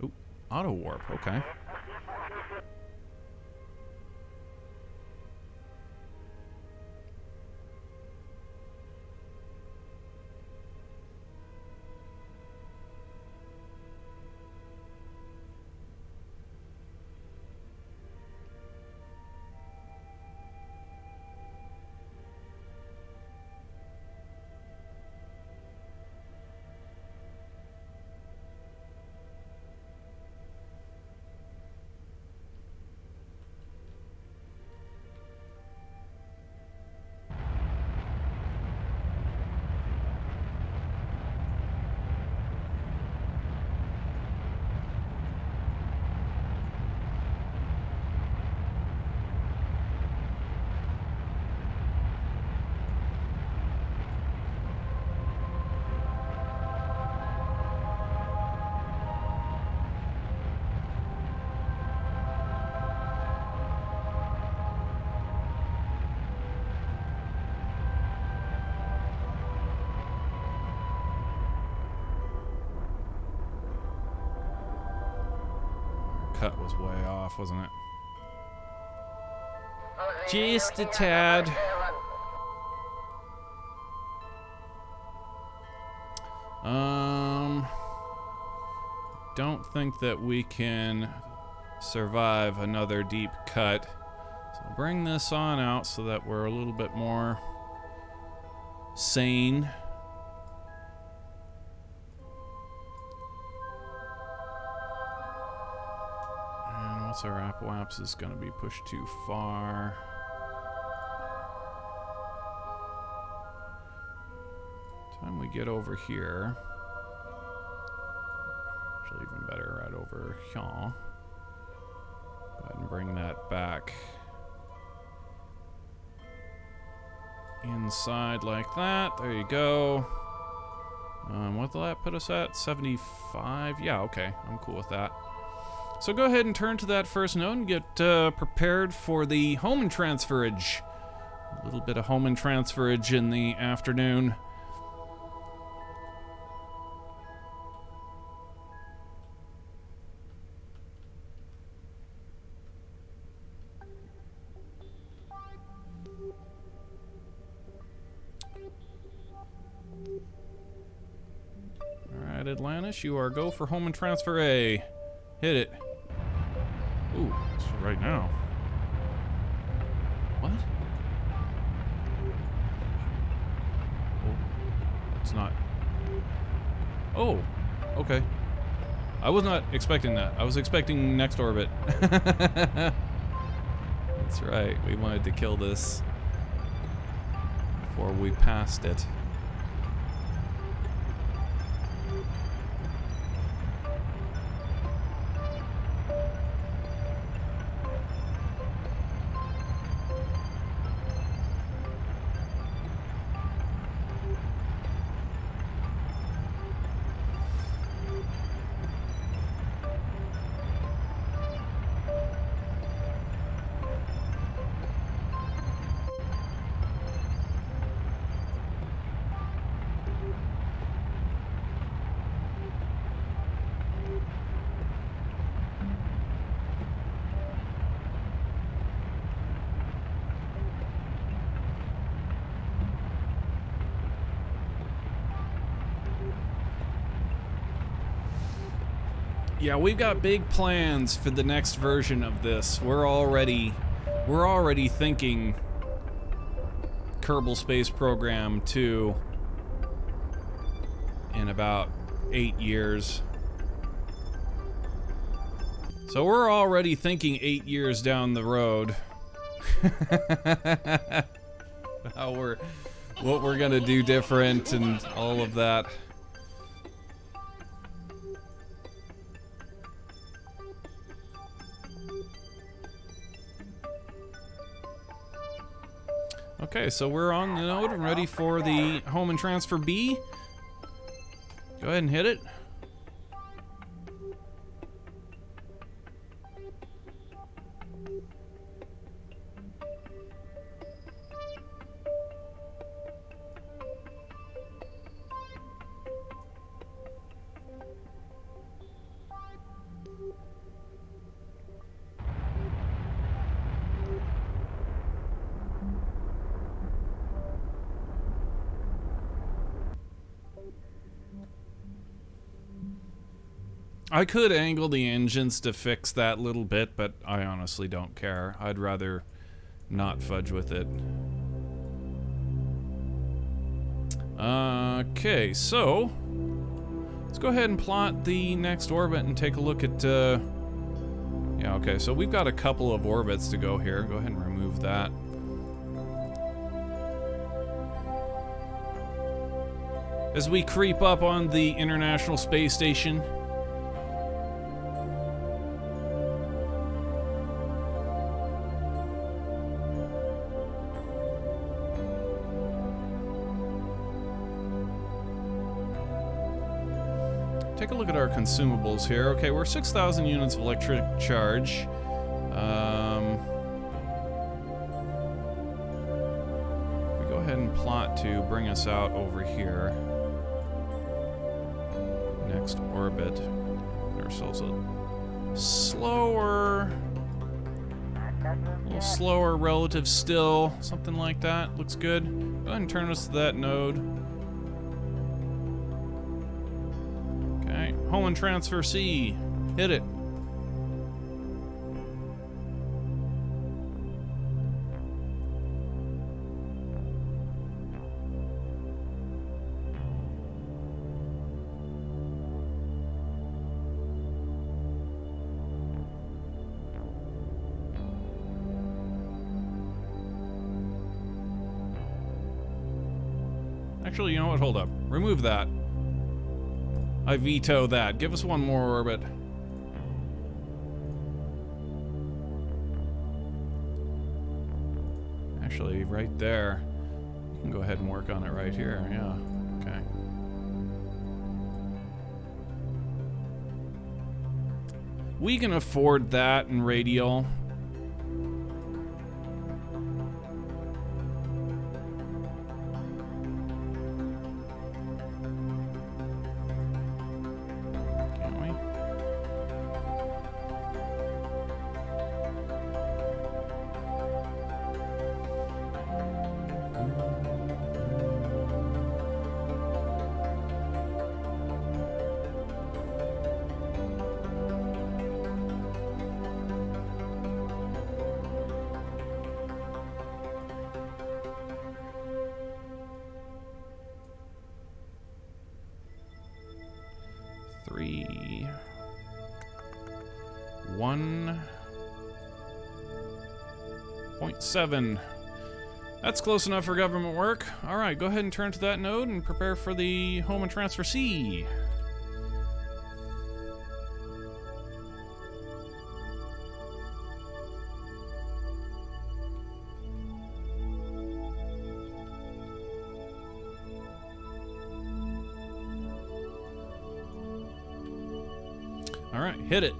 Oop, auto warp, okay. Cut was way off, wasn't it? Just a tad. Don't think that we can survive another deep cut. So bring this on out so that we're a little bit more sane. Our apoapsis is going to be pushed too far. Time we get over here. Actually, even better, right over here. Go ahead and bring that back inside like that. There you go. What will that put us at? 75? Yeah, okay. I'm cool with that. So go ahead and turn to that first node and get prepared for the home and transferage. A little bit of home and transferage in the afternoon. Alright, Atlantis, you are go for home and transfer A. Hit it. Ooh, it's right now. What? Oh, it's not. Oh, okay. I was not expecting that. I was expecting next orbit. That's right. We wanted to kill this before we passed it. Yeah, we've got big plans for the next version of this. We're already thinking Kerbal Space Program 2 in about 8 years. So we're already thinking 8 years down the road. What we're gonna do different and all of that. Okay, so we're on the node and ready for the home and transfer B. Go ahead and hit it. I could angle the engines to fix that little bit, but I honestly don't care. I'd rather not fudge with it. Okay, so let's go ahead and plot the next orbit and take a look at, yeah, okay, so we've got a couple of orbits to go here. Go ahead and remove that. As we creep up on the International Space Station, take a look at our consumables here. Okay, we're 6,000 units of electric charge. We go ahead and plot to bring us out over here. Next orbit. Get ourselves a slower, a little slower relative still, something like that. Looks good. Go ahead and turn us to that node. Home and transfer C. Hit it. Actually, you know what? Hold up. Remove that. I veto that. Give us one more orbit. Actually, right there. You can go ahead and work on it right here. Yeah. Okay. We can afford that in radial. Three. 1.7. That's close enough for government work. All right, go ahead and turn to that node and prepare for the home and transfer C. All right, hit it.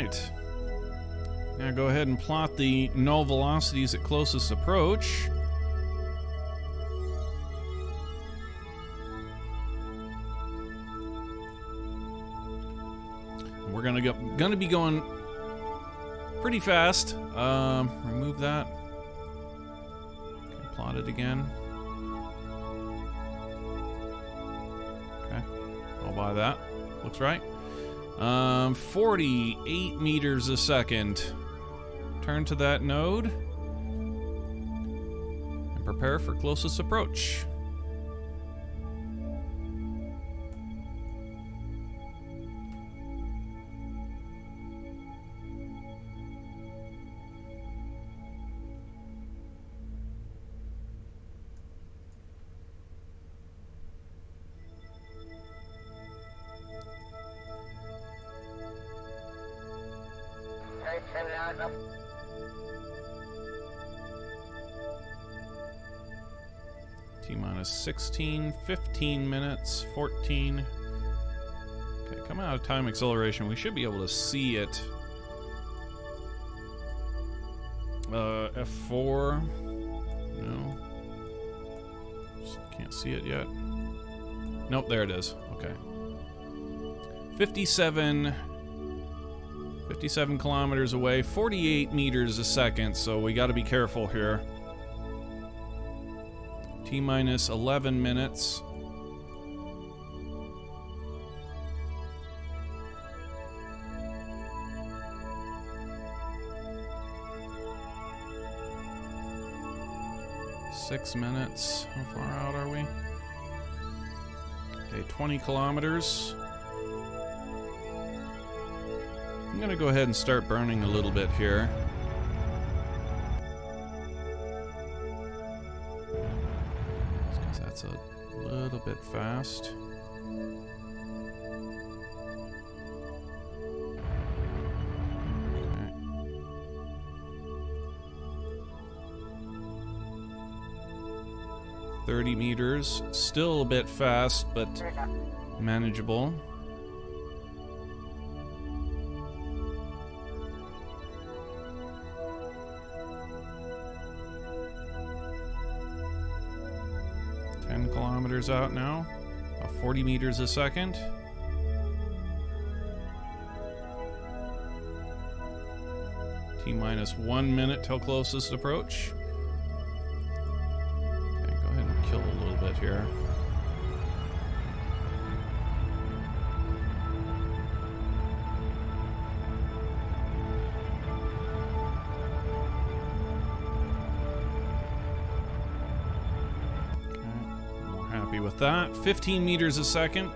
right. Now go ahead and plot the null velocities at closest approach. We're gonna be going pretty fast. Remove that. Okay, plot it again. Okay, I'll buy that. Looks right. 48 meters a second. Turn to that node and prepare for closest approach. T-minus 16, 15 minutes, 14. Okay, coming out of time acceleration, we should be able to see it. F4. No. Just can't see it yet. Nope, there it is. Okay. 57 kilometers away, 48 meters a second, so we got to be careful here. T-minus 11 minutes. Six minutes. How far out are we? Okay, 20 kilometers. I'm gonna go ahead and start burning a little bit here. Because that's a little bit fast. Okay. 30 meters. Still a bit fast, but manageable. Kilometers out now, 40 meters a second. T-minus 1 minute till closest approach. Okay, go ahead and kill a little bit here. With that, 15 meters a second.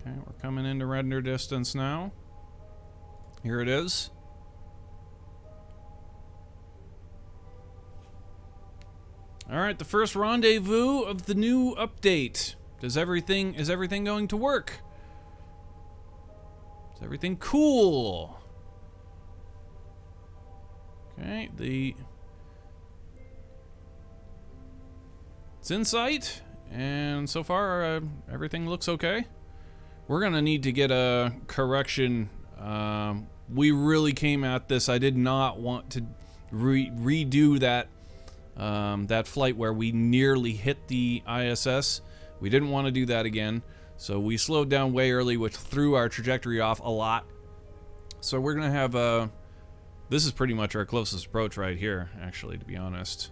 Okay, we're coming into render distance now. Here it is. All right, the first rendezvous of the new update. Is everything going to work? Is everything cool? Okay, it's in sight, and so far everything looks okay. We're gonna need to get a correction. We really came at this. I did not want to redo that that flight where we nearly hit the ISS. We didn't want to do that again, so we slowed down way early, which threw our trajectory off a lot. So we're gonna have this is pretty much our closest approach right here, actually, to be honest.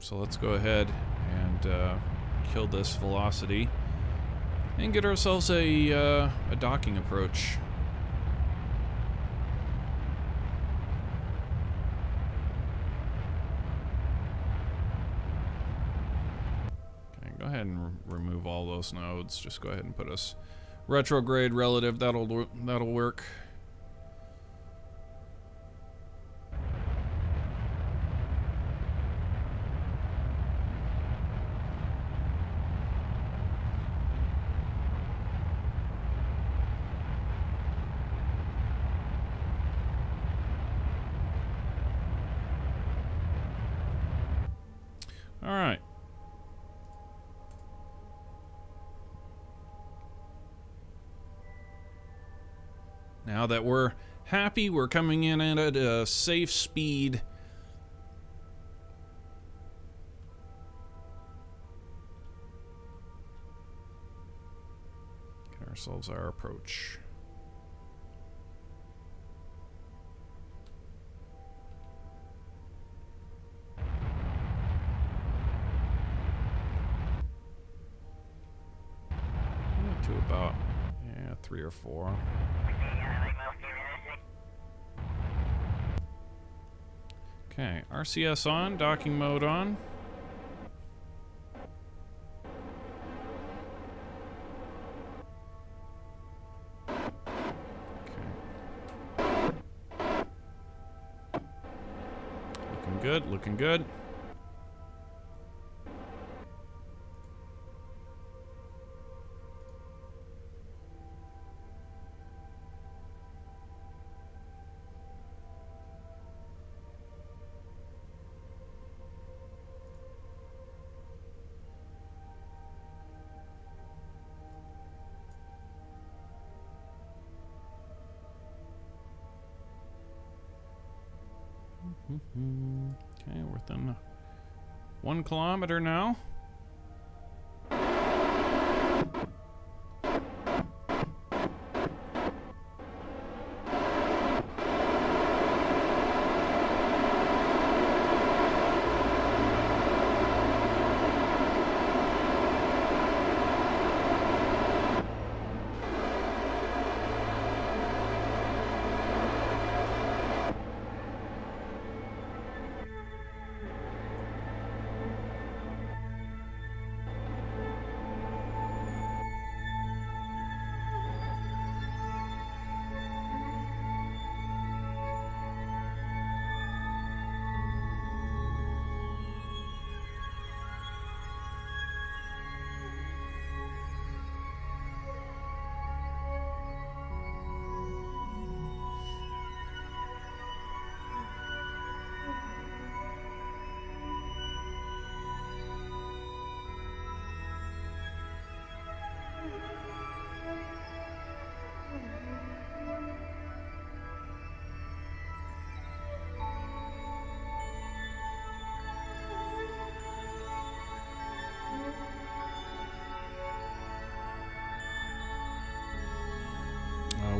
So let's go ahead and kill this velocity. and get ourselves a docking approach. Okay, go ahead and remove all those nodes. Just go ahead and put us retrograde relative. That'll work. All right. Now that we're happy, we're coming in at a safe speed. Get ourselves our approach. To about, 3 or 4. Okay, RCS on, docking mode on. Okay. Looking good, looking good. Okay, we're within 1 kilometer now.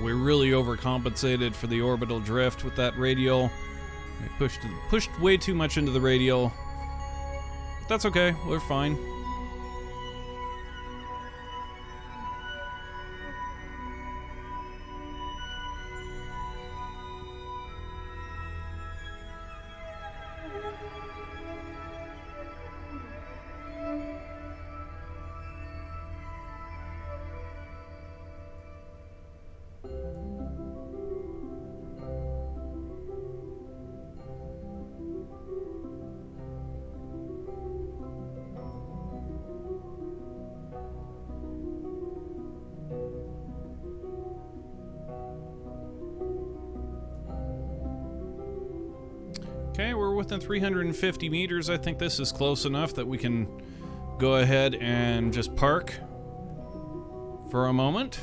We really overcompensated for the orbital drift with that radial. We pushed way too much into the radial. But that's okay, we're fine. Okay, we're within 350 meters. I think this is close enough that we can go ahead and just park for a moment.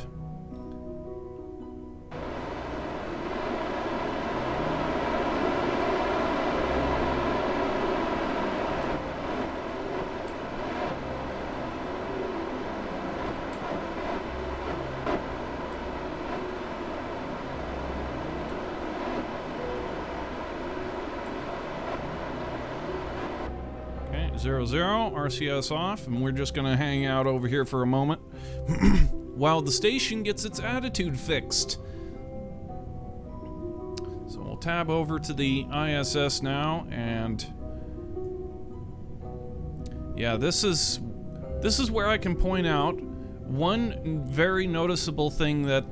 Okay, 00, RCS off, and we're just gonna hang out over here for a moment while the station gets its attitude fixed. So we'll tab over to the ISS now, and yeah, this is where I can point out one very noticeable thing that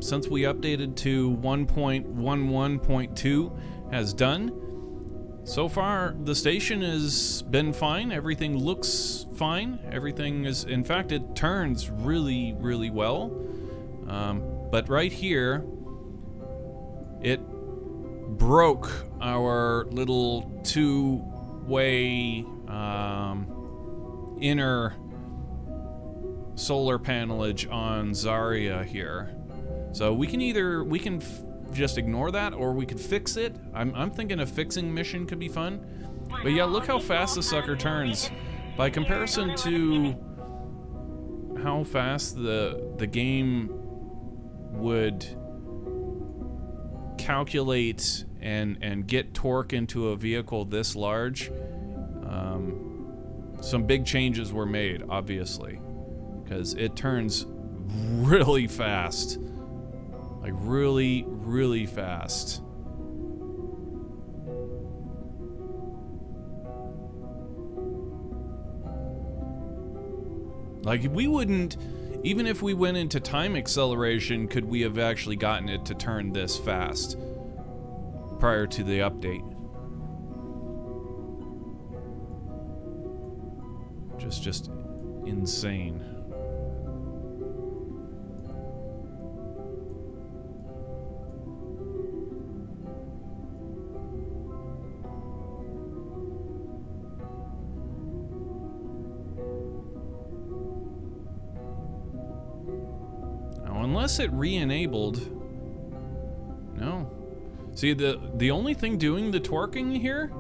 since we updated to 1.11.2 has done. So far, the station has been fine. Everything looks fine. Everything is, in fact, it turns really, really well. But right here, it broke our little two-way inner solar panelage on Zarya here. So we can just ignore that, or we could fix it. I'm thinking a fixing mission could be fun. But yeah, look how fast the sucker turns. By comparison to how fast the game would calculate and get torque into a vehicle this large, some big changes were made, obviously, because it turns really fast. Like really, really fast. Like, we wouldn't, even if we went into time acceleration, could we have actually gotten it to turn this fast prior to the update? Just insane. Unless it re-enabled. No. See, the only thing doing the torquing here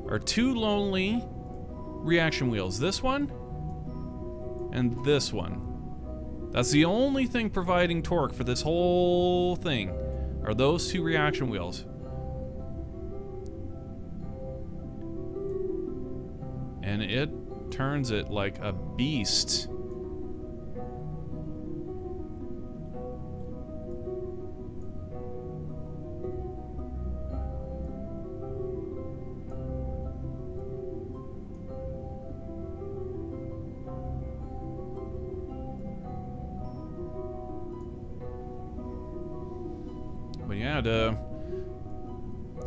are two lonely reaction wheels. This one and this one. That's the only thing providing torque for this whole thing, are those two reaction wheels. And it turns it like a beast. But yeah,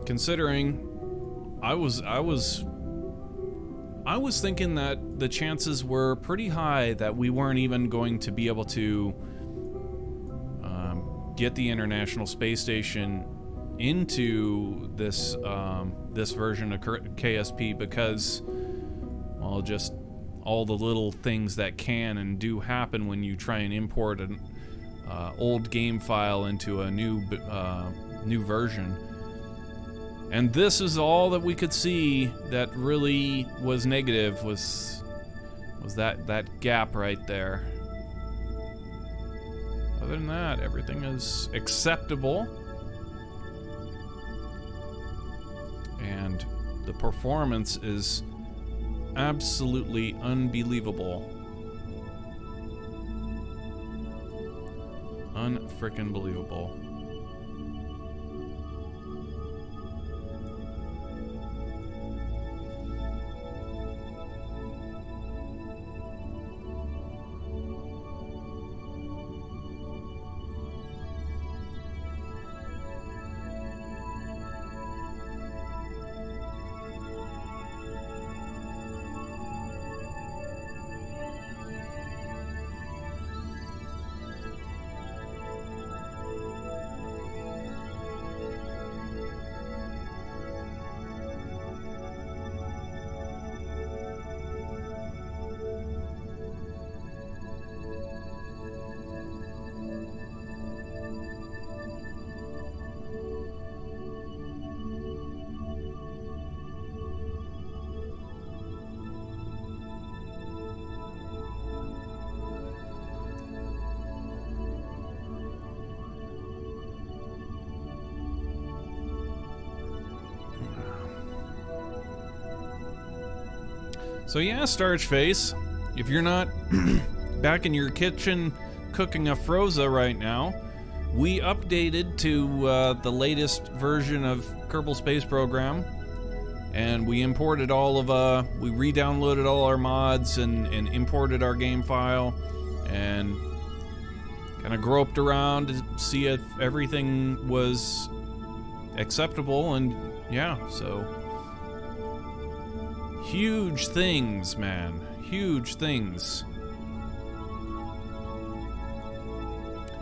considering I was thinking that the chances were pretty high that we weren't even going to be able to get the International Space Station into this this version of KSP because, well, just all the little things that can and do happen when you try and import an old game file into a new version. And this is all that we could see that really was negative, was that gap right there. Other than that, everything is acceptable. And the performance is absolutely unbelievable. Unfrickin' believable. So yeah, Starch Face, if you're not back in your kitchen cooking a Froza right now, we updated to the latest version of Kerbal Space Program, and we imported we re-downloaded all our mods and imported our game file, and kind of groped around to see if everything was acceptable, and yeah, so huge things, man, huge things.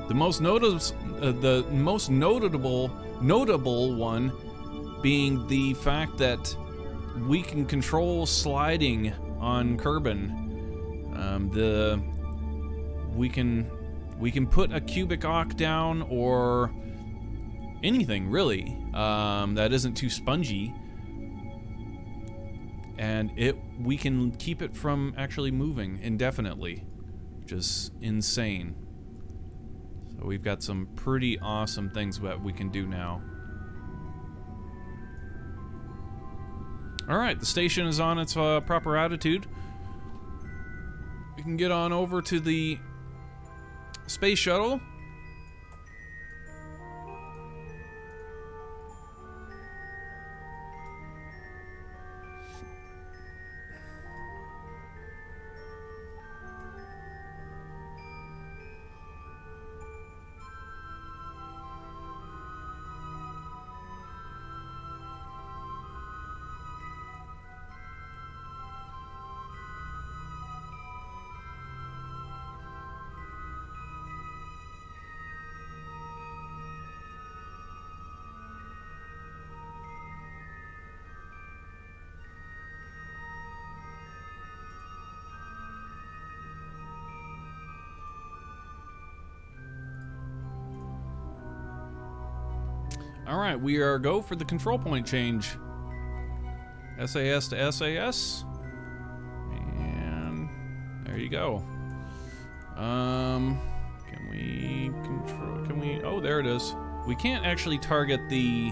The most notable one being the fact that we can control sliding on Kerbin. We can put a cubic arc down, or anything really that isn't too spongy, and we can keep it from actually moving indefinitely, which is insane. So we've got some pretty awesome things that we can do now. Alright, the station is on its proper attitude. We can get on over to the space shuttle. Alright, we are go for the control point change. SAS to SAS. And there you go. Can we control, oh, there it is. We can't actually target the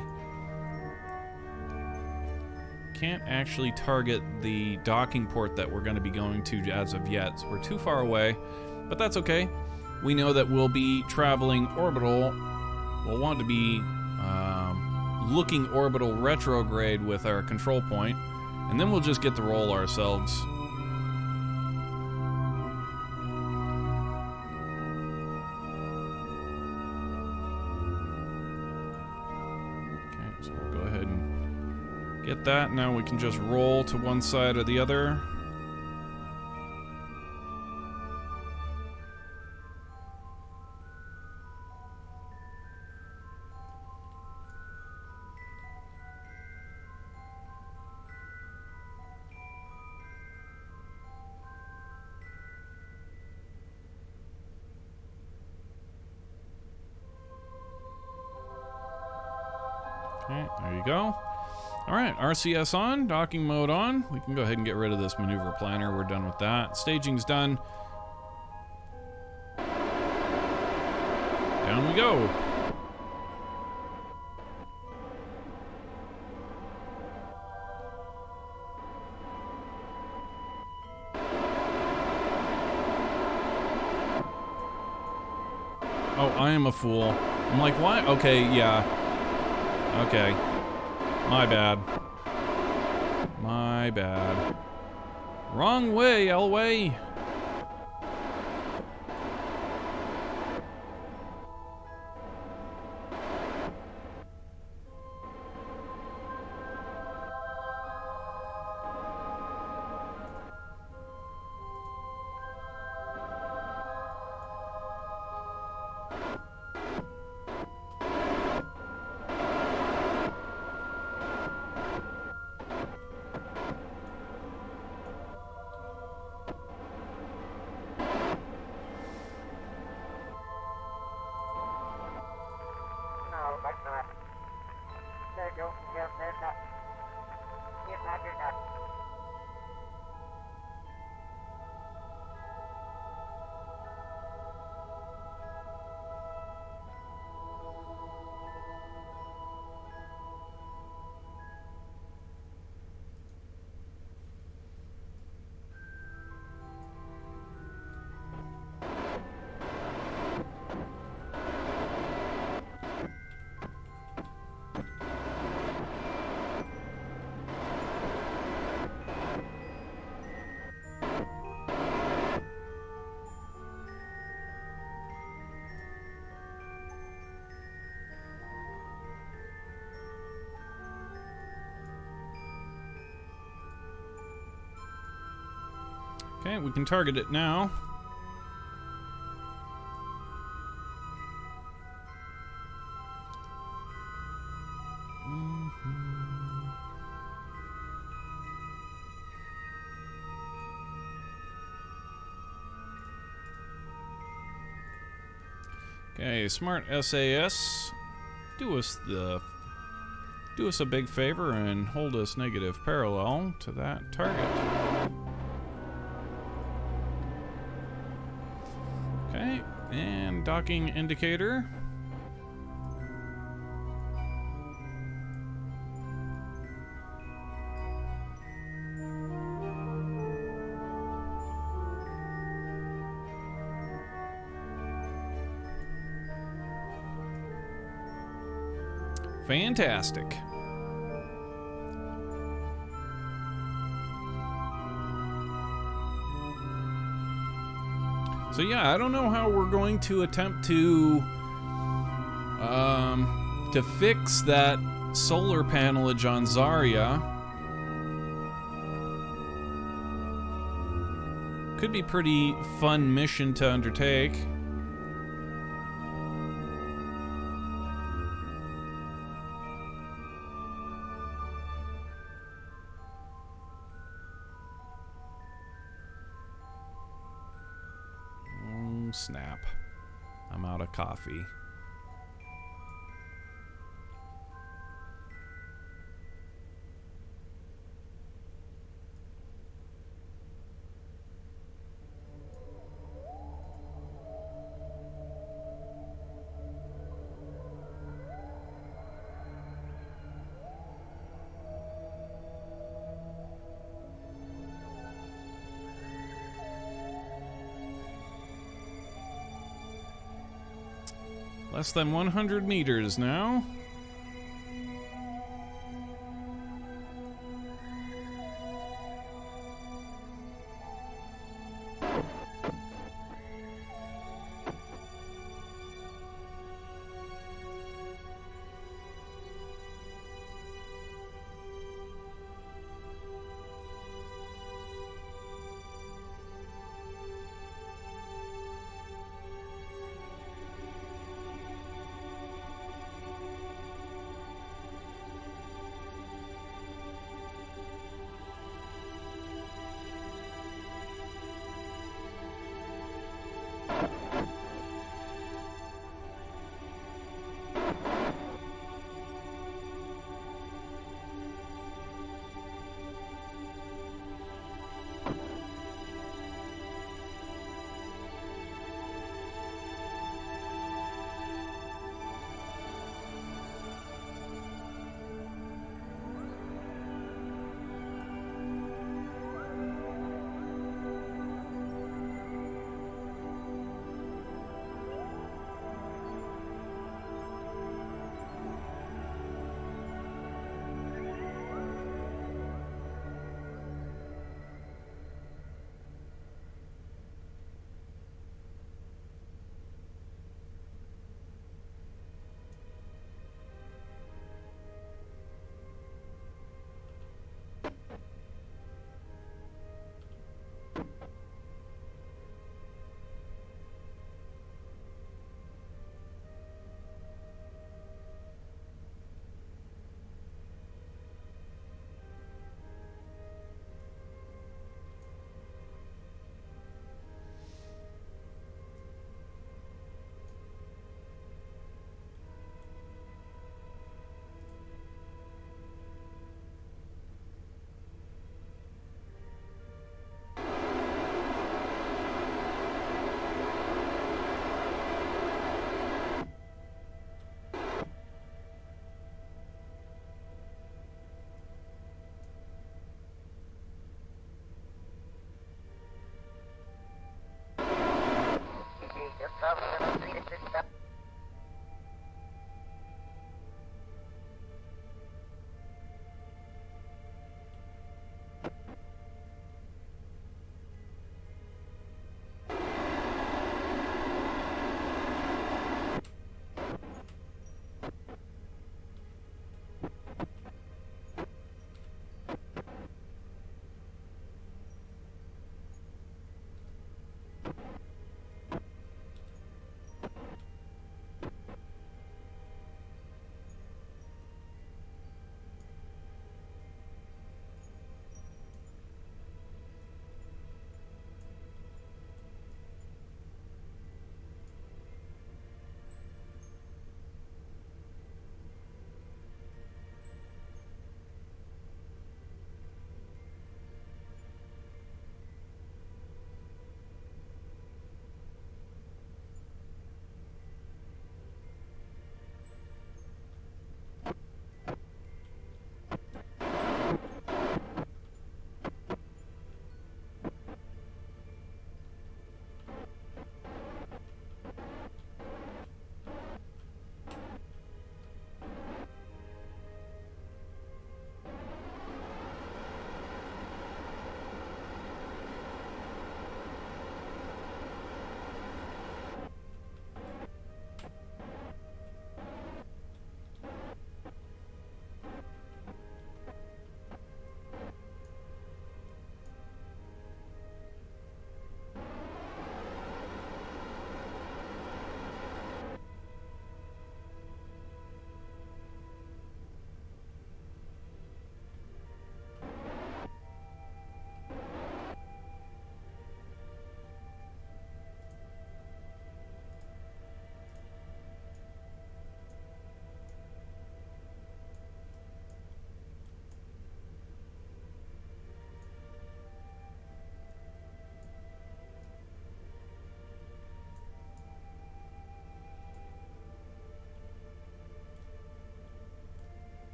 docking port that we're going to be going to as of yet. So we're too far away, but that's okay. We know that we'll be traveling orbital. We'll want to be looking orbital retrograde with our control point, and then we'll just get the roll ourselves. Okay, so we'll go ahead and get that. Now we can just roll to one side or the other. Okay, there you go. Alright, RCS on, docking mode on. We can go ahead and get rid of this maneuver planner. We're done with that. Staging's done. Down we go. Oh, I am a fool. I'm like, why? Okay, yeah. Okay. My bad. My bad. Wrong way, Elway. Okay, we can target it now. Okay, smart SAS, do us a big favor and hold us negative parallel to that target. Okay, and docking indicator. Fantastic. So yeah, I don't know how we're going to attempt to fix that solar panelage on Zarya. Could be pretty fun mission to undertake. Snap. I'm out of coffee. Less than 100 meters now.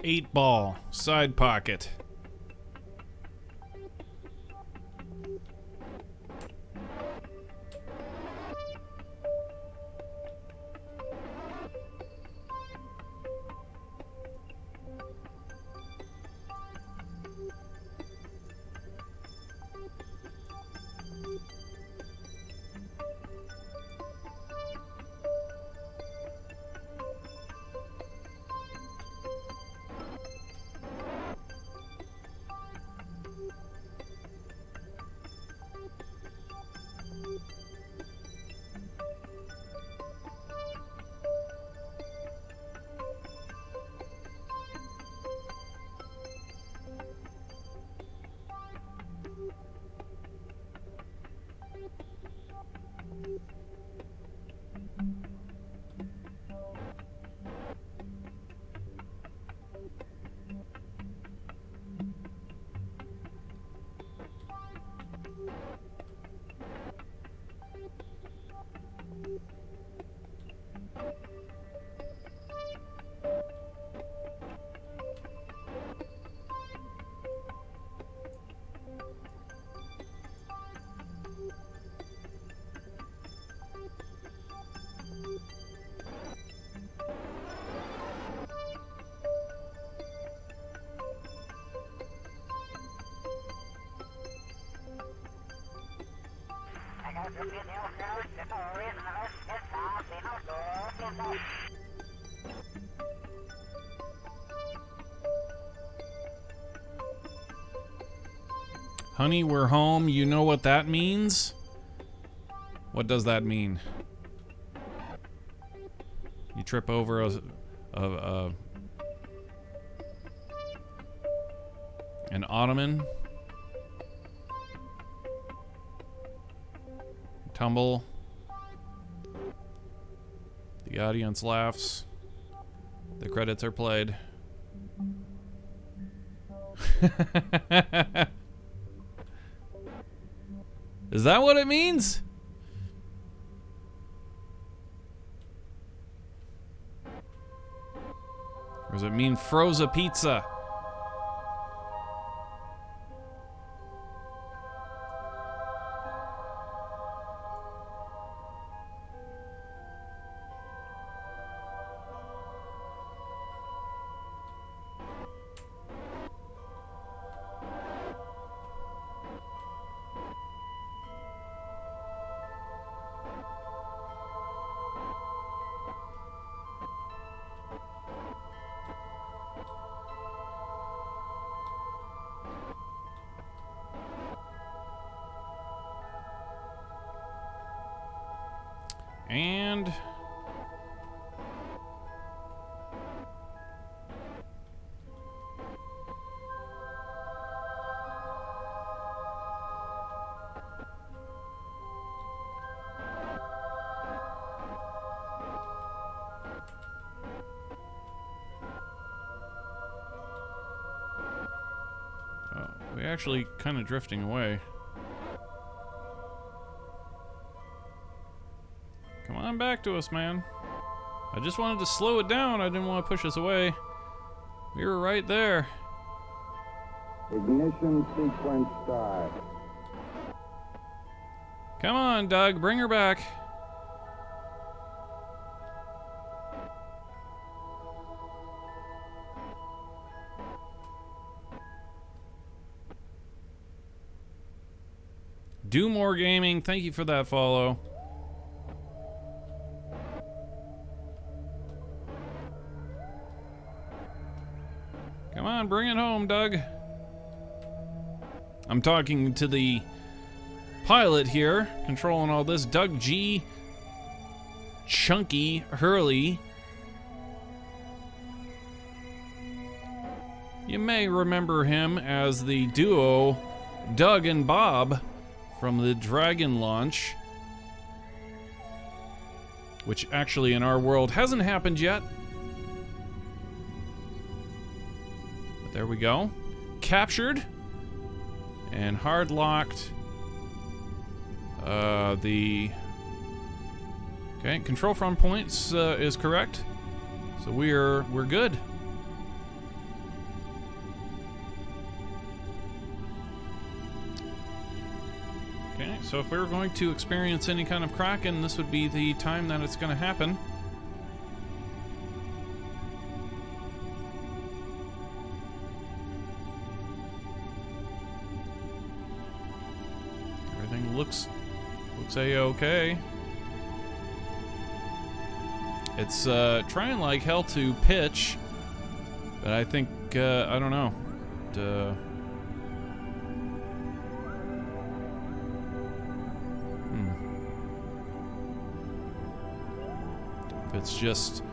8-ball, side pocket. Honey, we're home. You know what that means? What does that mean? You trip over an ottoman. Tumble. The audience laughs. The credits are played. Is that what it means? Or does it mean froze a pizza? And we're actually kind of drifting away. Come on back to us, man. I just wanted to slow it down. I didn't want to push us away. We were right there. Ignition sequence start. Come on, Doug. Bring her back. Do More Gaming, thank you for that follow. Come on, bring it home, Doug. I'm talking to the pilot here, controlling all this, Doug G. Chunky Hurley. You may remember him as the duo Doug and Bob from the Dragon launch, which actually in our world hasn't happened yet. But there we go. Captured and hard locked the control from points is correct. So we're good. Okay, so if we were going to experience any kind of Kraken, this would be the time that it's going to happen. Everything looks a-okay. It's trying like hell to pitch, but I think I don't know. It's just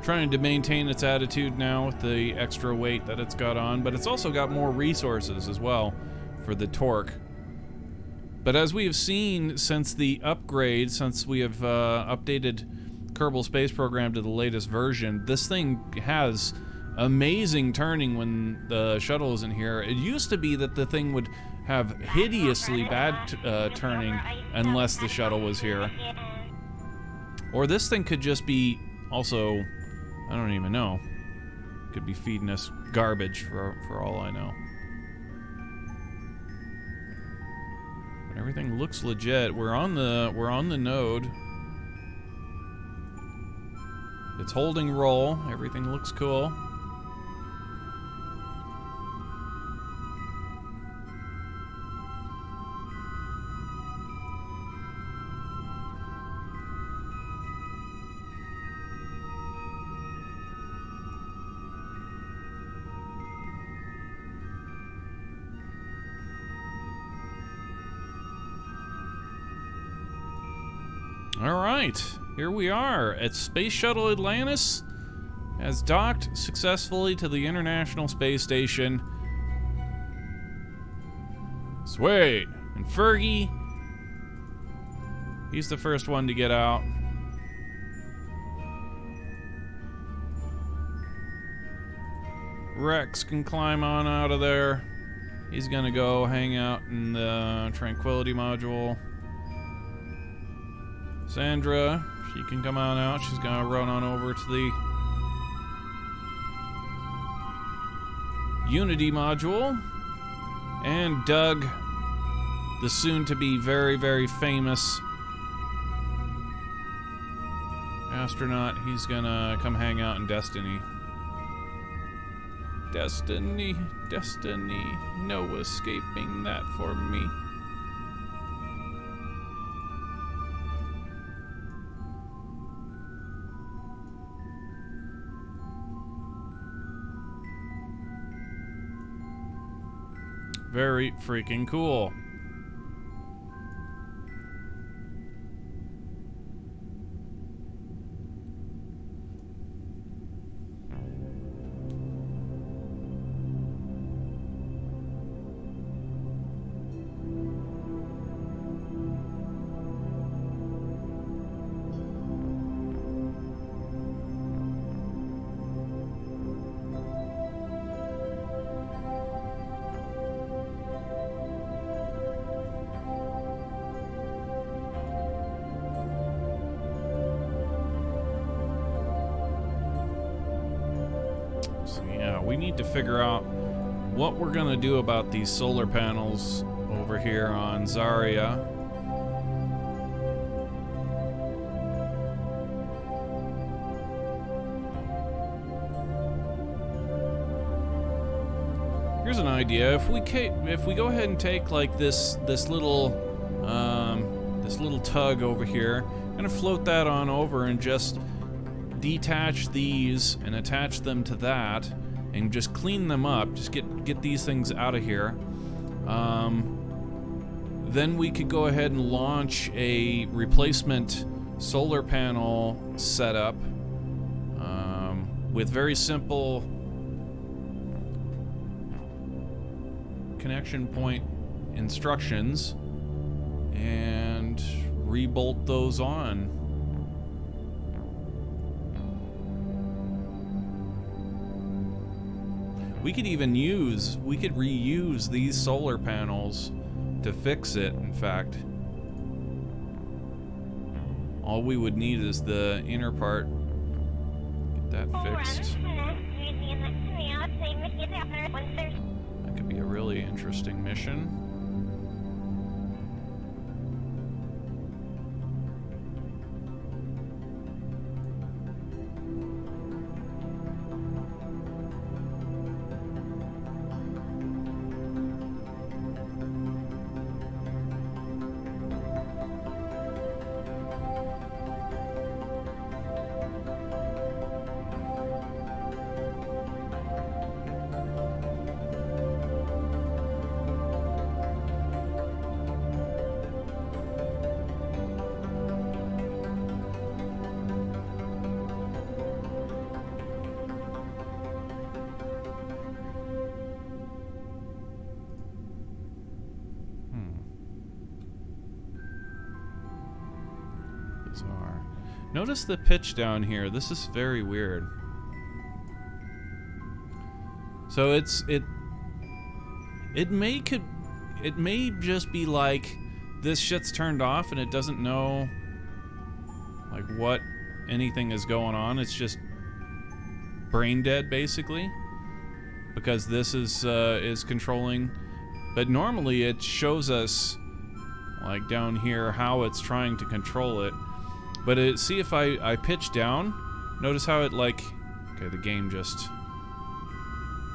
trying to maintain its attitude now with the extra weight that it's got on, but it's also got more resources as well for the torque. But as we have seen since the upgrade, since we have updated Kerbal Space Program to the latest version, this thing has amazing turning when the shuttle isn't here. It used to be that the thing would have hideously bad turning unless the shuttle was here. Or this thing could just be also, I don't even know. Could be feeding us garbage for all I know. But everything looks legit. We're on the node. It's holding roll. Everything looks cool. Alright, here we are at Space Shuttle Atlantis. Has docked successfully to the International Space Station. Sweet. And Fergie, he's the first one to get out. Rex can climb on out of there. He's gonna go hang out in the Tranquility module. Sandra, she can come on out. She's gonna run on over to the Unity module. And Doug, the soon-to-be very, very famous astronaut, he's gonna come hang out in Destiny. Destiny, Destiny, no escaping that for me. Very freaking cool. We need to figure out what we're gonna do about these solar panels over here on Zarya. Here's an idea. If we go ahead and take like this little tug over here, I'm gonna float that on over and just detach these and attach them to that. And just clean them up, just get these things out of here. Then we could go ahead and launch a replacement solar panel setup with very simple connection point instructions and rebolt those on. We could reuse these solar panels to fix it, in fact. All we would need is the inner part. Get that fixed. That could be a really interesting mission. Notice the pitch down here. This is very weird. So it may just be like this shit's turned off and it doesn't know like what anything is going on. It's just brain dead basically because this is controlling. But normally it shows us like down here how it's trying to control it. But see if I pitch down, notice how it like, okay, the game just,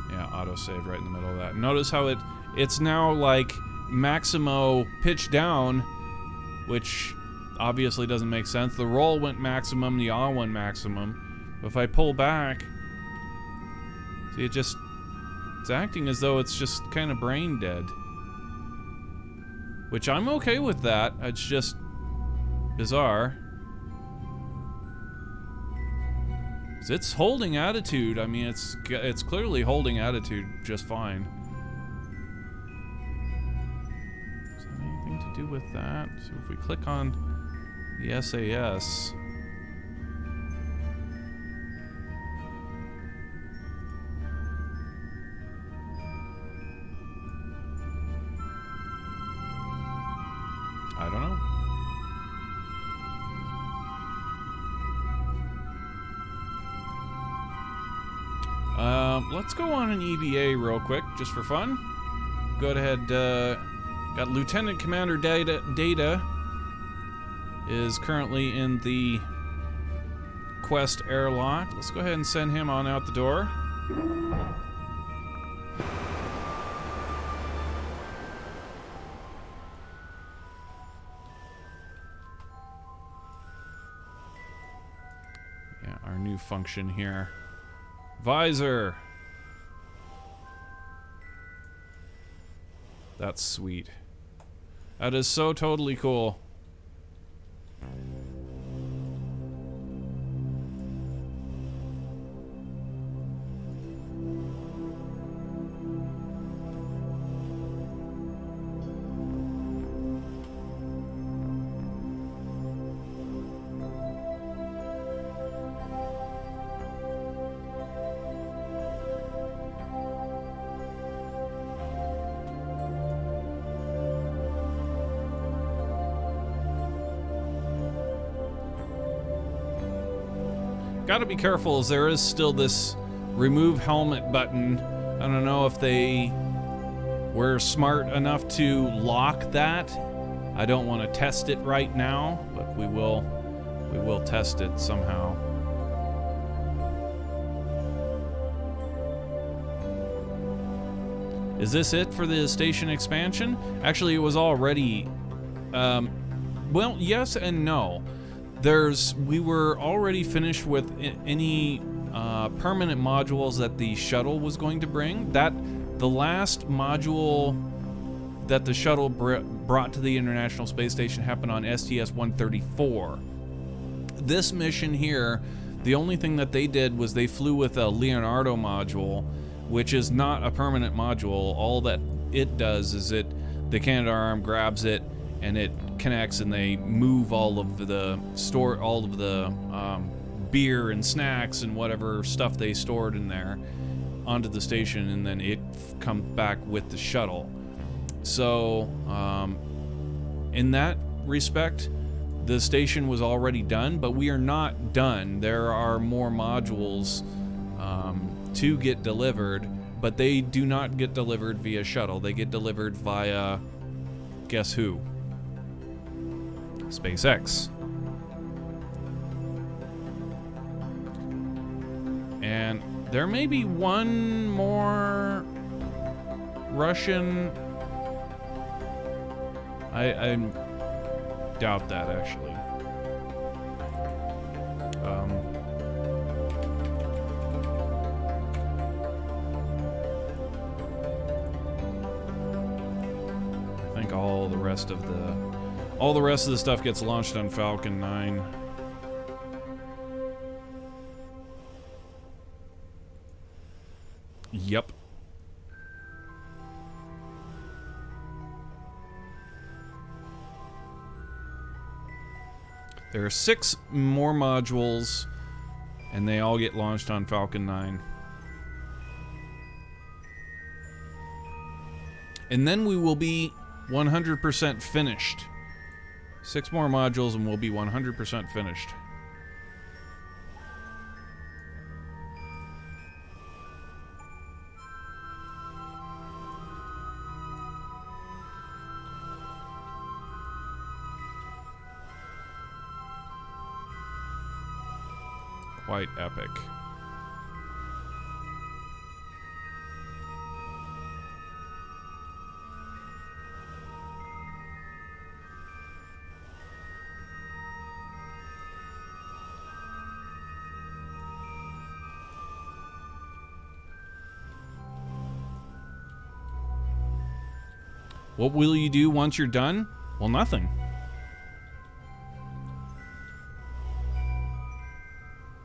yeah, auto-saved right in the middle of that. Notice how it's now like Maximo pitch down, which obviously doesn't make sense. The roll went maximum, the yaw went maximum. But if I pull back, see it's acting as though it's just kind of brain dead. Which I'm okay with that, it's just bizarre. It's holding attitude. I mean, it's clearly holding attitude just fine. Does that have anything to do with that? So if we click on the SAS, I don't know. Let's go on an EVA real quick, just for fun. Go ahead, got Lieutenant Commander Data is currently in the Quest airlock. Let's go ahead and send him on out the door. Yeah, our new function here. Visor. That's sweet. That is so totally cool. Gotta be careful as there is still this remove helmet button. I don't know if they were smart enough to lock that. I don't want to test it right now, but we will test it somehow. Is this it for the station expansion? Actually, it was already, well, yes and no. We were already finished with any permanent modules that the shuttle was going to bring. The last module that the shuttle brought to the International Space Station happened on Sts-134. This mission here, the only thing that they did was they flew with a Leonardo module, which is not a permanent module. All that it does is the Canadarm grabs it and it connects, and they move all of the beer and snacks and whatever stuff they stored in there onto the station, and then it comes back with the shuttle. So in that respect, the station was already done, but we are not done. There are more modules to get delivered, but they do not get delivered via shuttle. They get delivered via, guess who? SpaceX. And there may be one more Russian. I doubt that, actually. I think all the rest of the stuff gets launched on Falcon 9. Yep. There are 6 more modules, and they all get launched on Falcon 9. And then we will be 100% finished. 6 more modules and we'll be 100% finished. Quite epic. What will you do once you're done? Well, nothing.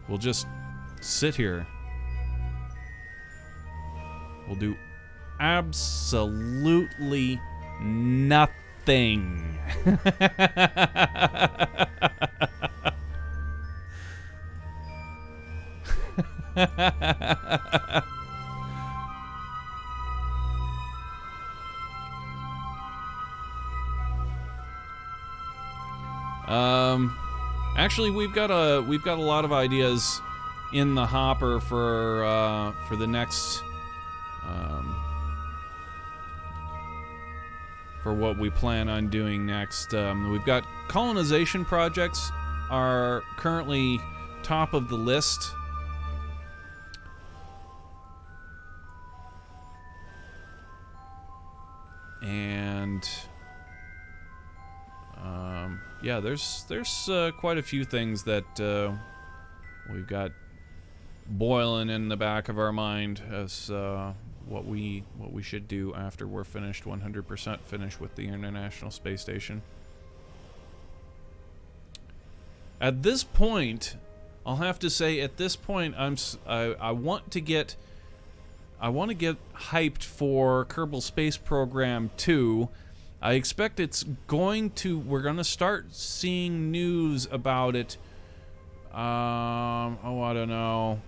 We'll just sit here. We'll do absolutely nothing. Actually, we've got a lot of ideas in the hopper for the next for what we plan on doing next. We've got colonization projects are currently top of the list. And yeah, there's quite a few things that we've got boiling in the back of our mind as what we should do after we're finished, 100% finished with the International Space Station. At this point, I'll have to say, at this point, I want to get hyped for Kerbal Space Program 2. I expect we're gonna start seeing news about it. I don't know.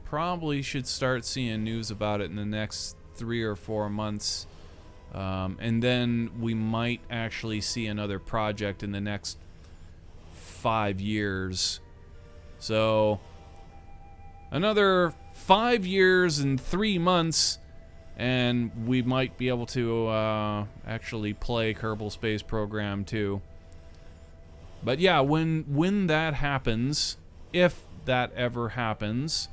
Probably should start seeing news about it in the next 3 or 4 months. And then we might actually see another project in the next 5 years. So, another 5 years and 3 months, and we might be able to actually play Kerbal Space Program 2. But yeah, when that happens, if that ever happens,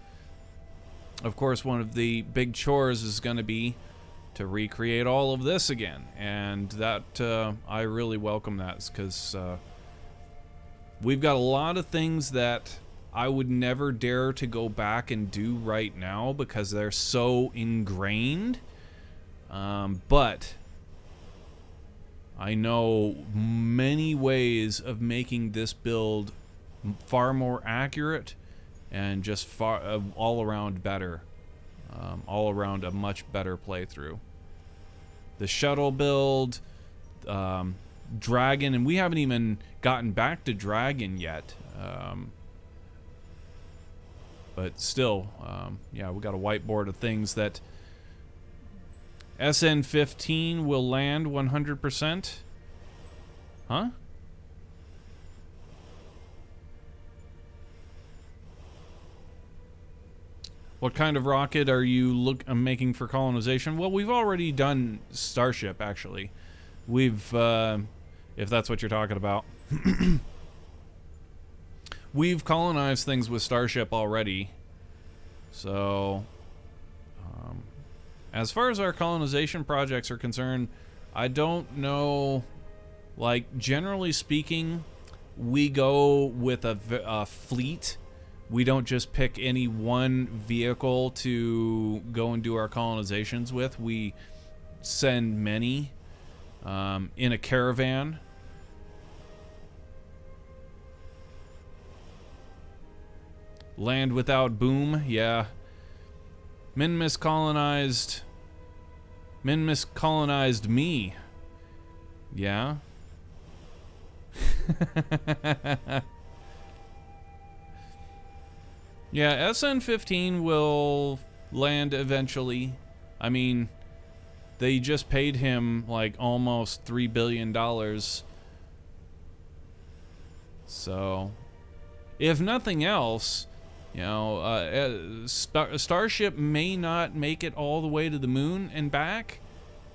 of course, one of the big chores is going to be to recreate all of this again. And that, I really welcome that, because we've got a lot of things that I would never dare to go back and do right now because they're so ingrained. But I know many ways of making this build far more accurate and just all around better. All around a much better playthrough. The shuttle build, Dragon, and we haven't even gotten back to Dragon yet. But still, yeah, we got a whiteboard of things that SN15 will land 100%. Huh? What kind of rocket are you making for colonization? Well, we've already done Starship, actually. We've, if that's what you're talking about. We've colonized things with Starship already. So, as far as our colonization projects are concerned, I don't know, like, generally speaking, we go with a fleet. We don't just pick any one vehicle to go and do our colonizations with. We send many in a caravan. Land without boom, yeah. Min miscolonized me. Yeah. Yeah, SN-15 will land eventually. I mean, they just paid him like almost $3 billion. So, if nothing else, you know, Starship may not make it all the way to the moon and back.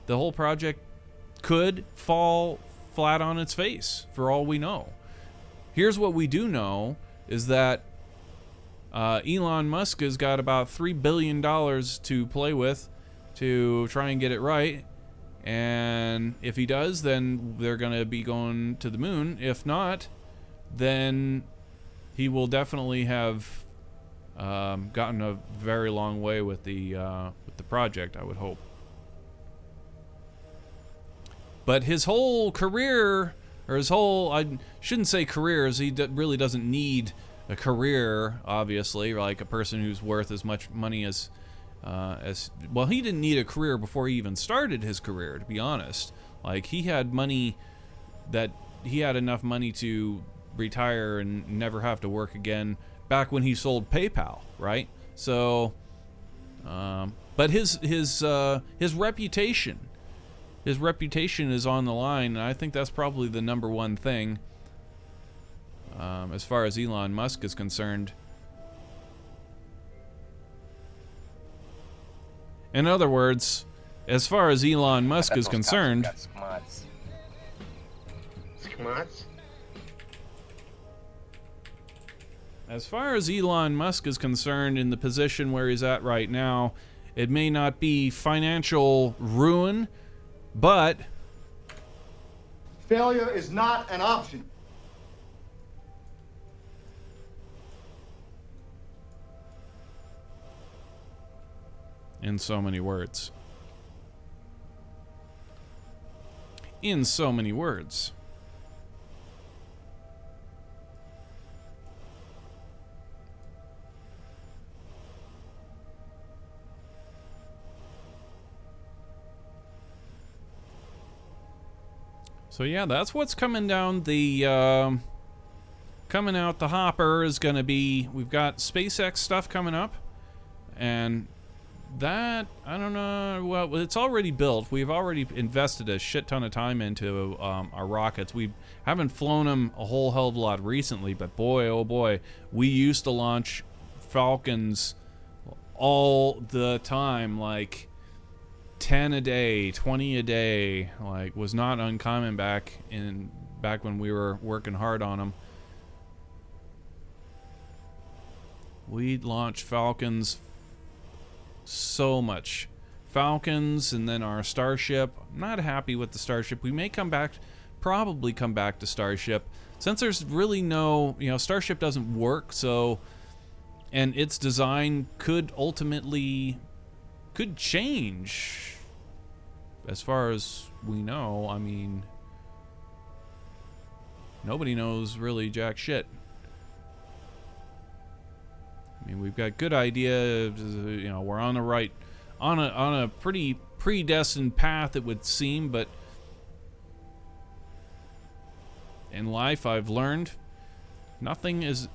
The whole project could fall flat on its face, for all we know. Here's what we do know, is that Elon Musk has got about $3 billion to play with to try and get it right. And if he does, then they're going to be going to the moon. If not, then he will definitely have gotten a very long way with the project, I would hope. But his whole career, or his whole, I shouldn't say career, as he really doesn't need a career, obviously, like a person who's worth as much money as well, he didn't need a career before he even started his career, to be honest. Like, he had money that, he had enough money to retire and never have to work again back when he sold PayPal, right? So, but his reputation, his reputation is on the line, and I think that's probably the number one thing as far as Elon Musk is concerned. In other words, as far as Elon Musk is concerned, as far as Elon Musk is concerned, in the position where he's at right now, it may not be financial ruin, but Failure is not an option. in so many words. In so many words. So yeah, that's what's coming down the coming out the hopper is going to be, we've got SpaceX stuff coming up, and that, I don't know, well, it's already built. We've already invested a shit ton of time into our rockets. We haven't flown them a whole hell of a lot recently, but boy, oh boy, we used to launch Falcons all the time, like 10 a day, 20 a day, like was not uncommon back when we were working hard on them. We'd launch Falcons so much. Falcons, and then our Starship. I'm not happy with the Starship. We may probably come back to Starship. Since there's really no, Starship doesn't work, so, and its design could change. As far as we know, I mean, nobody knows really jack shit. I mean, we've got good ideas, we're on a pretty predestined path, it would seem, but in life I've learned nothing is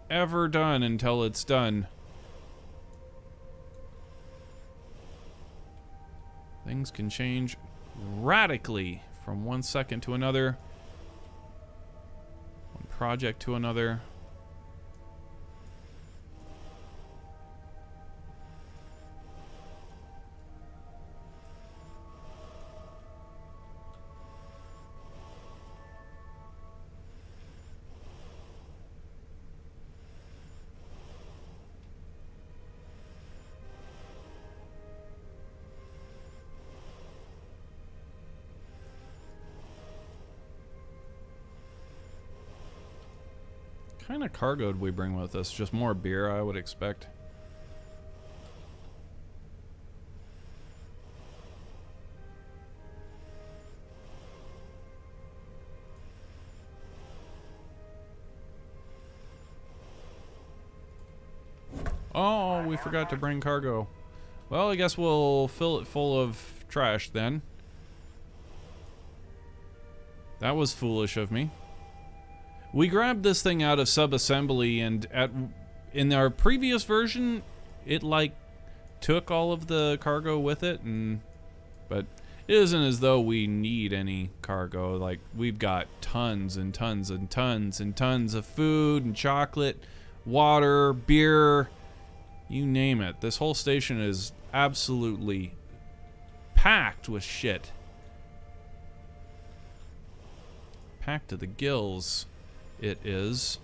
ever done until it's done. Things can change radically from one second to another, one project to another. What kind of cargo did we bring with us? Just more beer, I would expect. Oh, we forgot to bring cargo. Well, I guess we'll fill it full of trash then. That was foolish of me. We grabbed this thing out of subassembly, and in our previous version, it like took all of the cargo with it, but it isn't as though we need any cargo. Like, we've got tons and tons and tons and tons of food and chocolate, water, beer, you name it. This whole station is absolutely packed with shit. Packed to the gills, it is.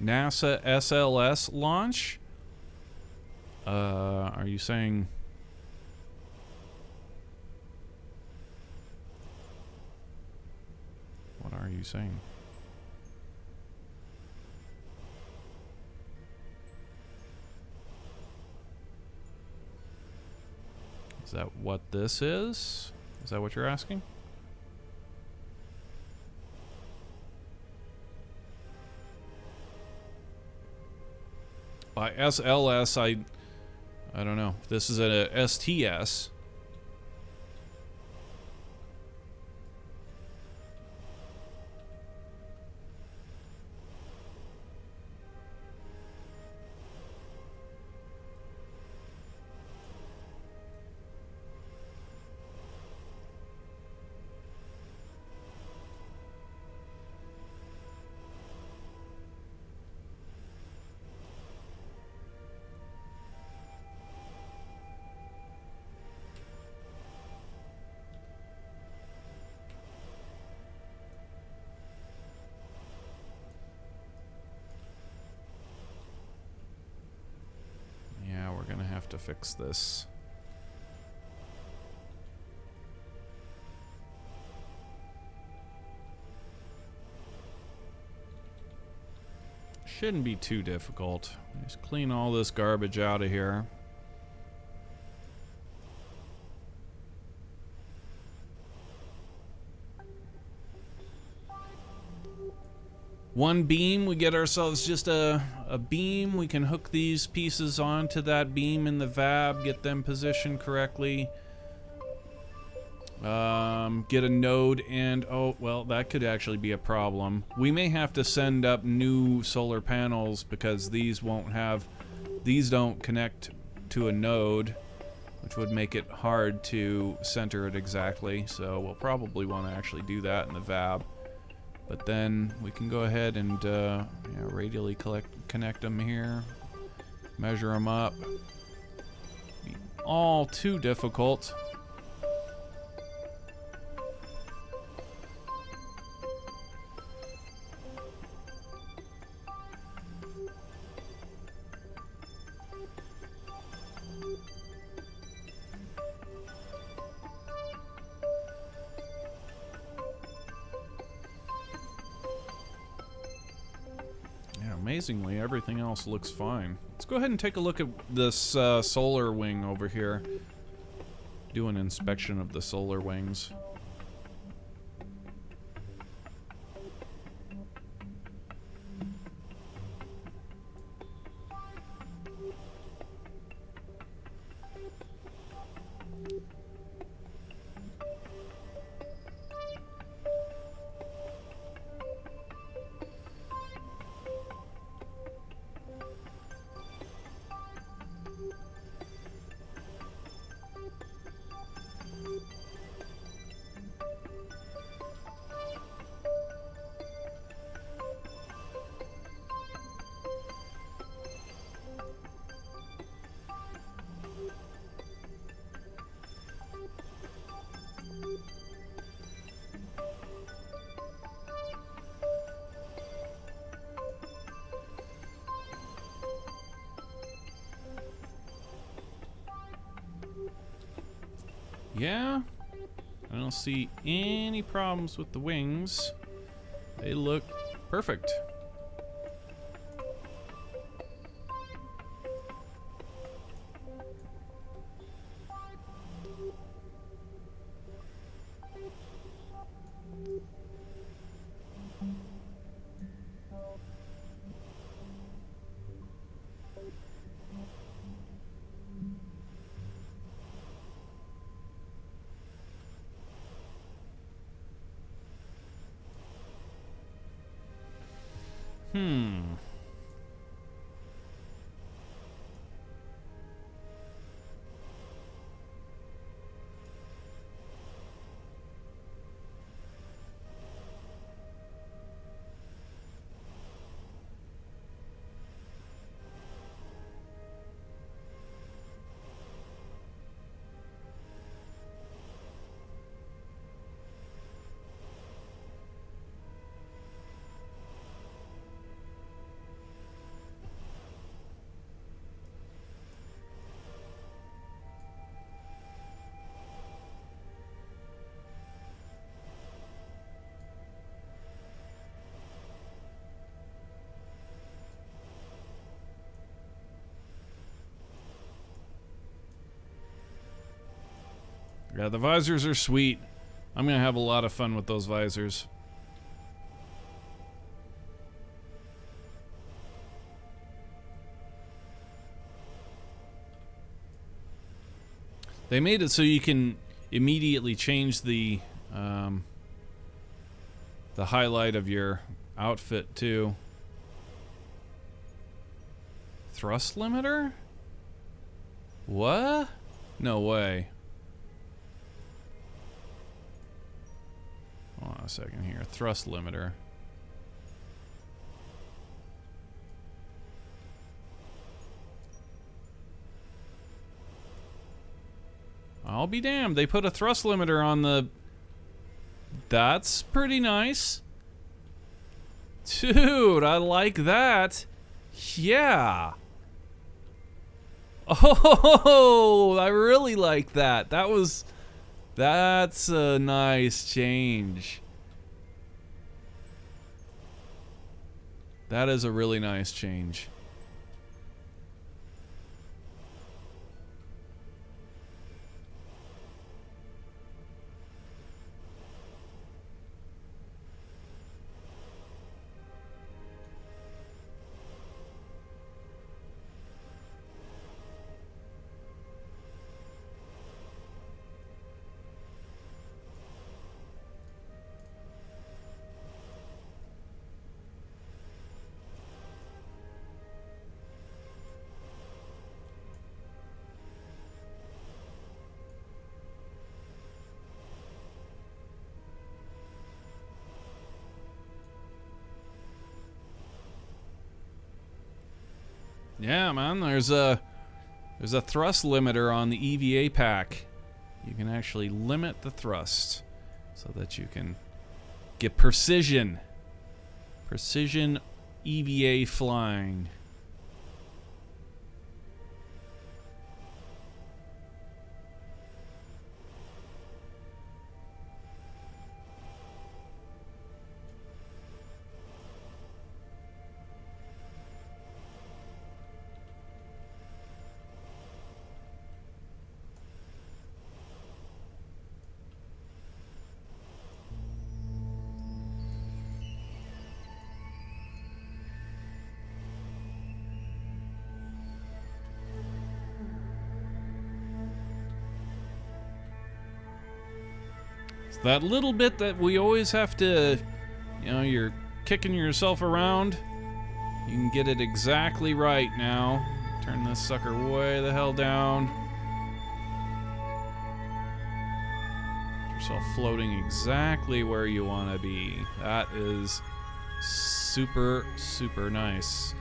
NASA SLS launch? Are you saying... What are you saying? Is that what this is? Is that what you're asking? By SLS, I don't know. This is a STS. To fix this. Shouldn't be too difficult. Just clean all this garbage out of here. One beam, we get ourselves just a beam. We can hook these pieces onto that beam in the VAB, get them positioned correctly. Get a node, and oh, well, that could actually be a problem. We may have to send up new solar panels because these don't connect to a node, which would make it hard to center it exactly. So we'll probably want to actually do that in the VAB. But then we can go ahead and radially connect them here, measure them up. Be all too difficult. Amazingly, everything else looks fine. Let's go ahead and take a look at this solar wing over here. Do an inspection of the solar wings. Yeah, I don't see any problems with the wings. They look perfect. Yeah, the visors are sweet. I'm gonna have a lot of fun with those visors. They made it so you can immediately change the highlight of your outfit too. Thrust limiter? What? No way. Hold on a second here. Thrust limiter. I'll be damned. They put a thrust limiter on the... That's pretty nice. Dude, I like that. Yeah. Oh, I really like that. That's a nice change. That is a really nice change. Yeah, man, there's a thrust limiter on the EVA pack. You can actually limit the thrust so that you can get precision. Precision EVA flying. That little bit that we always have to, you know, you're kicking yourself around. You can get it exactly right now. Turn this sucker way the hell down. Get yourself floating exactly where you want to be. That is super, super nice.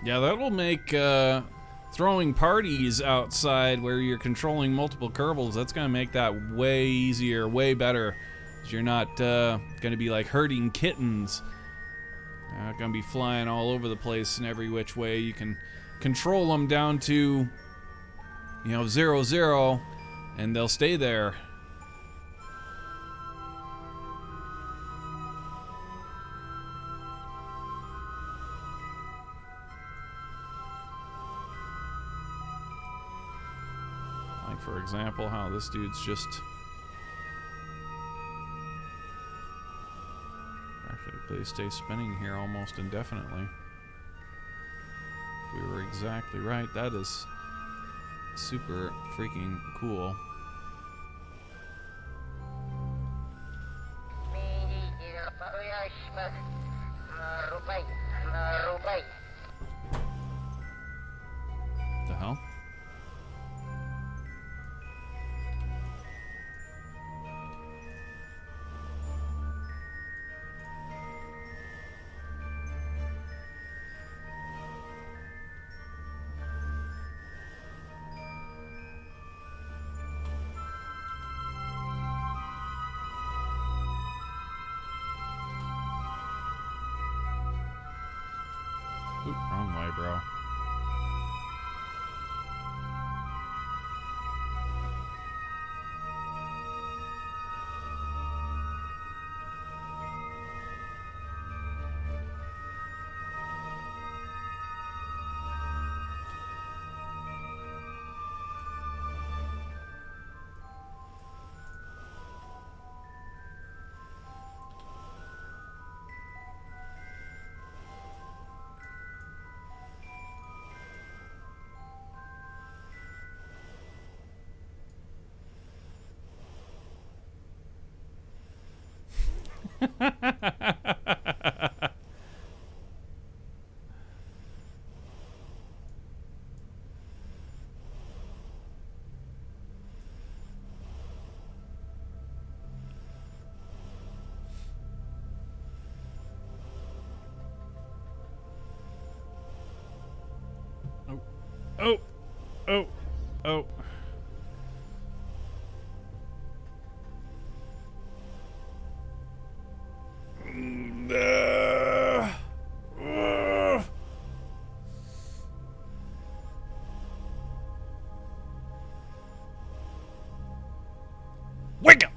Yeah, that'll make throwing parties outside where you're controlling multiple Kerbals, that's going to make that way easier, way better. 'Cause you're not going to be like herding kittens. You're not going to be flying all over the place in every which way. You can control them down to, 0, and they'll stay there. For example, how this dude's just practically stay spinning here almost indefinitely. If we were exactly right, that is super freaking cool. The hell? Oop, wrong way, bro. Oh, oh, oh. Wake up!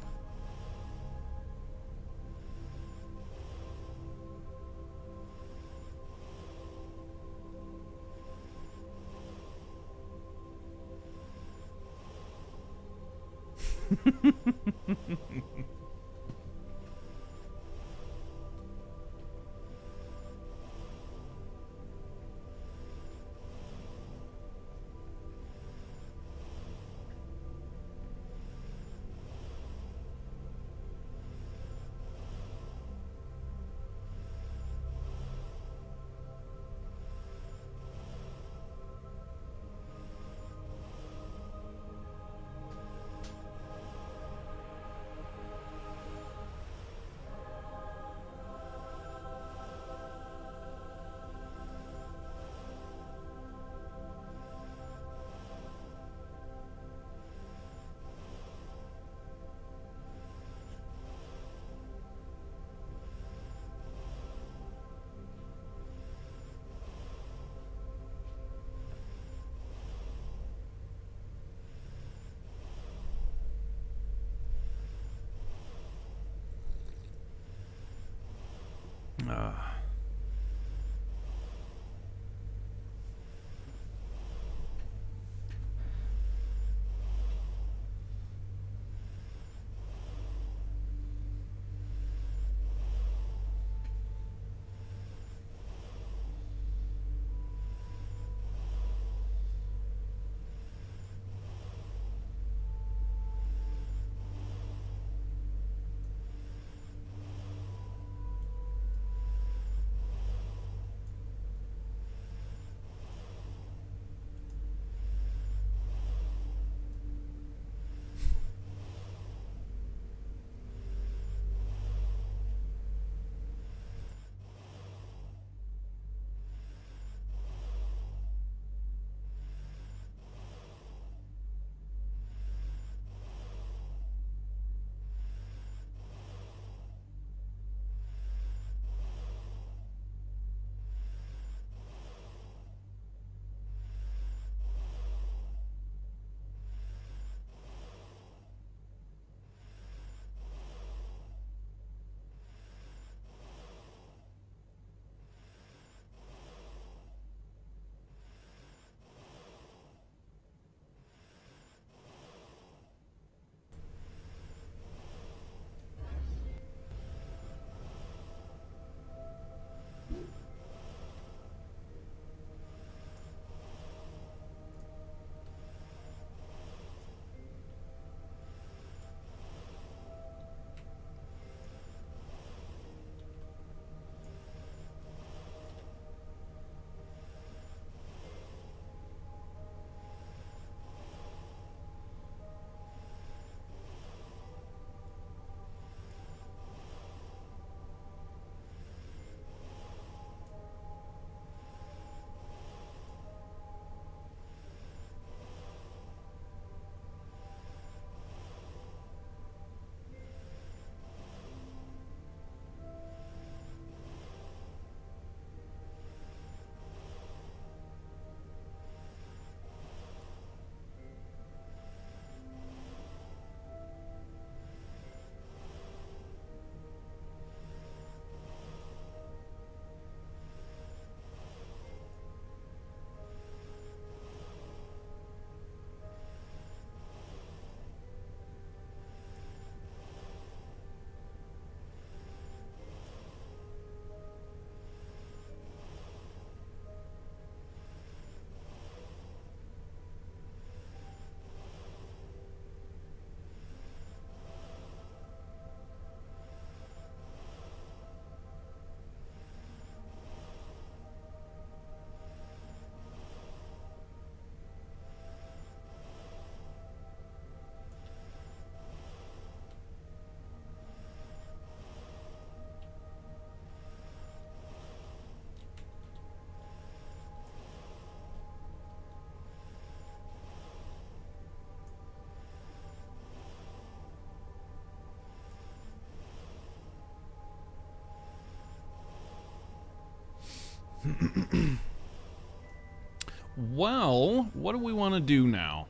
Well, what do we want to do now?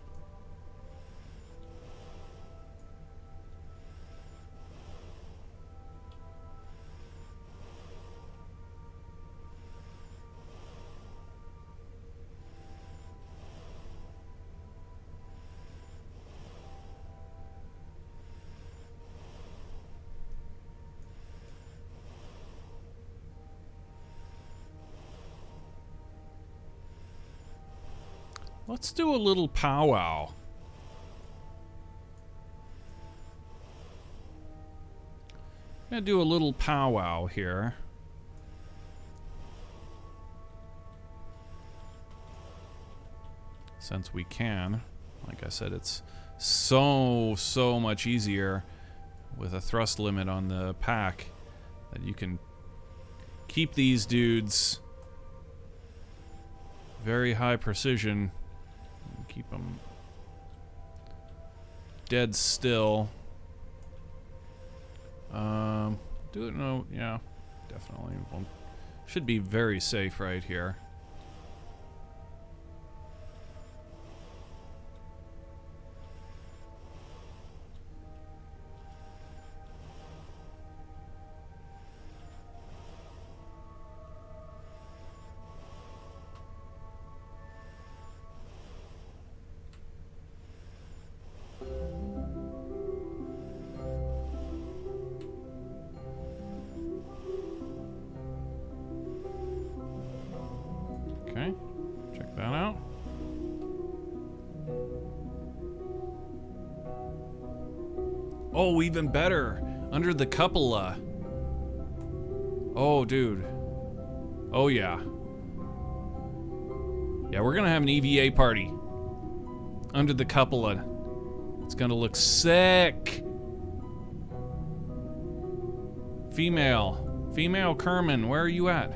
Let's do a little powwow. Gonna do a little powwow here. Since we can. Like I said, it's so much easier with a thrust limit on the pack that you can keep these dudes very high precision. Keep them dead still. Do it, no, yeah, definitely. Well, should be very safe right here. Okay, check that out. Oh, even better. Under the cupola. Oh, dude. Oh, yeah. Yeah, we're gonna have an EVA party. Under the cupola. It's gonna look sick. Female. Female Kerman, where are you at?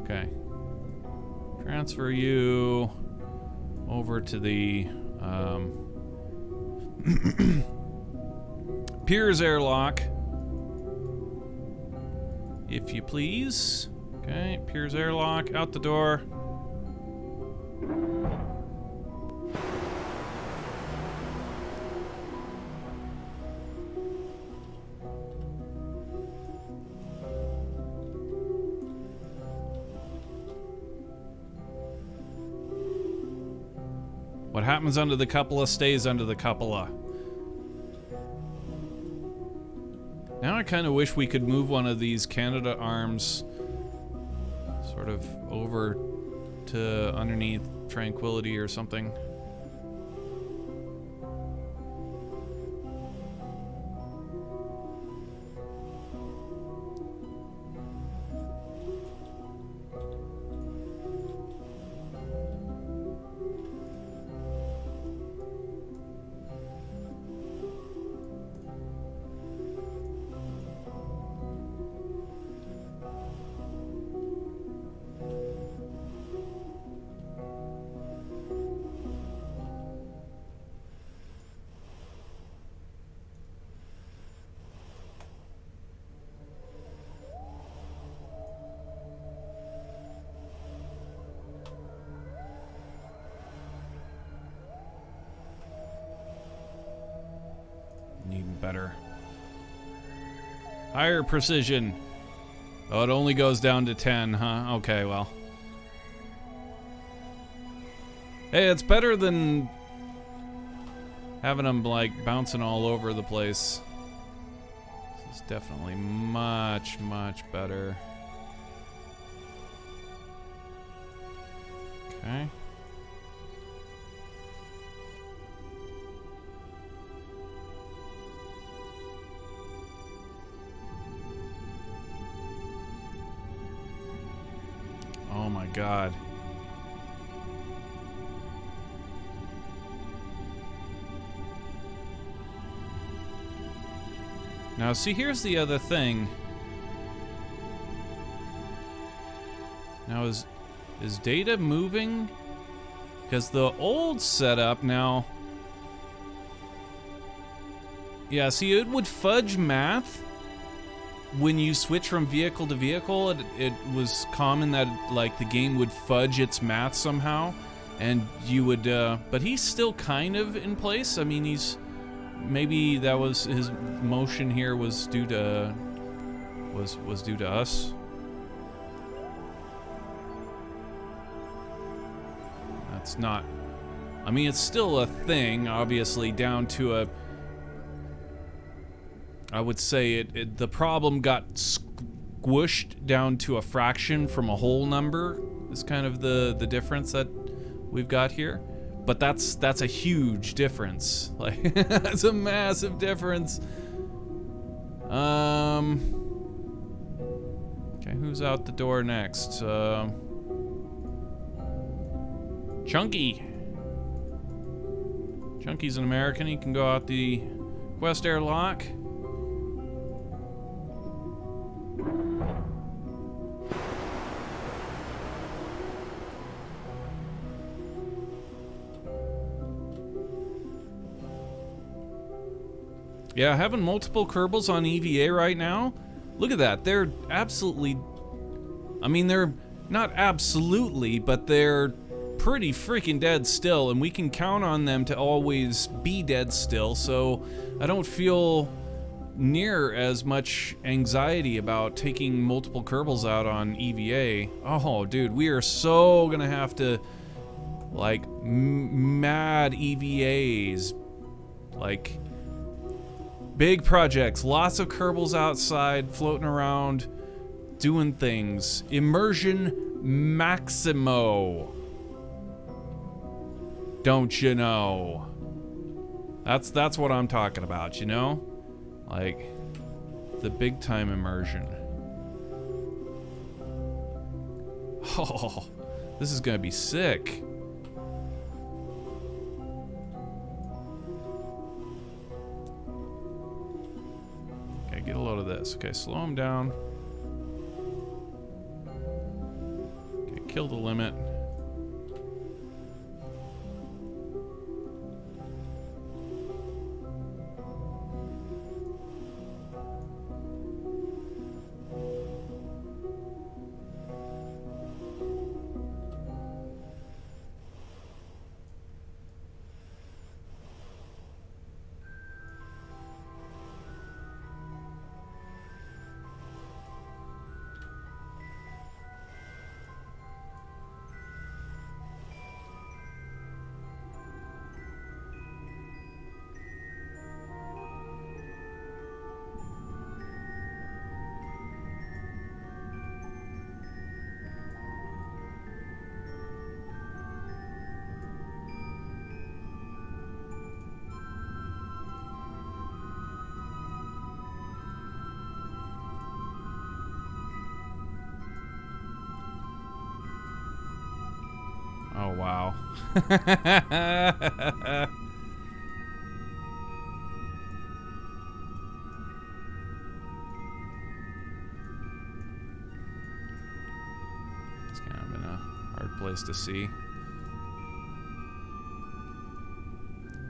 Okay. Transfer you over to the Piers airlock, if you please. Okay, Piers airlock, out the door. What happens under the cupola stays under the cupola. Now I kind of wish we could move one of these Canada arms sort of over to underneath Tranquility or something. Need better. Higher precision. Oh, it only goes down to 10, huh? Okay, well. Hey, it's better than having them, like, bouncing all over the place. This is definitely much better. Okay. Oh my God. Now, see, here's the other thing. Now, is data moving? Because the old setup now... Yeah, see, it would fudge math when you switch from vehicle to vehicle, it was common that like the game would fudge its math somehow, and you would. But he's still kind of in place. I mean, maybe that was his motion here was due to was due to us. That's not. I mean, it's still a thing, obviously, down to a. I would say the problem got squished down to a fraction from a whole number. Is kind of the difference that we've got here. But that's a huge difference. Like that's a massive difference. Okay, who's out the door next? Chunky. Chunky's an American. He can go out the Quest airlock. Yeah, having multiple Kerbals on EVA right now, look at that. They're absolutely, I mean, they're not absolutely, but they're pretty freaking dead still, and we can count on them to always be dead still, so I don't feel near as much anxiety about taking multiple Kerbals out on EVA. Oh, dude, we are so gonna have to, like, mad EVAs, like, big projects, lots of Kerbals outside, floating around, doing things. Immersion Maximo. Don't you know? That's what I'm talking about, you know? Like, the big time immersion. Oh, this is gonna be sick. Okay, get a load of this. Okay, slow him down. Okay, kill the limit. Oh, wow. It's kind of in a hard place to see.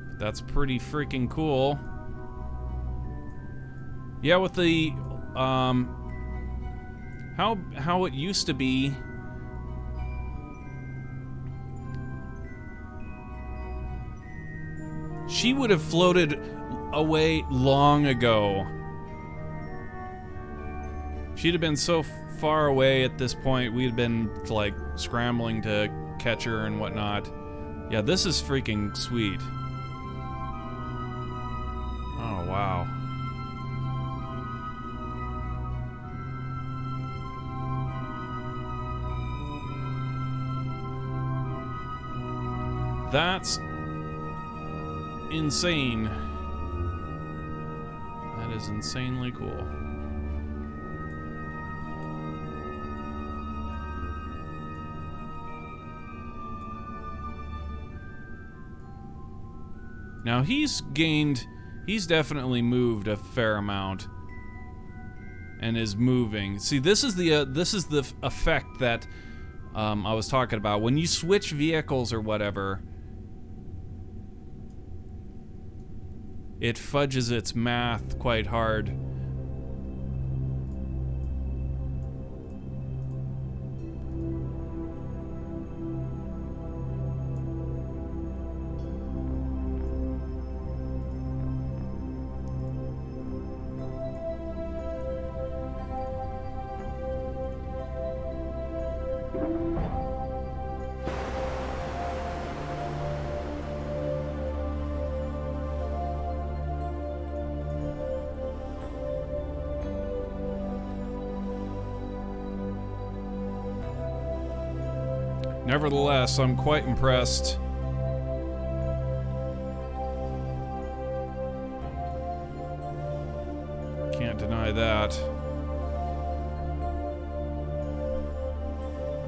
But that's pretty freaking cool. Yeah, with the how it used to be. She would have floated away long ago. She'd have been so far away at this point, we'd been, like, scrambling to catch her and whatnot. Yeah, this is freaking sweet. Oh, wow. That's insane. That is insanely cool. Now he's definitely moved a fair amount and is moving. See, this is the effect that I was talking about. When you switch vehicles or whatever, it fudges its math quite hard. Nevertheless, I'm quite impressed. Can't deny that.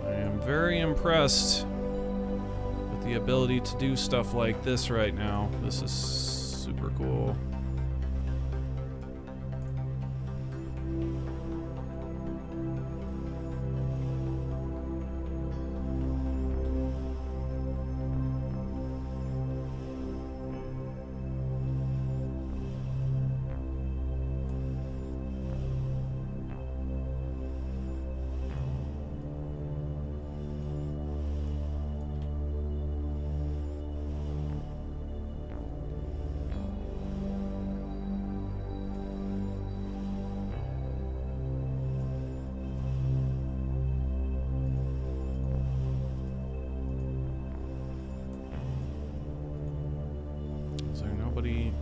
I am very impressed with the ability to do stuff like this right now. This is super cool.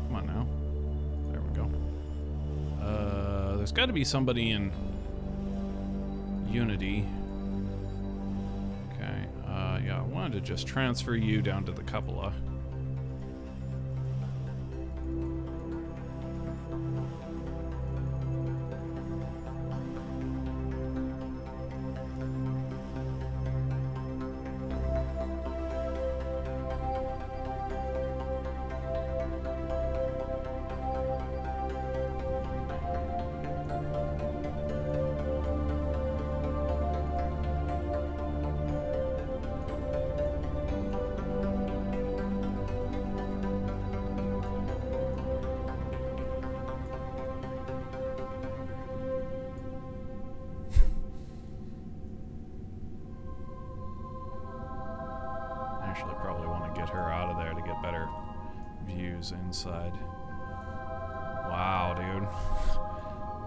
Come on now. There we go. There's got to be somebody in Unity. Okay. Yeah, I wanted to just transfer you down to the cupola. Actually, probably want to get her out of there to get better views inside. Wow, dude.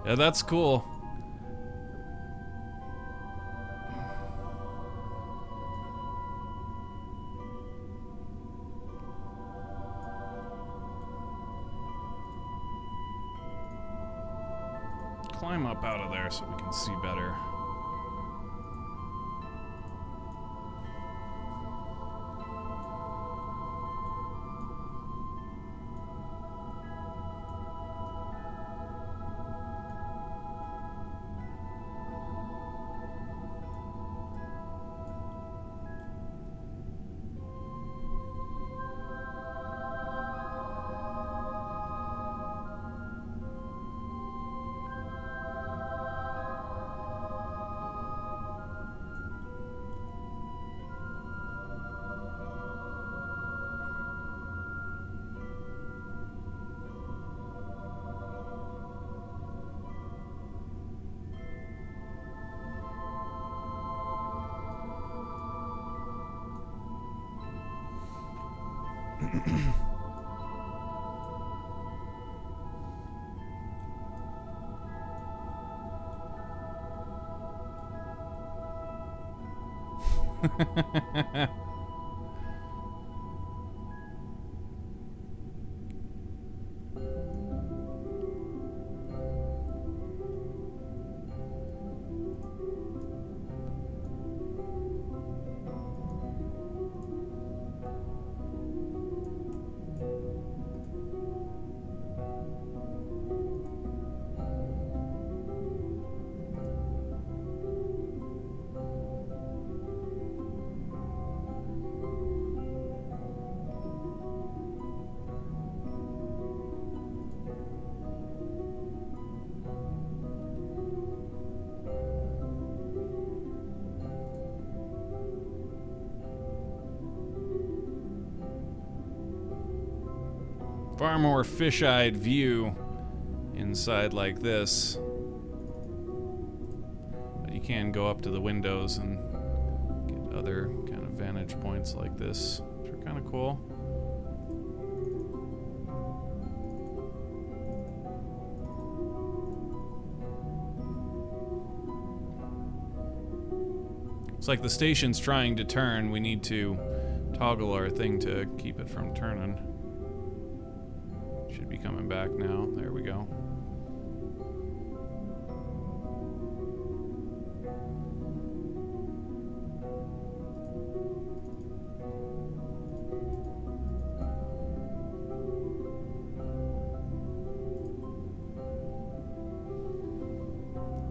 Yeah, that's cool. Climb up out of there so we can see better. Far more fish-eyed view inside like this. But you can go up to the windows and get other kind of vantage points like this, which are kind of cool. It's like the station's trying to turn. We need to toggle our thing to keep it from turning. Should be coming back now. There we go.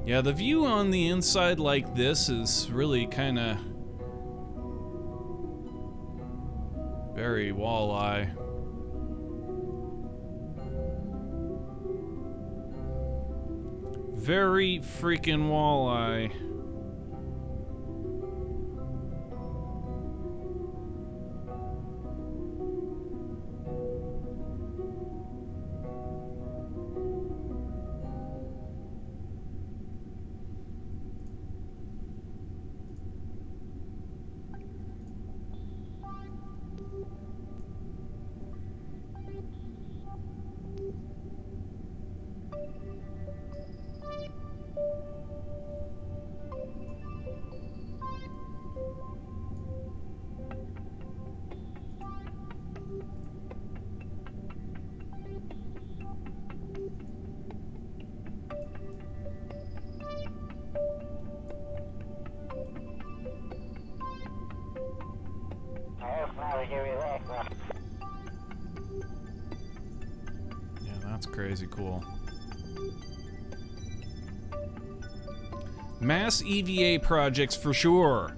Yeah, the view on the inside like this is really kind of very walleye. Very freaking walleye. Yeah, that's crazy cool. Mass EVA projects for sure.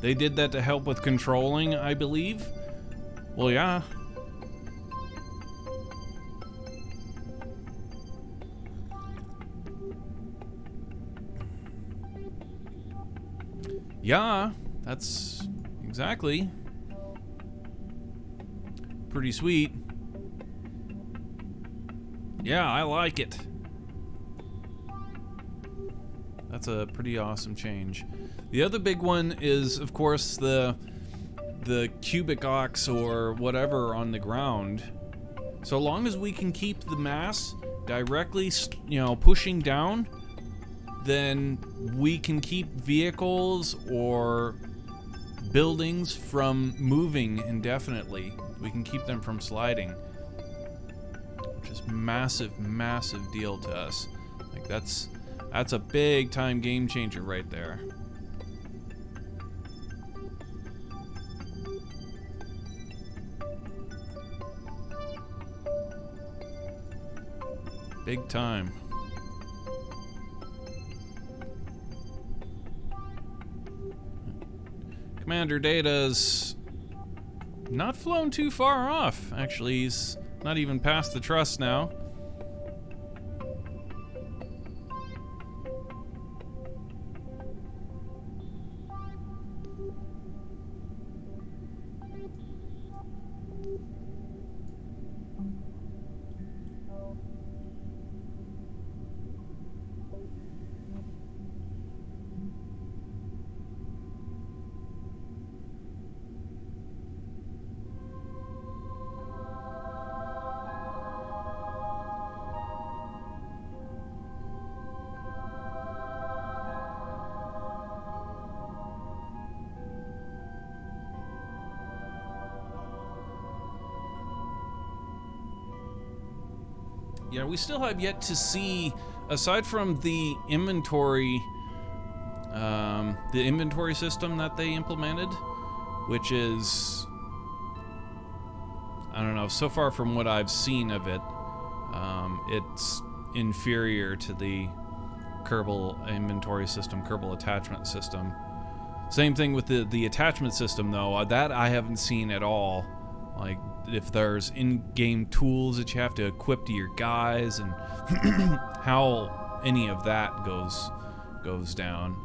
They did that to help with controlling, I believe. Well, yeah. Yeah, that's exactly. Pretty sweet. Yeah, I like it. That's a pretty awesome change. The other big one is, of course, the cubic ox or whatever on the ground. So long as we can keep the mass directly, pushing down, then we can keep vehicles or buildings from moving indefinitely. We can keep them from sliding, which is massive, massive deal to us. Like that's a big time game changer right there. Big time. Commander Data's not flown too far off. Actually, he's not even past the truss now. Yeah, we still have yet to see, aside from the inventory system that they implemented, which is, I don't know, so far from what I've seen of it, it's inferior to the Kerbal inventory system, Kerbal attachment system. Same thing with the attachment system, though. That I haven't seen at all. Like, if there's in-game tools that you have to equip to your guys and how any of that goes down.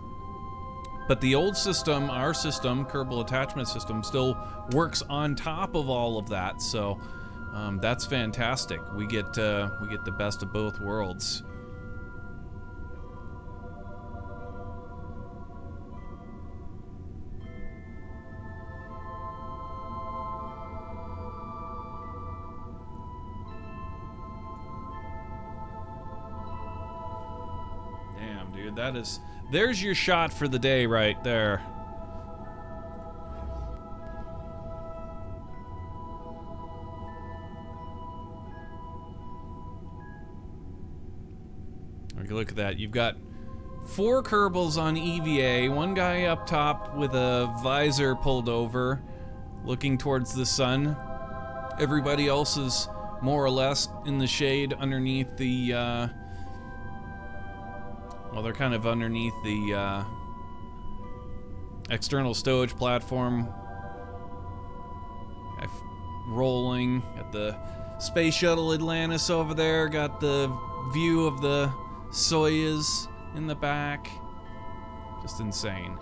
But the old system, our system, Kerbal attachment system, still works on top of all of that. So that's fantastic. We get the best of both worlds. Dude, there's your shot for the day right there. Okay, look at that. You've got 4 Kerbals on EVA, one guy up top with a visor pulled over, looking towards the sun. Everybody else is more or less in the shade underneath the, well, they're kind of underneath the external stowage platform. Rolling at the Space Shuttle Atlantis over there. Got the view of the Soyuz in the back. Just insane.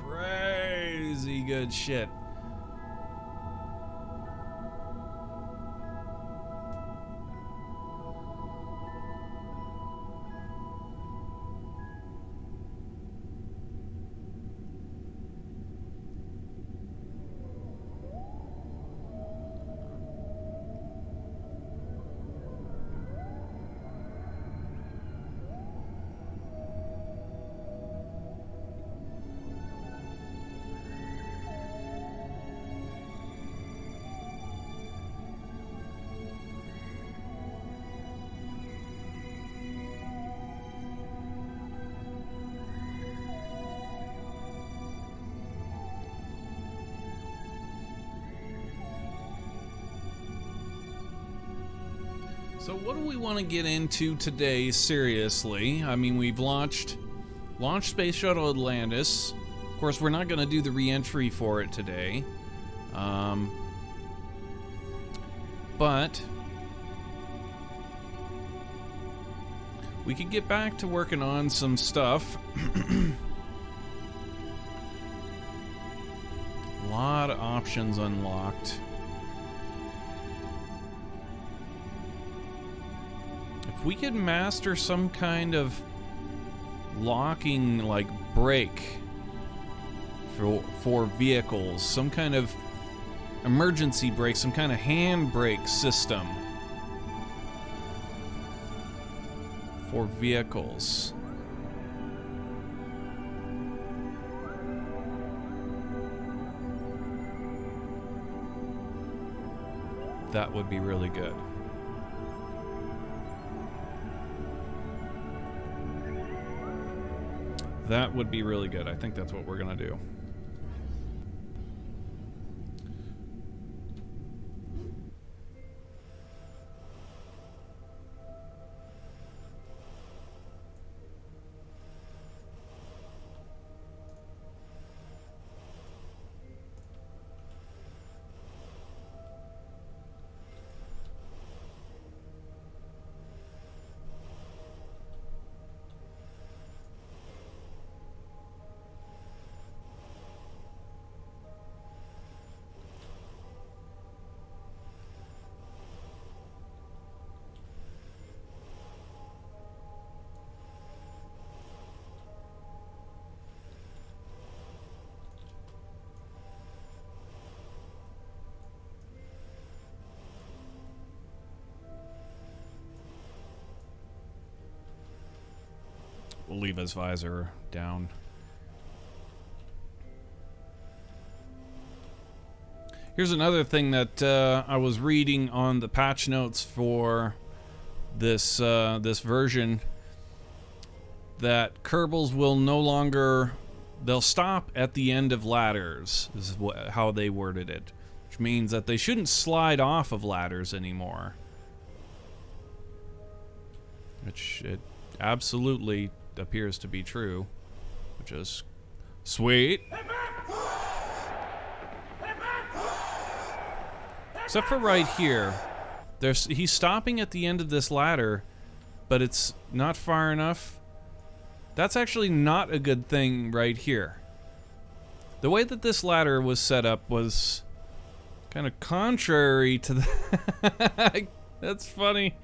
Crazy good shit. So what do we want to get into today, seriously? I mean, we've launched Space Shuttle Atlantis. Of course, we're not going to do the re-entry for it today. But we could get back to working on some stuff. A lot of options unlocked. If we could master some kind of locking, like, brake for vehicles, some kind of emergency brake, some kind of handbrake system for vehicles. That would be really good. That would be really good. I think that's what we're gonna do. We'll leave his visor down. Here's another thing that I was reading on the patch notes for this this version, that Kerbals will no longer, they'll stop at the end of ladders, is how they worded it, which means that they shouldn't slide off of ladders anymore. Which it absolutely appears to be true, which is sweet. Except for right here. He's stopping at the end of this ladder, but it's not far enough. That's actually not a good thing right here. The way that this ladder was set up was kind of contrary to the... That's funny.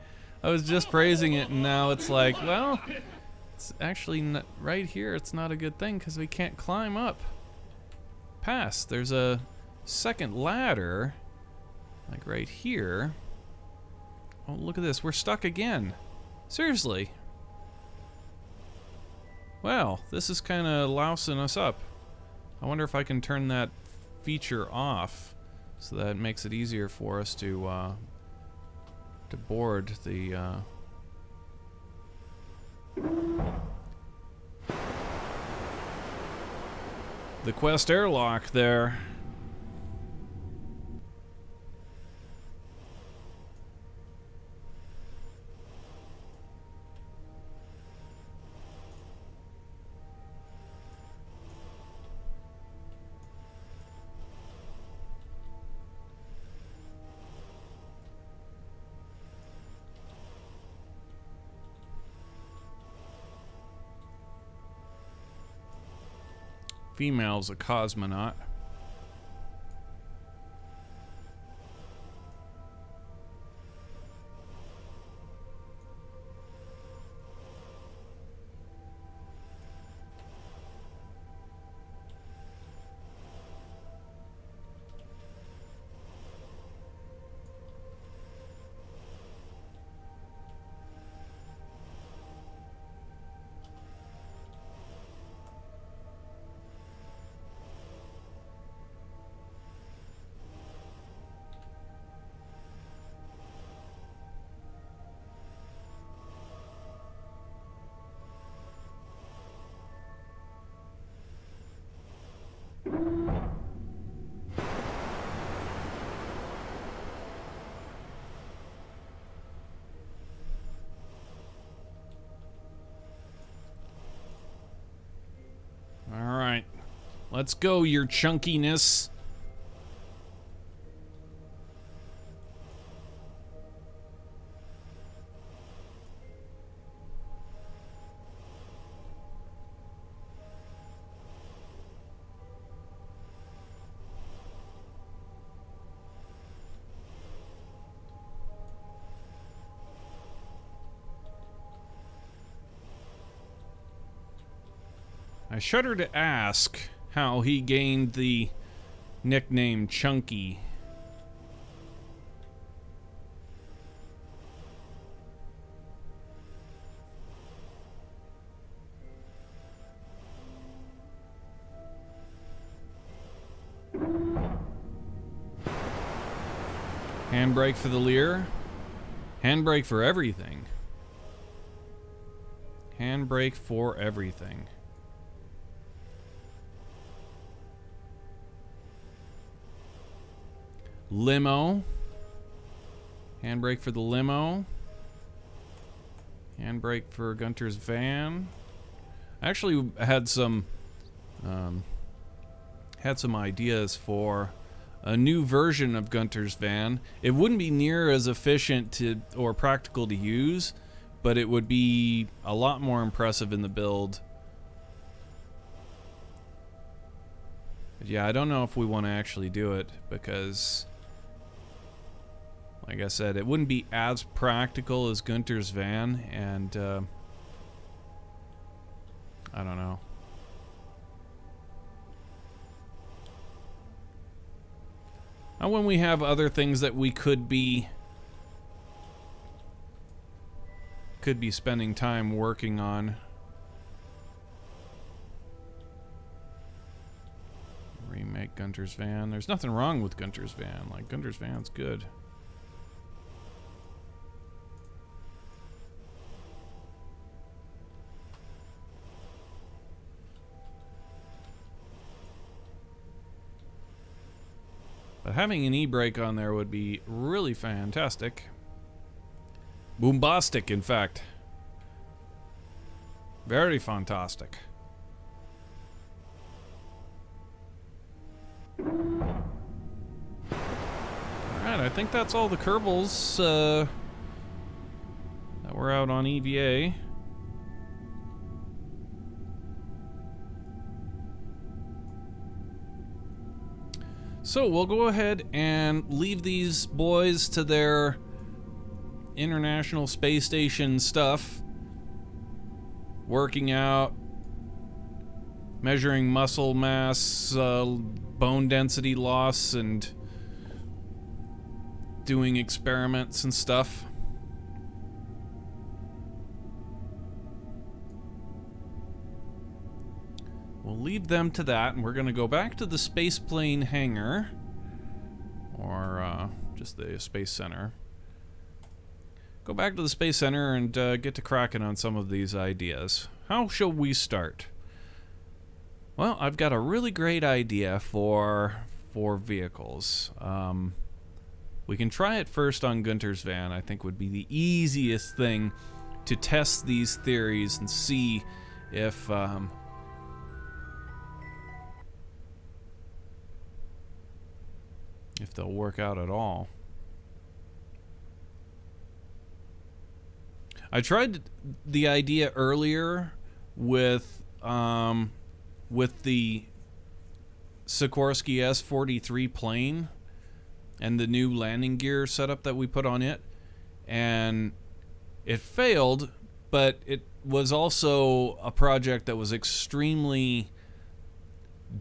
I was just praising it, and now it's like, well, it's actually not, right here, it's not a good thing because we can't climb up past. There's a second ladder, like right here. Oh, look at this. We're stuck again. Seriously. Well, this is kind of lousing us up. I wonder if I can turn that feature off so that it makes it easier for us to board the Quest airlock there. Female's a cosmonaut. Alright. Let's go, your chunkiness. I shudder to ask how he gained the nickname Chunky. Handbrake for the Lear. Handbrake for everything. Handbrake for everything. Limo. Handbrake for the limo. Handbrake for Gunter's van. I actually had some ideas for a new version of Gunter's van. It wouldn't be near as efficient or practical to use, but it would be a lot more impressive in the build. But yeah, I don't know if we want to actually do it because, like I said, it wouldn't be as practical as Gunter's van, and I don't know. And when we have other things that we could be spending time working on. Remake Gunter's van. There's nothing wrong with Gunter's van. Like, Gunter's van's good. But having an e-brake on there would be really fantastic. Boombastic, in fact. Very fantastic. Alright, I think that's all the Kerbals that were out on EVA. So we'll go ahead and leave these boys to their International Space Station stuff. Working out, measuring muscle mass, bone density loss, and doing experiments and stuff. We'll leave them to that, and we're going to go back to the space plane hangar, or just the space center. Go back to the space center and get to cracking on some of these ideas. How shall we start? Well, I've got a really great idea for vehicles. We can try it first on Gunter's van. I think would be the easiest thing to test these theories and see if they'll work out at all. I tried the idea earlier with the Sikorsky S-43 plane and the new landing gear setup that we put on it, and it failed, but it was also a project that was extremely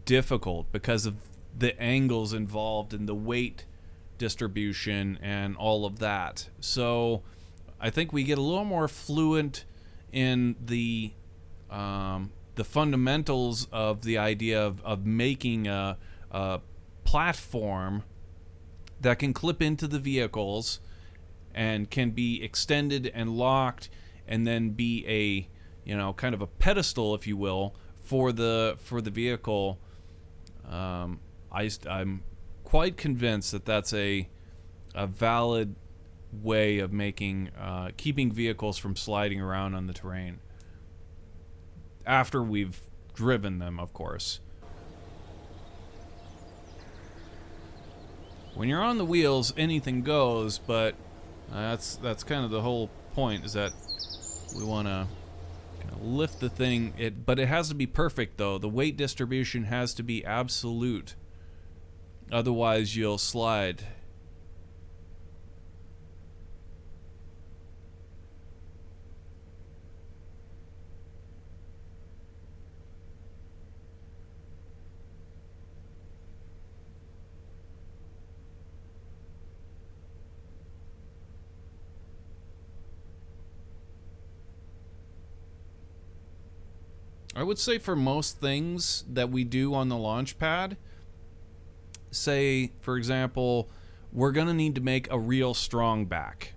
difficult because of the angles involved and the weight distribution and all of that. So I think we get a little more fluent in the fundamentals of the idea of making a platform that can clip into the vehicles and can be extended and locked, and then be a, you know, kind of a pedestal, if you will, for the vehicle. I'm quite convinced that that's a valid way of making keeping vehicles from sliding around on the terrain after we've driven them, of course. When you're on the wheels, anything goes, but that's kind of the whole point, is that we want to lift the thing. But it has to be perfect, though. The weight distribution has to be absolute, otherwise you'll slide. I would say for most things that we do on the launch pad, say, for example, we're going to need to make a real strong back.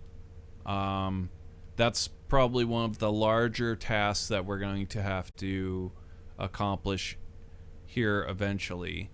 That's probably one of the larger tasks that we're going to have to accomplish here eventually.